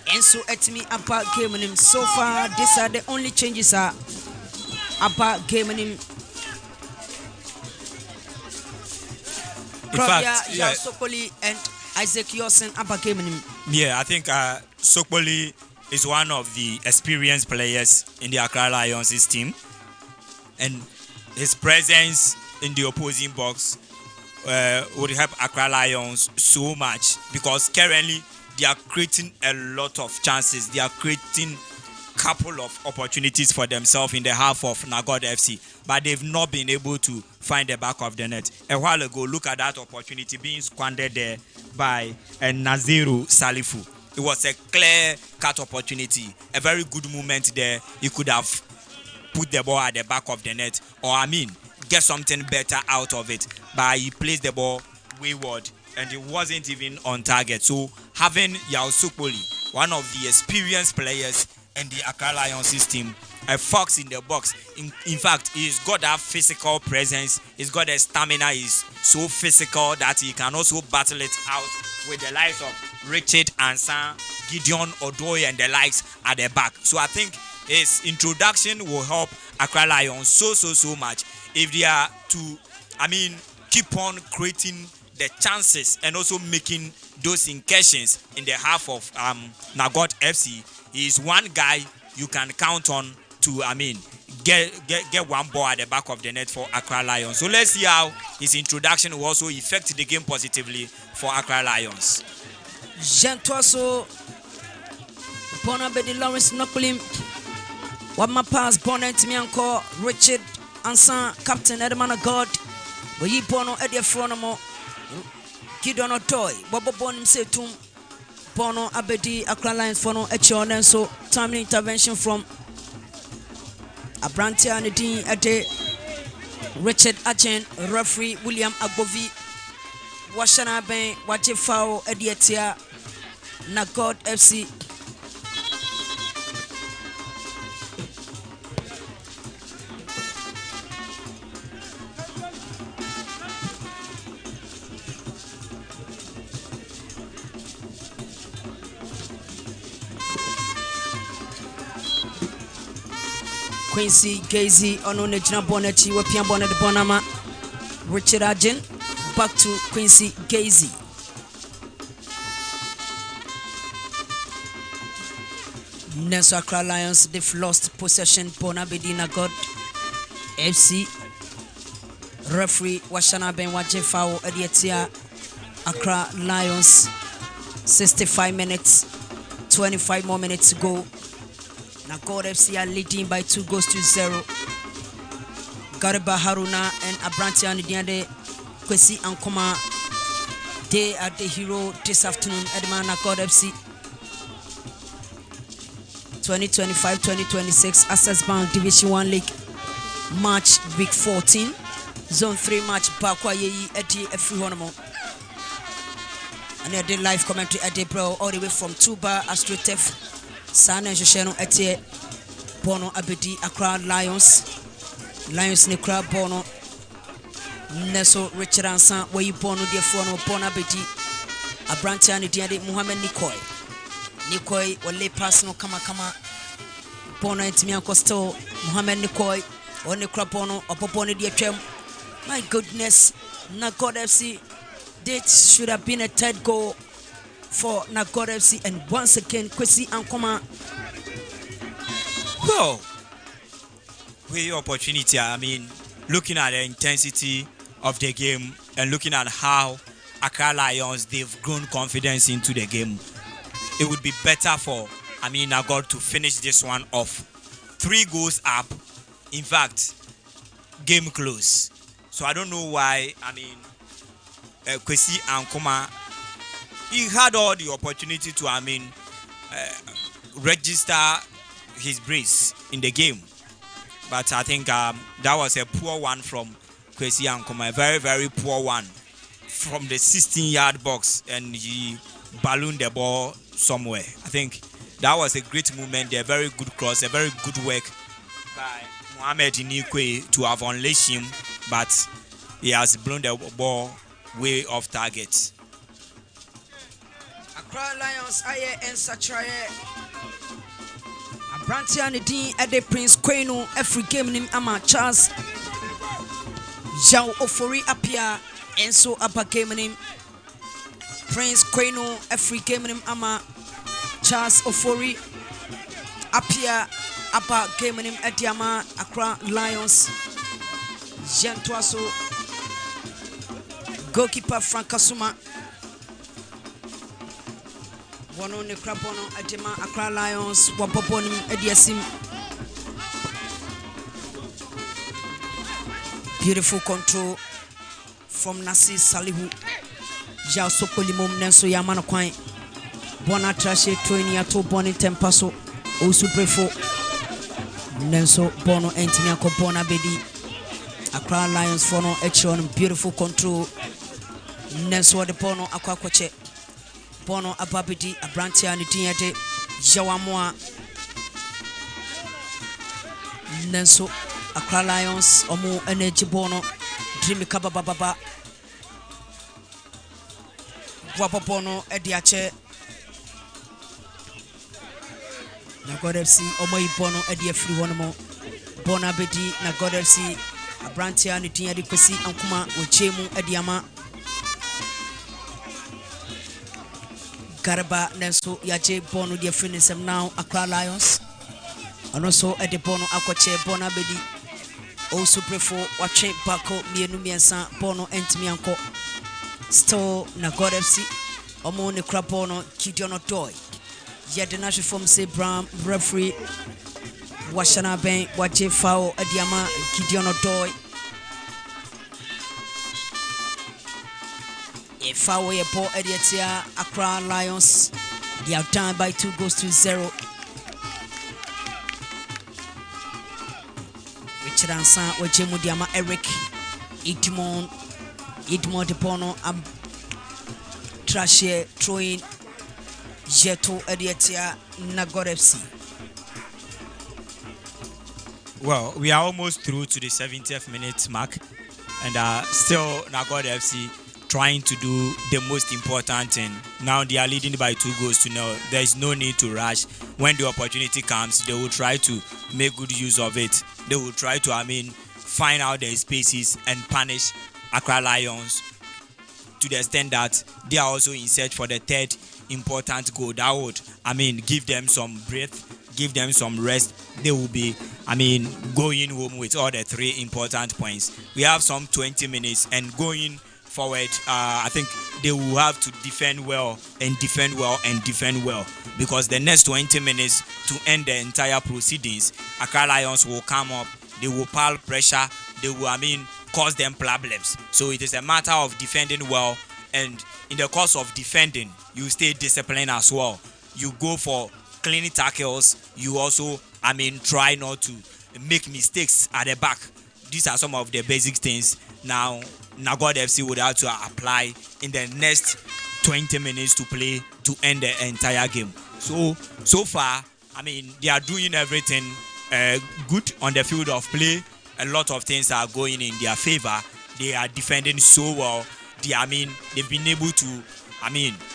Enso Etimi Apa game in so far these are the only changes are Apa game in Jao Sopoli and Isaac Johnson Apa game in. Yeah, I think Sopoli is one of the experienced players in the Accra Lions team, and his presence in the opposing box would help Accra Lions so much because currently they are creating a lot of chances. They are creating couple of opportunities for themselves in the half of Nagod FC, but they've not been able to find the back of the net. A while ago, look at that opportunity being squandered there by Naziru Salifu. It was a clear-cut opportunity, a very good moment there. He could have put the ball at the back of the net, or get something better out of it. But he placed the ball wayward, and it wasn't even on target. So having Yao Sopoli, one of the experienced players in the Accra Lions team, a fox in the box. In fact, he's got that physical presence. He's got the stamina. He's so physical that he can also battle it out with the likes of Richard Ansan, Gideon Odoy, and the likes at the back. So I think his introduction will help Accra Lions so much if they are to, keep on creating the chances and also making those incursions in the half of Nagod FC. He is one guy you can count on to, get one ball at the back of the net for Accra Lions. So let's see how his introduction will also affect the game positively for Accra Lions. Jean Toaso Bonabedi Lawrence Noklim Wama pass Bonnet Mianko Richard Ansan Captain Edmana God Boyi Bono Edia Fronomo Gideon Otoy Bobo Bonim Setum Bono Abedi Accra Lions Fono Echon, and so timely intervention from Abrantia Nadine Ade Richard Achen, referee William Agbovi, Washana Ben, Waje Foul Edietia, Nagod FC. Quincy Gazy on Onejina Bonetti, Wapian Bonnet Bonama, Richard Ajin, back to Quincy Gazy. Nenso Accra Lions, they've lost possession. Bonabedina God FC. Referee Washana Ben Waje foul Edietia. Accra Lions. 65 minutes, 25 more minutes to go. Now God FC are leading by 2-0. Garba Haruna and Abrantia Nidiande Kwesi Ankoma. They are the hero this afternoon. Edman God FC 2025-2026 Access Bank Division 1 League March week 14. Zone 3 match Bakwa Yeyi Edi Efrihonomo. And I did live commentary at the bro all the way from Tuba Astrotef Sana Josheno Etie Bono Abedi Accra Lions Nekra Bono Neso Richard Ansan where you Bono dear Fono Bono Abedi Abrantia Nidiade Muhammad Nikoi wale pass no kama Bono Intimian Costo Muhammad Nikoi or Nekra Bono or Popone dear Trem. My goodness, Nagod FC. This should have been a third goal for Nagod FC, and once again, Kwesi Ankoma. Well, with opportunity, I mean, looking at the intensity of the game and looking at how Accra Lions, they've grown confidence into the game, it would be better for, Nagod to finish this one off. 3 goals up, in fact, game close. So I don't know why, Kwesi Ankoma, he had all the opportunity to, register his brace in the game. But I think that was a poor one from Kwesi Ankoma, a very, very poor one from the 16-yard box, and he ballooned the ball somewhere. I think that was a great movement, a very good cross, a very good work by Mohamed Inikwe to have unleashed him, but he has blown the ball way off target. Accra Lions aye and Satraye Abrantia Nidin at the Prince Queno every game nim ama Charles Jao Ofori Apia and so upper game nim Prince Queno every game nim ama Charles Ofori Apia upper game nim Ediama Accra Lions Jentoaso goalkeeper Frank Kasuma Wano Nekra Bono Adema Accra Lions Wapoponim Ediasim. Beautiful control from Nasi Salihu Jao Sokolimum Nenso Yamano Kwai Bona Trashe Toini Ato Boni Tempaso Osu Prefo Nenso Bono Entimiako Bona Bedi Accra Lions Fono Echon beautiful control Nenso de Bono Aquacoche Bono Ababidi Abrantia Nidiate Jawamoa Nenso Accra Lions Omo Energy Bono Dreamy Kabababa Wapopono Ediache Nagod FC Omo Bono Edia Free One Bona Bedi Nagod FC Abrantia Nidiate Kwesi Ankuma Ochemu Ediama Garba Nenso Yaje Bono dear friends now Accra Lions and also at the Bono Aquache Bona Bedi also prefo Wache Bako Mienu Miensa Bono Entimianko still Nagod FC Omo Nekra Bono Kidiono Toy yet the national form say Bram referee Washana Ben Wache Fao Adiama Kidiono Toy if I were a ball Edietia Accra Lions, they are down by 2-0. Richard Ansan, Wajemu Diama Eric, Idmon Depono, Trashe, throwing Jeto Edietia Nagod FC. Well, we are almost through to the 70th minute mark, and still Nagod FC trying to do the most important thing. Now they are leading by 2-0. There is no need to rush. when the opportunity comes, they will try to make good use of it. They will try to, find out their spaces and punish Accra Lions to the extent that they are also in search for the third important goal. That would, give them some breath, give them some rest. They will be, going home with all the 3 important points. We have some 20 minutes, and going forward, I think they will have to defend well and defend well and defend well, because the next 20 minutes to end the entire proceedings, Accra Lions will come up, they will pile pressure, they will, cause them problems. So it is a matter of defending well, and in the course of defending, you stay disciplined as well. You go for clean tackles. You also, try not to make mistakes at the back. These are some of the basic things now Nagod FC would have to apply in the next 20 minutes to play to end the entire game. So far, they are doing everything good on the field of play. A lot of things are going in their favor. They are defending so well. They've been able to,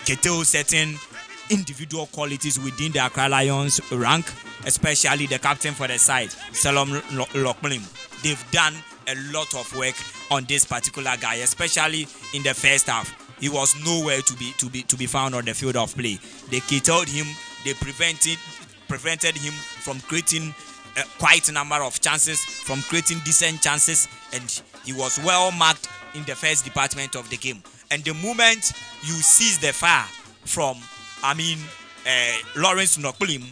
curtail certain individual qualities within the Accra Lions rank, especially the captain for the side, Salom Lokmlim. They've done a lot of work on this particular guy, especially in the first half. He was nowhere to be found on the field of play. They curtailed him. They prevented him from creating quite a number of chances, from creating decent chances, and he was well marked in the first department of the game. And the moment you seize the fire from Lawrence Nokpulim,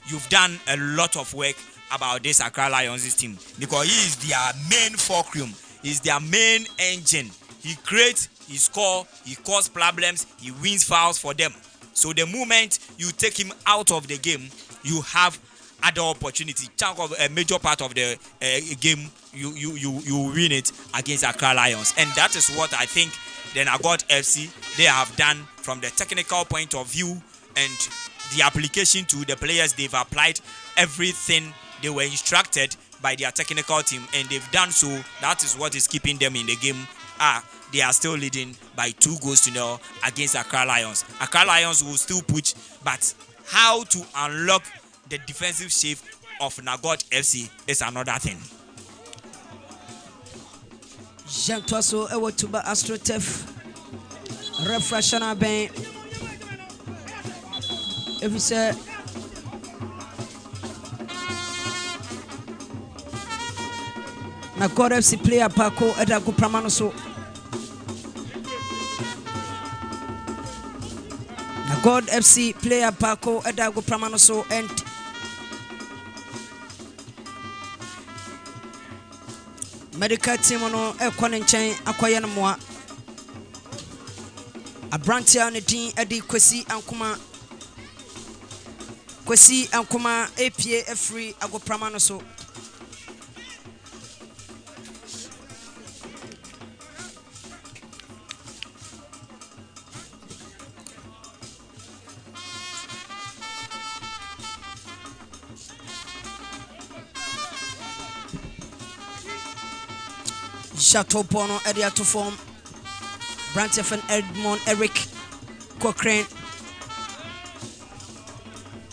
you've done a lot of work about this Accra Lions team, because he is their main fulcrum, he's their main engine. He creates, he scores, he causes problems, he wins fouls for them. So the moment you take him out of the game, you have other opportunity. Chunk of a major part of the game, you win it against Accra Lions, and that is what I think the Nagod FC they have done from the technical point of view and the application to the players. They've applied everything they were instructed by their technical team, and they've done so. That is what is keeping them in the game. They are still leading by 2-0 against Accra Lions. Accra Lions will still push, but how to unlock the defensive shape of Nagod FC is another thing. Jean Toaso ewo tuba astrotef refreshana ben if you say Nagod FC player Paco Edago Pramano so Nagod FC player Paco Edago Pramano so, and medical team no ekwane nchen akoye no moa abrantia ne din edi kwesi ankoma apie afri agoprama no so Chateau Bono area to form Brantefan Edmond Eric Cochrane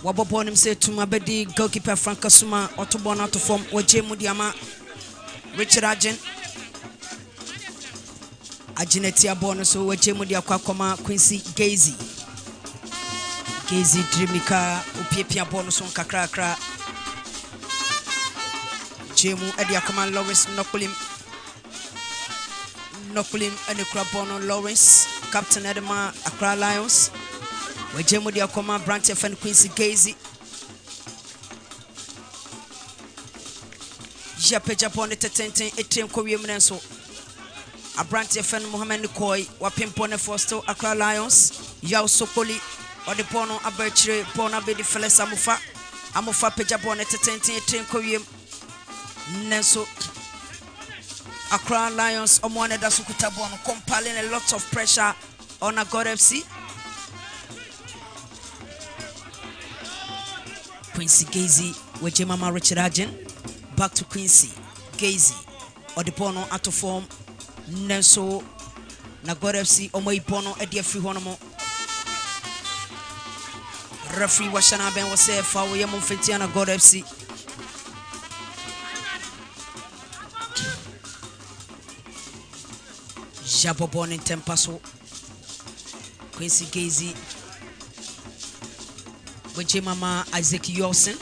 Waboponim said to Mabedi goalkeeper Frank Kasuma Otobona to form Oje Mudiama Richard Ajinetia Bonuso Oje Mudia Kwakoma Quincy Gazy Drimika Upia Bonuson Kakra Jemu Edia Command Lawrence Nokulim and Krabono Lawrence, Captain Edema Accra Lions, where Jemudia Koma Brantef and Quincy Gazy, Jape Japon at 10 Korean Menso, a Brantef and Mohamed Koi, Wapimpone Foster Accra Lions, Yao Sokoli, or the Pono Abertre, Pona Bedi Feles Amufa Pejapon at 10 Korean Nenso. Accra Lions Omwane Dasukutabono compiling a lot of pressure on Nagod FC. Quincy Gazy with Mama Richard Ajen. Back to Quincy Gazy. Odipono out of form. Nenso Nagod FC Omoipono Edia Free Honomo. Referee Washana Ben was say for William Fetiana God FC. Jabobon in Tempaso. Quincy Gazy. With Mama Isaac Yorson.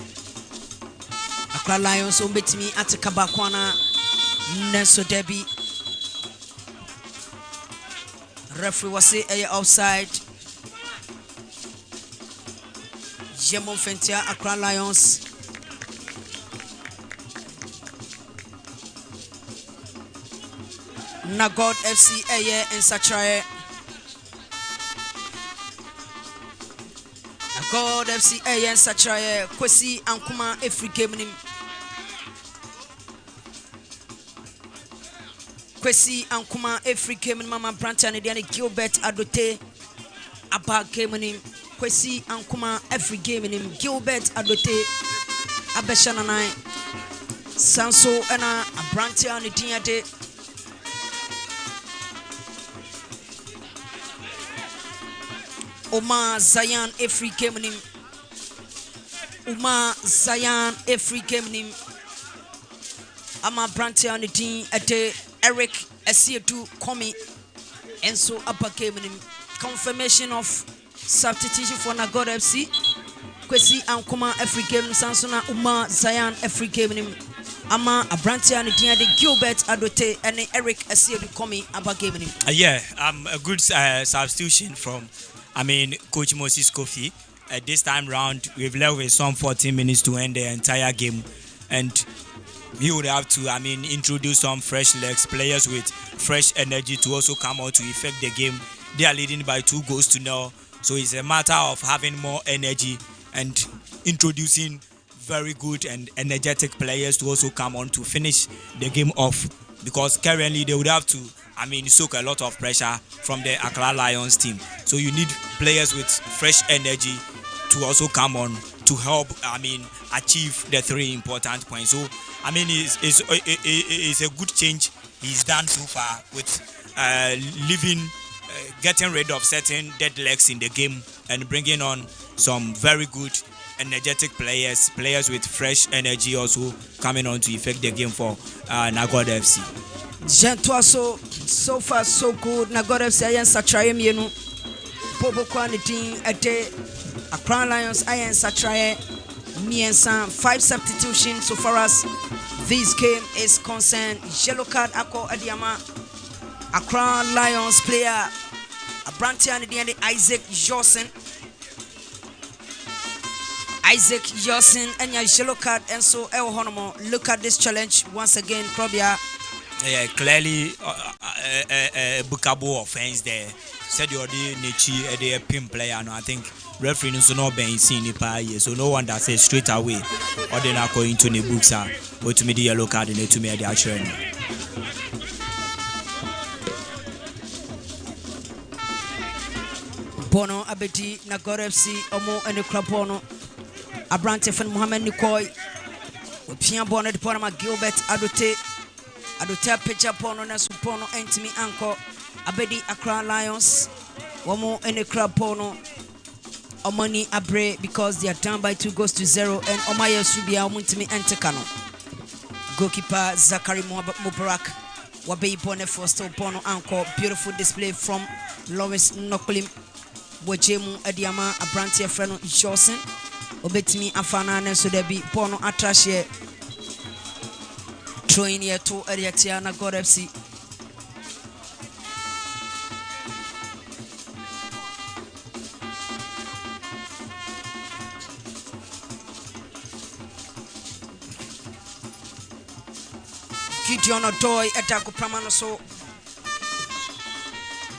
Accra Lions on bet me at Kabakwana. Neso Debbie. Referee was say outside. Jemon Fentia, Accra Lions. Nagod FC and Satrae. Nagod FC and Satrae. Kwesi Ankuma every game. Kwesi Ankuma every game. Mama Brantan and Gilbert Adote. Abba game. Kwesi Ankuma every game in him. Gilbert Adote Abeshananai Sanso Ena Abrantia Nitiate Oma Zayan every game in him. Uma Zayan every game in him. Ama Brantia Nitin Ate Eric Esietu Komi Enso Abba game in him. Confirmation of substitution for Nagod FC. Kwesi Ankuma every game Sansona Uma Zayan every game nim. Ama Abrantia Nitia de Gilbert Adote and Eric Esiedu Komi about game nim. Yeah, a good substitution from Coach Moses Kofi. This time round we've left with some 14 minutes to end the entire game, and we would have to introduce some fresh legs, players with fresh energy to also come out to effect the game. They are leading by 2-0. So it's a matter of having more energy and introducing very good and energetic players to also come on to finish the game off. Because currently they would have to, soak a lot of pressure from the Accra Lions team. So you need players with fresh energy to also come on to help, achieve the 3 important points. So, it's a good change he's done so far with getting rid of certain dead legs in the game and bringing on some very good energetic players with fresh energy also coming on to effect the game for Nagod FC. Gentwa so far so good. Nagod FC ayan Satraye mienu. Bobo Kwanitin ate Accra Lions ayan Satraye miensa. 5 substitutions so far as this game is concerned. Yellow card ako adiama. Accra Lions player Abrantia and Isaac Yorson. Isaac Yorson and your yellow card and so El Honomo. Look at this challenge once again, Krobia. Yeah, clearly bookable offense there. Said you already Nechi a pin player, and I think referee is not being seen in so no one that says straight away or they're not going to the books or to me the yellow card and to me the action. Bono Abedi Nagod FC Omo and the Krapono Abrante from Mohamed Nikoi Pia Bono de Ponama Gilbert Adote Picture Pono Nasupono Entimi Anko Abedi Accra Lions Omo and the Krapono Omani Abre because they are down by 2-0 and Omaya Subia Muntimi Antekano goalkeeper Zachary Mubarak Wabei Bone Foster Pono Anko. Beautiful display from Lawrence Nokolim Wajemu Adiama Abrantia Freno Johnson Obetimi Afana Neso Debi Pono Atrashe throwing here to Ariatiana God FC. Gideon Otoy Etago Pramanoso.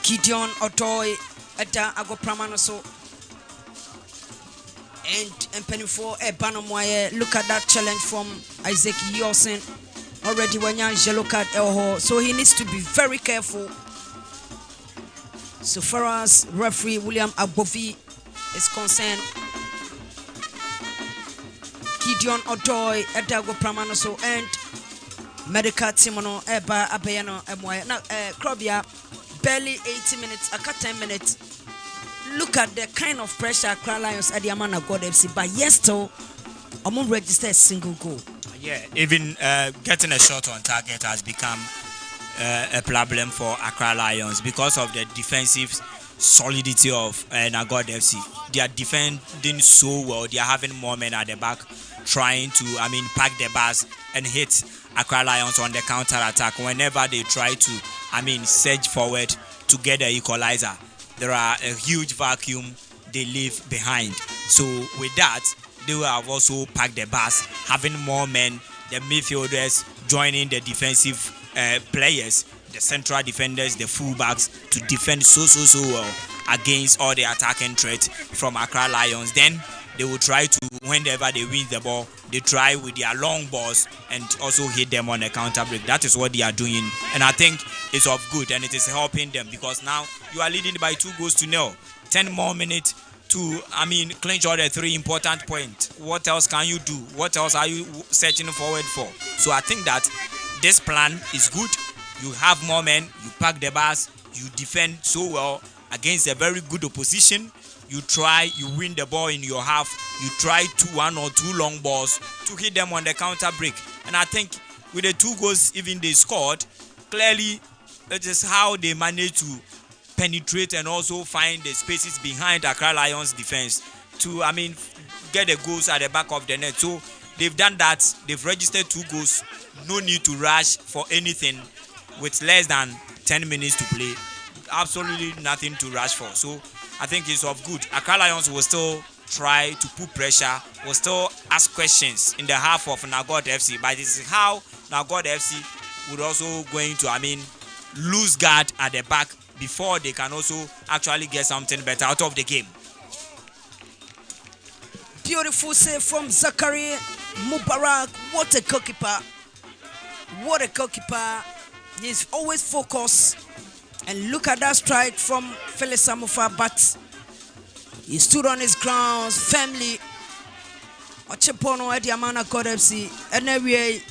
Gideon Otoy Etago Pramanoso. And penny for a Banamoye. Look at that challenge from Isaac Yorson. Already when you're yellow card Elho. So he needs to be very careful. So far as referee William Agbofi is concerned. Gideon Otoy Etago Pramanoso and medical Timono Eba Abayano Emoy. Now Krobia barely 80 minutes, aka 10 minutes. Look at the kind of pressure Accra Lions at the Amana God FC, but yes, still, I'm going to register a single goal. Yeah, even getting a shot on target has become a problem for Accra Lions because of the defensive solidity of Nagod FC. They are defending so well. They are having more men at the back trying to, pack the bars and hit Accra Lions on the counter attack. Whenever they try to, surge forward to get the equalizer, there are a huge vacuum they leave behind. So with that, they will have also packed the bus, having more men, the midfielders joining the defensive players, the central defenders, the fullbacks, to defend so well against all the attacking threat from Accra Lions. Then they will try to, whenever they win the ball, they try with their long balls and also hit them on the counter break. That is what they are doing, and I think it's of good and it is helping them because now you are leading by 2-0. 10 more minutes to clinch all the 3 important points. What else can you do? What else are you searching forward for? So I think that this plan is good. You have more men, you pack the bus, you defend so well against a very good opposition. You win the ball in your half, you try 1 or 2 long balls to hit them on the counter break. And I think with the 2 goals even they scored, clearly it is how they managed to penetrate and also find the spaces behind Accra Lions defense to get the goals at the back of the net. So they've done that. They've registered 2 goals. No need to rush for anything with less than 10 minutes to play. Absolutely nothing to rush for. So I think it's of good. Accra Lions will still try to put pressure, will still ask questions in the half of Nagod FC. But this is how Nagod FC would also going to lose guard at the back before they can also actually get something better out of the game. Beautiful save from Zachary Mubarak. What a goalkeeper. What a goalkeeper. He's always focused. And look at that strike from Felix Samufa, but he stood on his grounds firmly. Ochepono at Yamana God FC. Anyway,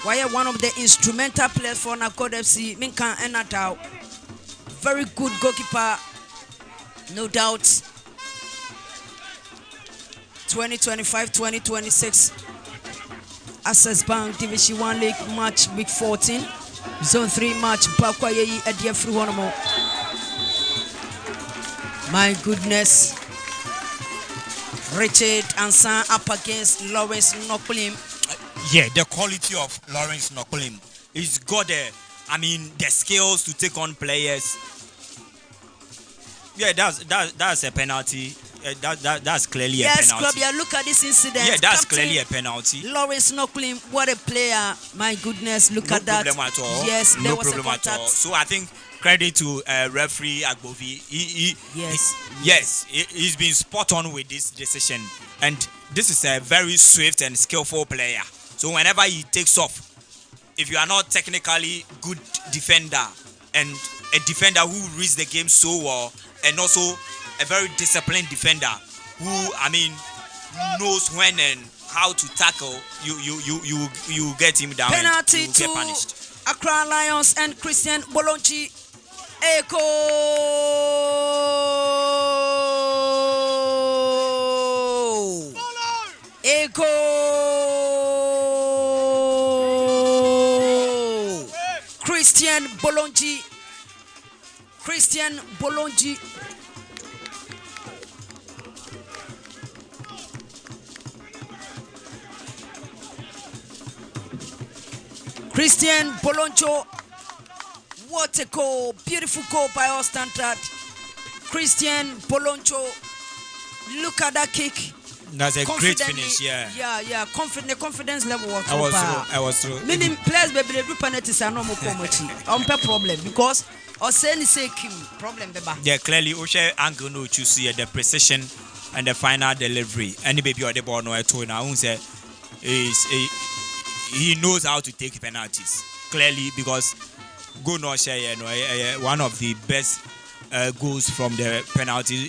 why one of the instrumental players for Nagod FC, Minka Enatao. Very good goalkeeper, no doubt. 2025-2026 Access Bank Division 1 League match week 14. Zone 3 match Bakwa Yeyi Edia Fruhonomo. My goodness. Richard Ansan up against Lawrence Noklim. Yeah, the quality of Lawrence Noklim. He's got the skills to take on players. Yeah, that's a penalty. That's clearly a penalty. Yes, Club, look at this incident. Yeah, that's clearly a penalty. Lawrence Noklim, what a player. My goodness, look at that. No problem at all. Yes, no problem at all. So I think credit to referee Agbovi. He's been spot on with this decision. And this is a very swift and skillful player. So whenever he takes off, if you are not technically good defender and a defender who reads the game so well and also a very disciplined defender who knows when and how to tackle, you get him down. Penalty and you get punished. Accra Lions and Christian Bolonchi. Echo. Christian Bolonchi. Christian Bolonchi. Christian Boloncho. What a goal. Beautiful goal by our standard. Christian Boloncho. Look at that kick. That's a great finish, yeah. Yeah. The confidence level was I was through. Meaning players baby do penalties are no more problem because or say problem beba. Yeah, clearly Oshe angle no choose the precision and the final delivery. Any baby or the ball no at all now say he knows how to take penalties. Clearly because go no share one of the best goals from the penalty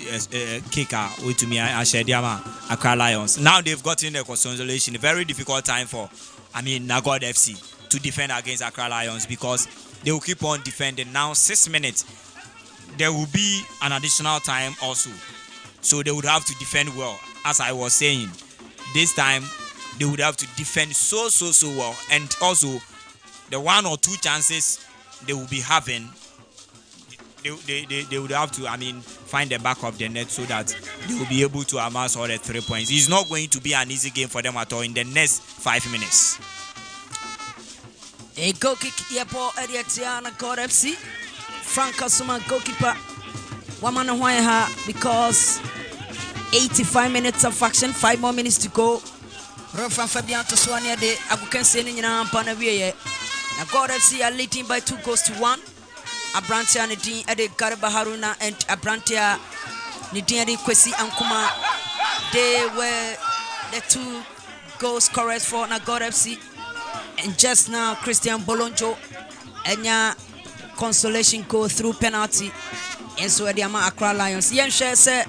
kicker with me Accra Lions. Now they've gotten a consolation. A very difficult time for Nagod FC to defend against Accra Lions because they will keep on defending. Now 6 minutes. There will be an additional time also. So they would have to defend well. As I was saying, this time they would have to defend so well. And also, the 1 or 2 chances they will be having, they would have to, find the back of the net so that they will be able to amass all the 3 points. It's not going to be an easy game for them at all in the next 5 minutes. A goal kick, Yepo Ediatiana God FC. Frank Kasuma goalkeeper. Wamana Waiha, because 85 minutes of action, 5 more minutes to go. Refran Fabian Toswania de Abuken Senina Panavier. Now God FC are leading by 2-1. Abrantia Nidin Ede Garba Haruna and Abrantia Nidin Ede Kwesi Ankuma. They were the 2 goal scorers for Nagor FC. And just now, Christian Bolonjo and consolation goal through penalty. And so the Accra Lions. Yensha said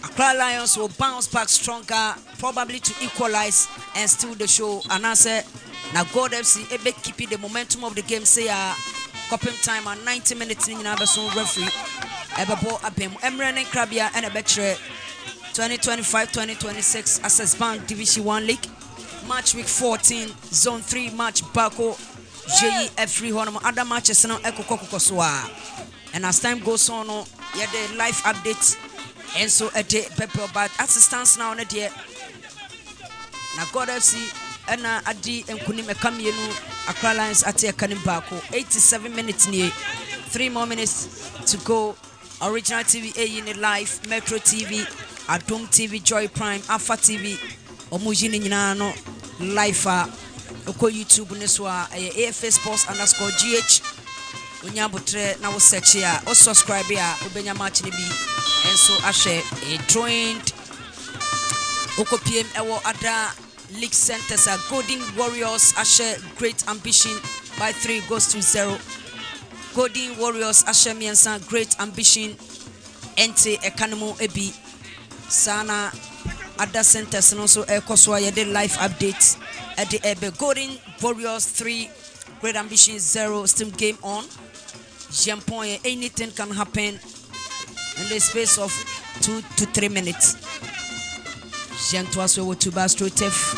Accra Lions will bounce back stronger, probably to equalize and steal the show. And I said, now God FC ebe keep the momentum of the game. Say coping time at 90 minutes in Abeson referee. Ebebo Abem Emren Krabia and a betre 2025-2026 Access Bank Division 1 League. Match week 14, zone 3 match Bako JEF3 Honor. Other matches now Eko Kokoswa. And as time goes on, yeah, the live updates and so a day pepper but assistance now on a day. Now God FC and Adi and Kunime Kamienu Accra Lions at a Kanim Bako. 87 minutes near 3 more minutes to go. Original TV A in live, Metro TV, Adom TV, Joy Prime, Alpha TV. Omujini nyinano live oko YouTube neswa AFS Sports _GH onyabotre na wo search ya o subscribe ya obenya match ni bi enso ahwe a joined oko PM ewo ada league centers are Golden Warriors ahwe Great Ambition by 3-0. Golden Warriors ahwe miensa Great Ambition ente ekanemo ebi sana other centers and also Koswa the live updates at the Ebe Golden Warriors 3, Great Ambition 0, still game on. Jampon, anything can happen in the space of 2 to 3 minutes. Jantwaso to Bastrotef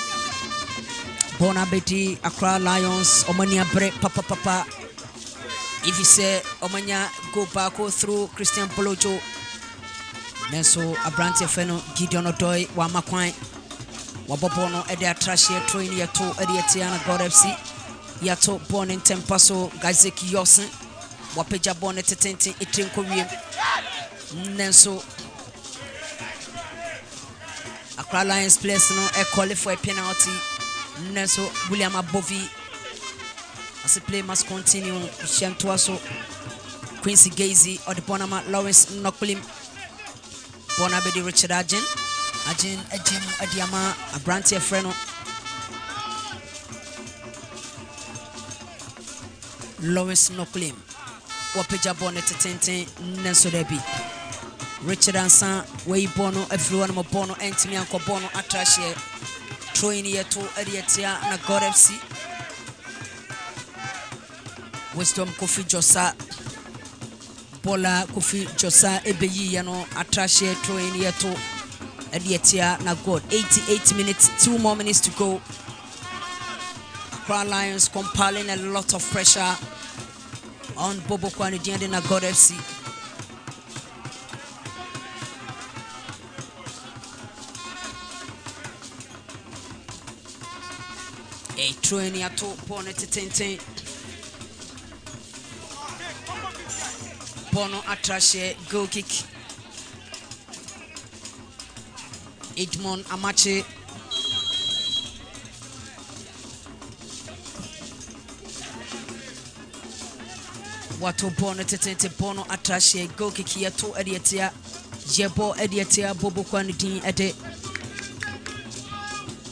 Bonabeti, Accra Lions, Omania Break, Papa. If you say Omania go back through Christian Polojo. Nenso Abrante Feno Gideon Odoy Wamakwan Wabobono Ede Atrashie Train Yato Ediatiana God FC Yato born in Tempaso Gazek Yosen Wapeja Bonnet Tenti Etin Korean Nenso Accra Lions players no qualify penalty Nenso William Abovi as the play must continue Shantuaso Quincy Gazy or the Bonama Lawrence Noklim Bonabedi Richard Ajin Adiama Abrantia Freno Lawrence Noklim Wapeja Bonnet Tente Nensodebi Richard Ansan Way Bono everyone mo Bono Antimi Anko Bono Atrashe Troin Yeto Edietia na God FC Wisdom Kofi Josa Bola Kofi Josa Ebeyi Yano Atrashe Troin Yeto Edietia na God. 88 minutes, 2 more minutes to go. Accra Lions compiling a lot of pressure on Bobo Kwani na God FC. A Troin Yato Bonnet Tente Bono Atrashe goal kick. Edmond Amache Wato Bono Tete Bono Atrashe goal kick here to Edietia Jebo Edietia Bobo Kwanidin Ede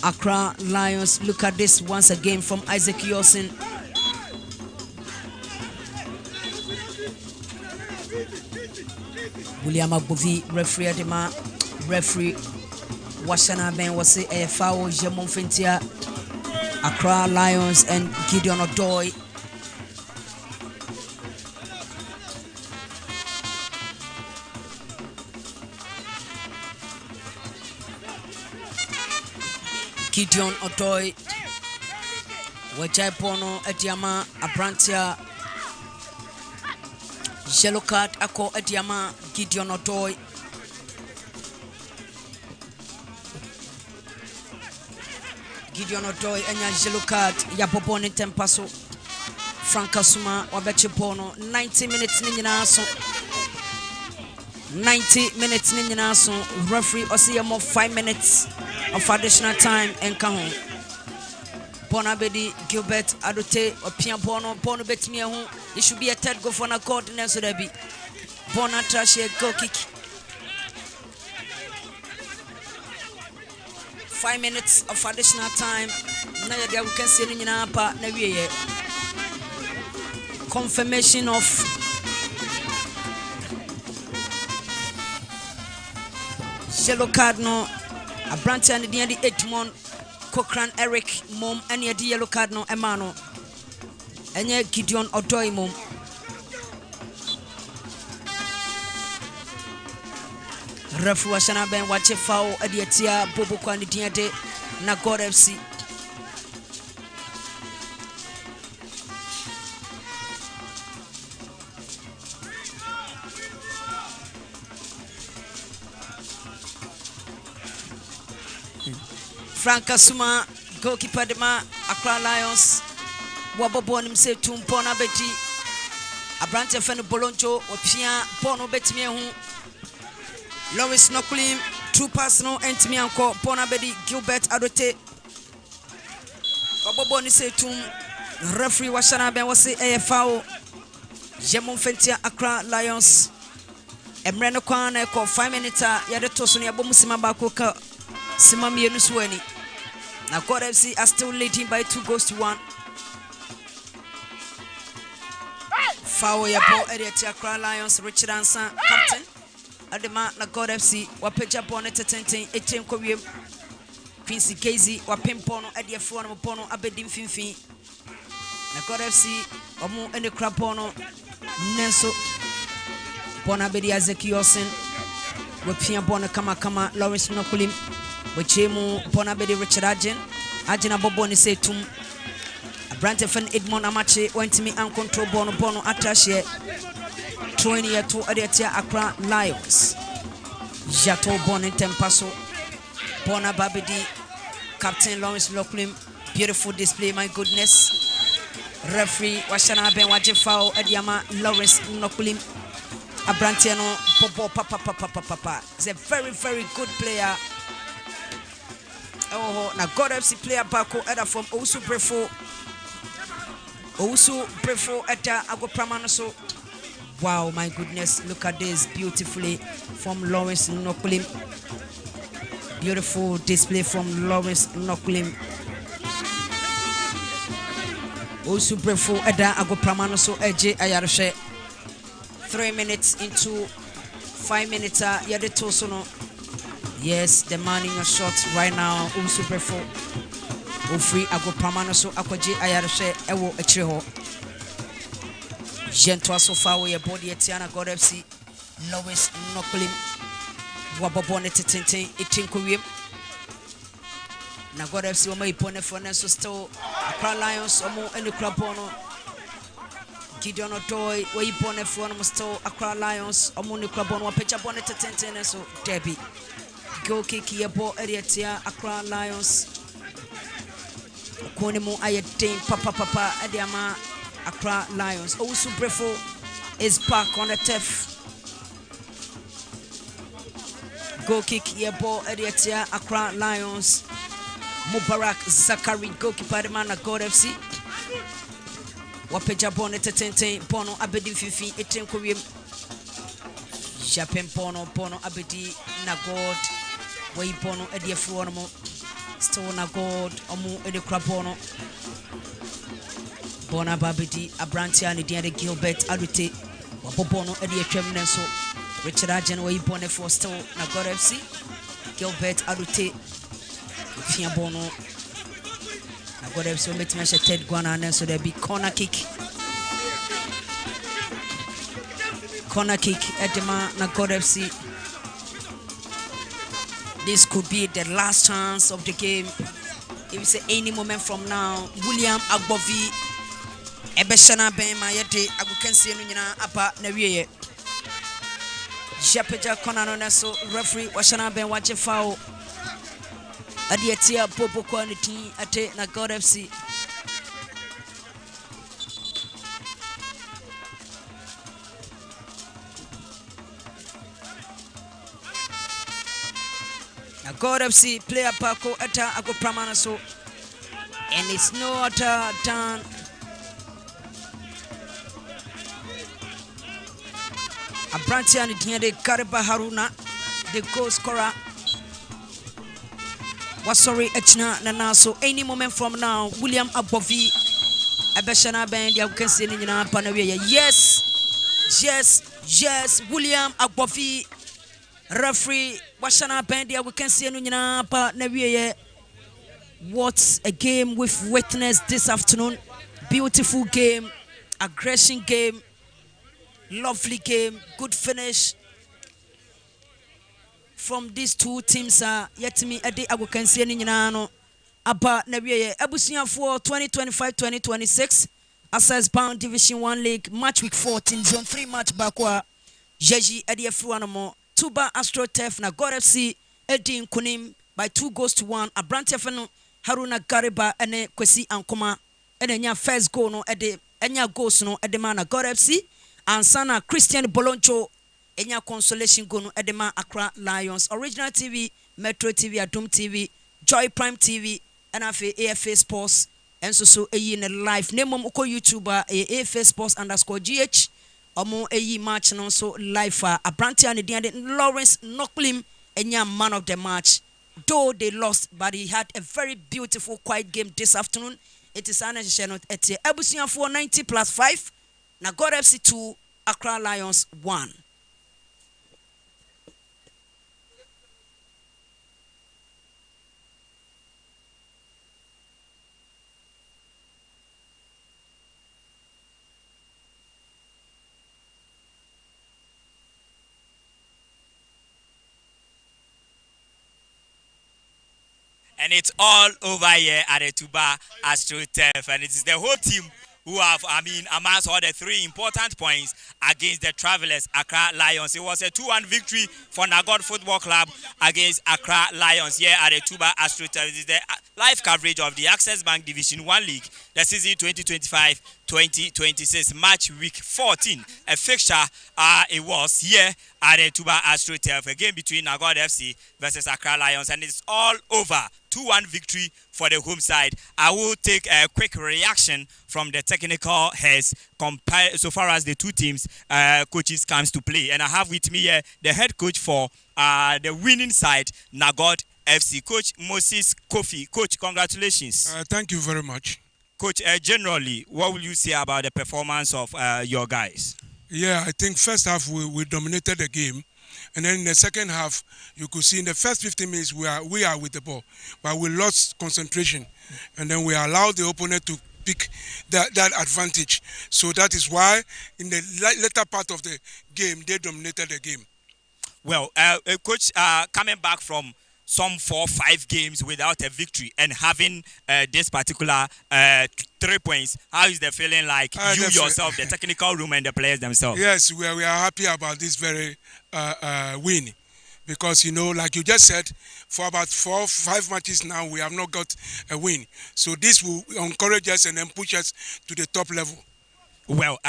Accra Lions. Look at this once again from Isaac Yosin. William Abuvi referee Adema referee Washana Ben was a foul Jemon Fintia Accra Lions and Gideon Odoy. Gideon Odoy Wajai Bono Ediama Abrantia yellow card Ako Ediama Gideon Odoy enya yellow card ya Boboni Tempaso Franka Suma Wabechi Bono 90 minutes ni nyina so 90 minutes ni nyina so referee osiyemo 5 minutes of additional time and come Bona Bedi Gilbert Adote Opia Bono betimi ho it should be a third goal for na coordinator so there be Bona trash goal kick 5 minutes of additional time na ya we can see ni nyina pa na wiye confirmation of yellow card no Abrantia and the Edmond Kokran Eric mom and the yellow card no Emano and Gideon Odoy mom Refu Wasana Ben watch a foul at the Tia Bobo Quantiente Nagor FC Franka Suma goalkeeper dema Accra Lions Wabobo nim se tumpona beti Abrante fen Boloncho opia pono betimi hu Loris Nokulim 2 personal entimi anko pona bedi Gilbert Adote Wabobo ni se tum referee washana ben wose AFAO Jemon Fentia Accra Lions Emre no kwana ko 5 minutes ya de toso ne abomusima ba ko ka Simami Enusweni. Now God FC are still leading by 2 goals to 1. Foul ya ball area to Accra Lions. Richard Ansan, captain. Adema na God FC wapeja bone tetenten etem kowiem. Quincy Casey wapempono ade fo no pono abedim finfin. Na God FC omu ene krapono nenso bona bedi Azekiosen wapia bone kama Lawrence Nokulim Wachemu Pona Bedi Richard Ajina Bobo ni say tum Abrante Fan Edmond Amache went me and control Bono Atashe 20 year to Adetia Accra Lions Jato Bonin Tempaso Bona Babidi Captain Lawrence Locklim beautiful display my goodness referee Washana Ben Waje foul Ediama Lawrence Nokulim Abrantiano Bobo Papa is a very good player. Oh, now God FC player Bako Eda from Osu Brefo Eda Agopramanoso. Wow, my goodness, look at this beautifully from Lawrence Nokulim. Beautiful display from Lawrence Nokulim. Osu Brefo Eda Agopramanoso Eje Ayarshe. 3 minutes into 5 minutes Yadeto Sono. Yes, the man in your shots right now. Super full. Free ago pramano so akwaji ayarshe ewo echiho. Gentwa so far we body etiana God FC. Lois Nokulim. Wabobone titenten etinko wiem. Na God FC omo ipone for so still Accra Lions omo eni krabono. Gideon Odoy we ipone for no still Accra Lions omo ni krabono wapecha bone titenten so Debbie. Goal kick yebo Eriatia Accra Lions. Konimo ayedin papa Adiama Accra Lions. Osu Brefo is back on the turf. Goal kick yebo Eriatia Accra Lions. Mubarak Zakari goalkeeper the man at God FC. Wapeja bone tetenten pono abedi fifi etem kowiem. Japan pono abedi na God. Way pono edi efuono still na God omu edi krapono bona babidi Abrantia ni dia de Gilbert Adute wapopono edi etwem nenso Richard Ajen way pono for still na God FC Gilbert Adute fia bono na God FC metima she third gwana nenso there be corner kick edema na God FC. This could be the last chance of the game If you say any moment from now, William Agbovi, Ebeshana Ben Mayete, Agukensi Nina Apa Nawie. Shepeja Konano so referee Washana Ben watch a foul. Adiatia Popo Quantity Ate na God FC. Na God FC player Paco Eta Ago Pramana so, and it's not done. Abrantia and the Kariba Haruna, the goal scorer. Was sorry, Echna Nana. So any moment from now, William Abovi, Abeshana Band, you can see in Panavia. Yes, William Abovi, referee, Washana Band, we can see in Panavia. What a game we've witnessed this afternoon. Beautiful game, aggression game. Lovely game, good finish from these two teams. Yet me a day I can see any no about Nabiye Abusian for 2025-2026 Access Bound Division 1 League match week 14 zone 3 match bakwa Jeji Eddie Fruanamo Tuba Astro Tef na God FC Eddie Kunim by 2-1 Abrante Feno Haruna Gariba ene Kwesi Ankoma enya first goal no ede enya goals no edema na God FC Ansana Christian Boloncho enya consolation goal no edema Accra Lions. Original TV, Metro TV, Adum TV, Joy Prime TV, and AFA Sports. And so in a live name uko YouTuber AFA Sports _GH. Omo match no so live Abranti and the Lawrence Knocklim enya man of the match. Though they lost, but he had a very beautiful quiet game this afternoon. It is an addition at Ebusian 490 plus 5. Na God FC 2, Accra Lions 1. And it's all over here at the Tuba Astro Turf, and it is the whole team who have, amassed all the 3 important points against the Travelers, Accra Lions. It was a 2-1 victory for Nagod Football Club against Accra Lions here at the Tuba Astro Turf. This is the live coverage of the Access Bank Division 1 League, the season 2025-2026, match week 14. A fixture it was here at the Tuba Astro Turf, a game between Nagod FC versus Accra Lions, and it's all over. 2-1 victory for the home side. I will take a quick reaction from the technical heads so far as the two teams coaches comes to play. And I have with me here the head coach for the winning side, Nagod FC, Coach Moses Kofi. Coach, congratulations. Thank you very much. Coach, generally, what will you say about the performance of your guys? Yeah, I think first half we dominated the game. And then in the second half, you could see in the first 15 minutes we are with the ball, but we lost concentration, and then we allowed the opponent to pick that advantage. So that is why in the later part of the game they dominated the game. Well, coach, coming back from some 4-5 games without a victory and having this particular 3 points, how is the feeling like you yourself, the technical room and the players themselves? Yes, we are happy about this very win, because like you just said, for about 4-5 matches now we have not got a win. So this will encourage us and then push us to the top level. Well,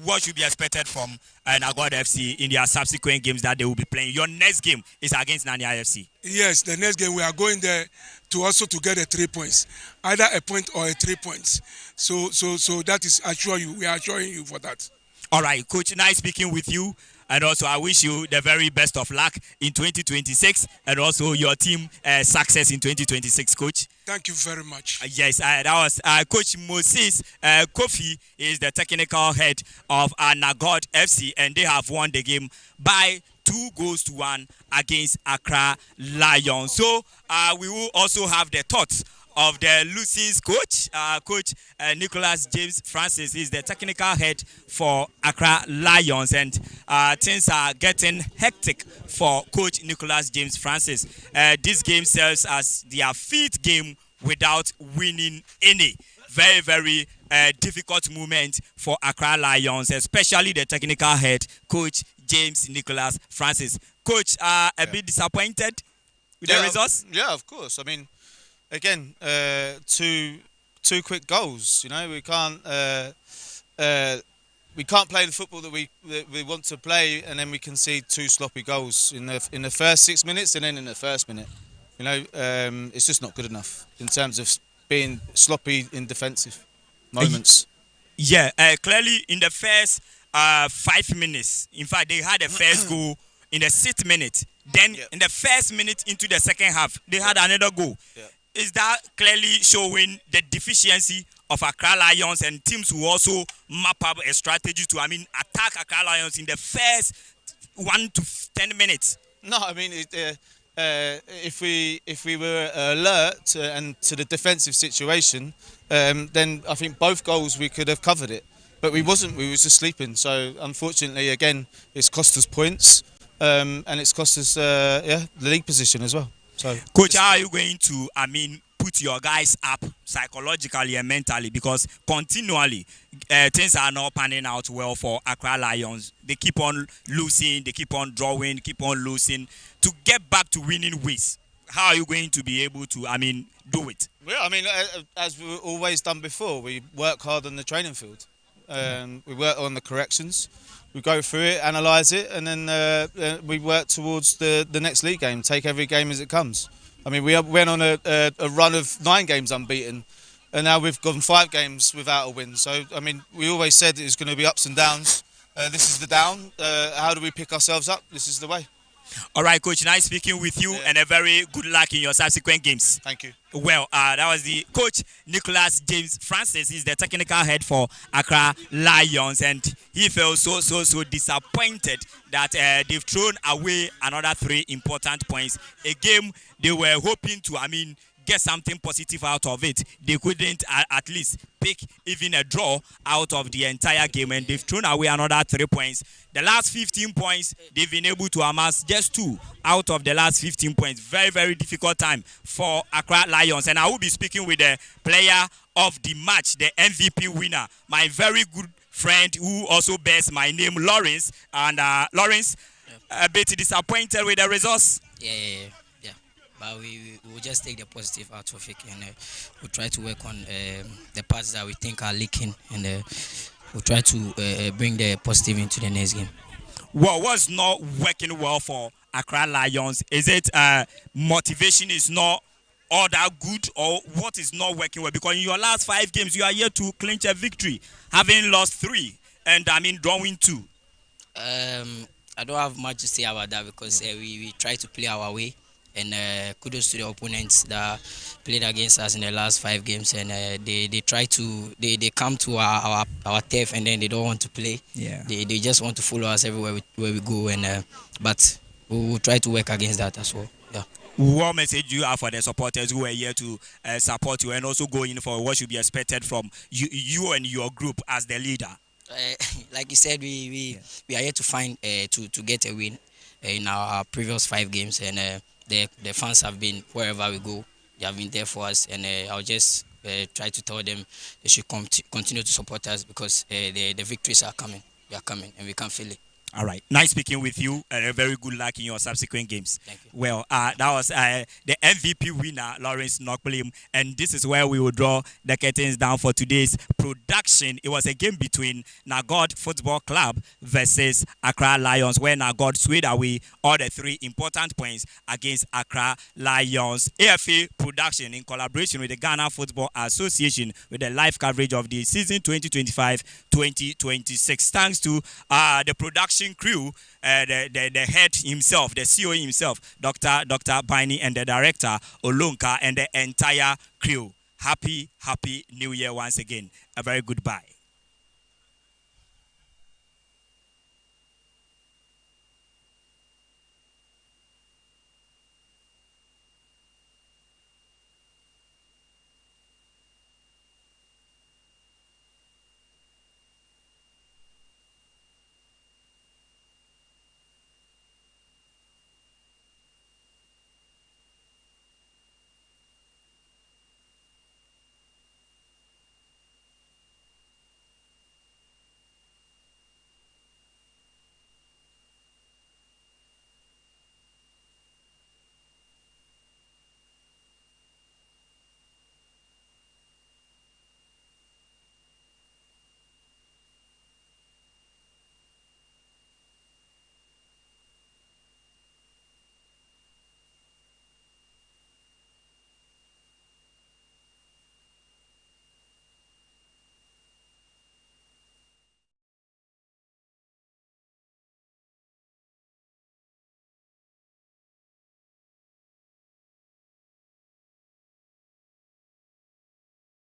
what should be expected from Nagod FC in their subsequent games that they will be playing? Your next game is against Nanya FC. Yes, the next game we are going there to also to get the 3 points, either a point or a 3 points. So that is we are assuring you for that. All right, Coach, nice speaking with you. And also, I wish you the very best of luck in 2026 and also your team success in 2026, Coach. Thank you very much. Yes, that was Coach Moses Kofi is the technical head of Nagod FC, and they have won the game by 2-1 against Accra Lions. So we will also have the thoughts of the Lucy's coach, Coach Nicholas James Francis is the technical head for Accra Lions, and things are getting hectic for Coach Nicholas James Francis. This game serves as their 5th game without winning any. Very, very difficult moment for Accra Lions, especially the technical head, Coach James Nicholas Francis. Coach, a bit disappointed with the results? Yeah, of course. I mean, again, two quick goals. You know, we can't play the football that we want to play, and then we concede two sloppy goals in the first 6 minutes, and then in the first minute. You know, it's just not good enough in terms of being sloppy in defensive moments. Yeah, clearly in the first 5 minutes, in fact, they had a first goal in the 6th minute. Then in the first minute into the second half, they had another goal. Yeah. Is that clearly showing the deficiency of Accra Lions, and teams who also map up a strategy to, attack Accra Lions in the first 1 to 10 minutes? No, I mean, if we were alert and to the defensive situation, then I think both goals we could have covered it. But we wasn't. We was just sleeping. So unfortunately, again, it's cost us points, and it's cost us the league position as well. So, Coach, how are you going to put your guys up psychologically and mentally, because continually things are not panning out well for Accra Lions? They keep on losing, they keep on drawing, keep on losing to get back to winning ways. How are you going to be able to do it? Well, I mean, as we've always done before, we work hard on the training field. We work on the corrections. We go through it, analyse it, and then we work towards the next league game. Take every game as it comes. I mean, we went on a run of 9 games unbeaten, and now we've gone 5 games without a win. So, I mean, we always said it was going to be ups and downs. This is the down. How do we pick ourselves up? This is the way. All right, Coach, nice speaking with you, and a very good luck in your subsequent games. Thank you. Well, that was the Coach Nicholas James Francis. He's the technical head for Accra Lions, and he felt so disappointed that they've thrown away another 3 important points. A game they were hoping to, get something positive out of it. They couldn't at least pick even a draw out of the entire game, and they've thrown away another 3 points. The last 15 points, they've been able to amass just 2 out of the last 15 points. Very, very difficult time for Accra Lions. And I will be speaking with the player of the match, the MVP winner, my very good friend who also bears my name, Lawrence. And Lawrence, a bit disappointed with the results. Yeah. But we will just take the positive out of it, and we'll try to work on the parts that we think are leaking, and we'll try to bring the positive into the next game. Well, what's not working well for Accra Lions? Is it motivation is not all that good, or what is not working well? Because in your last 5 games, you are yet to clinch a victory, having lost 3 and drawing 2. I don't have much to say about that, because we try to play our way. And kudos to the opponents that played against us in the last 5 games, and they try to they come to our turf, and then they don't want to play. Yeah. They just want to follow us everywhere where we go, and but we will try to work against that as well. Yeah. What message do you have for the supporters who are here to support you and also go in for what should be expected from you and your group as the leader? Like you said, we are here to find to get a win in our previous 5 games, and the fans have been wherever we go. They have been there for us, and I'll just try to tell them they should continue to support us, because the victories are coming. They are coming, and we can feel it. All right. Nice speaking with you, and a very good luck in your subsequent games. Thank you. Well, that was the MVP winner, Lawrence Knockblim, and this is where we will draw the curtains down for today's production. It was a game between Nagod Football Club versus Accra Lions, where Nagod swayed away all the 3 important points against Accra Lions. AFA production, in collaboration with the Ghana Football Association, with the live coverage of the season 2025-2026. Thanks to the production crew, the head himself, the CEO himself, Dr. Baini, and the director Olunka, and the entire crew. Happy New Year once again. A very goodbye.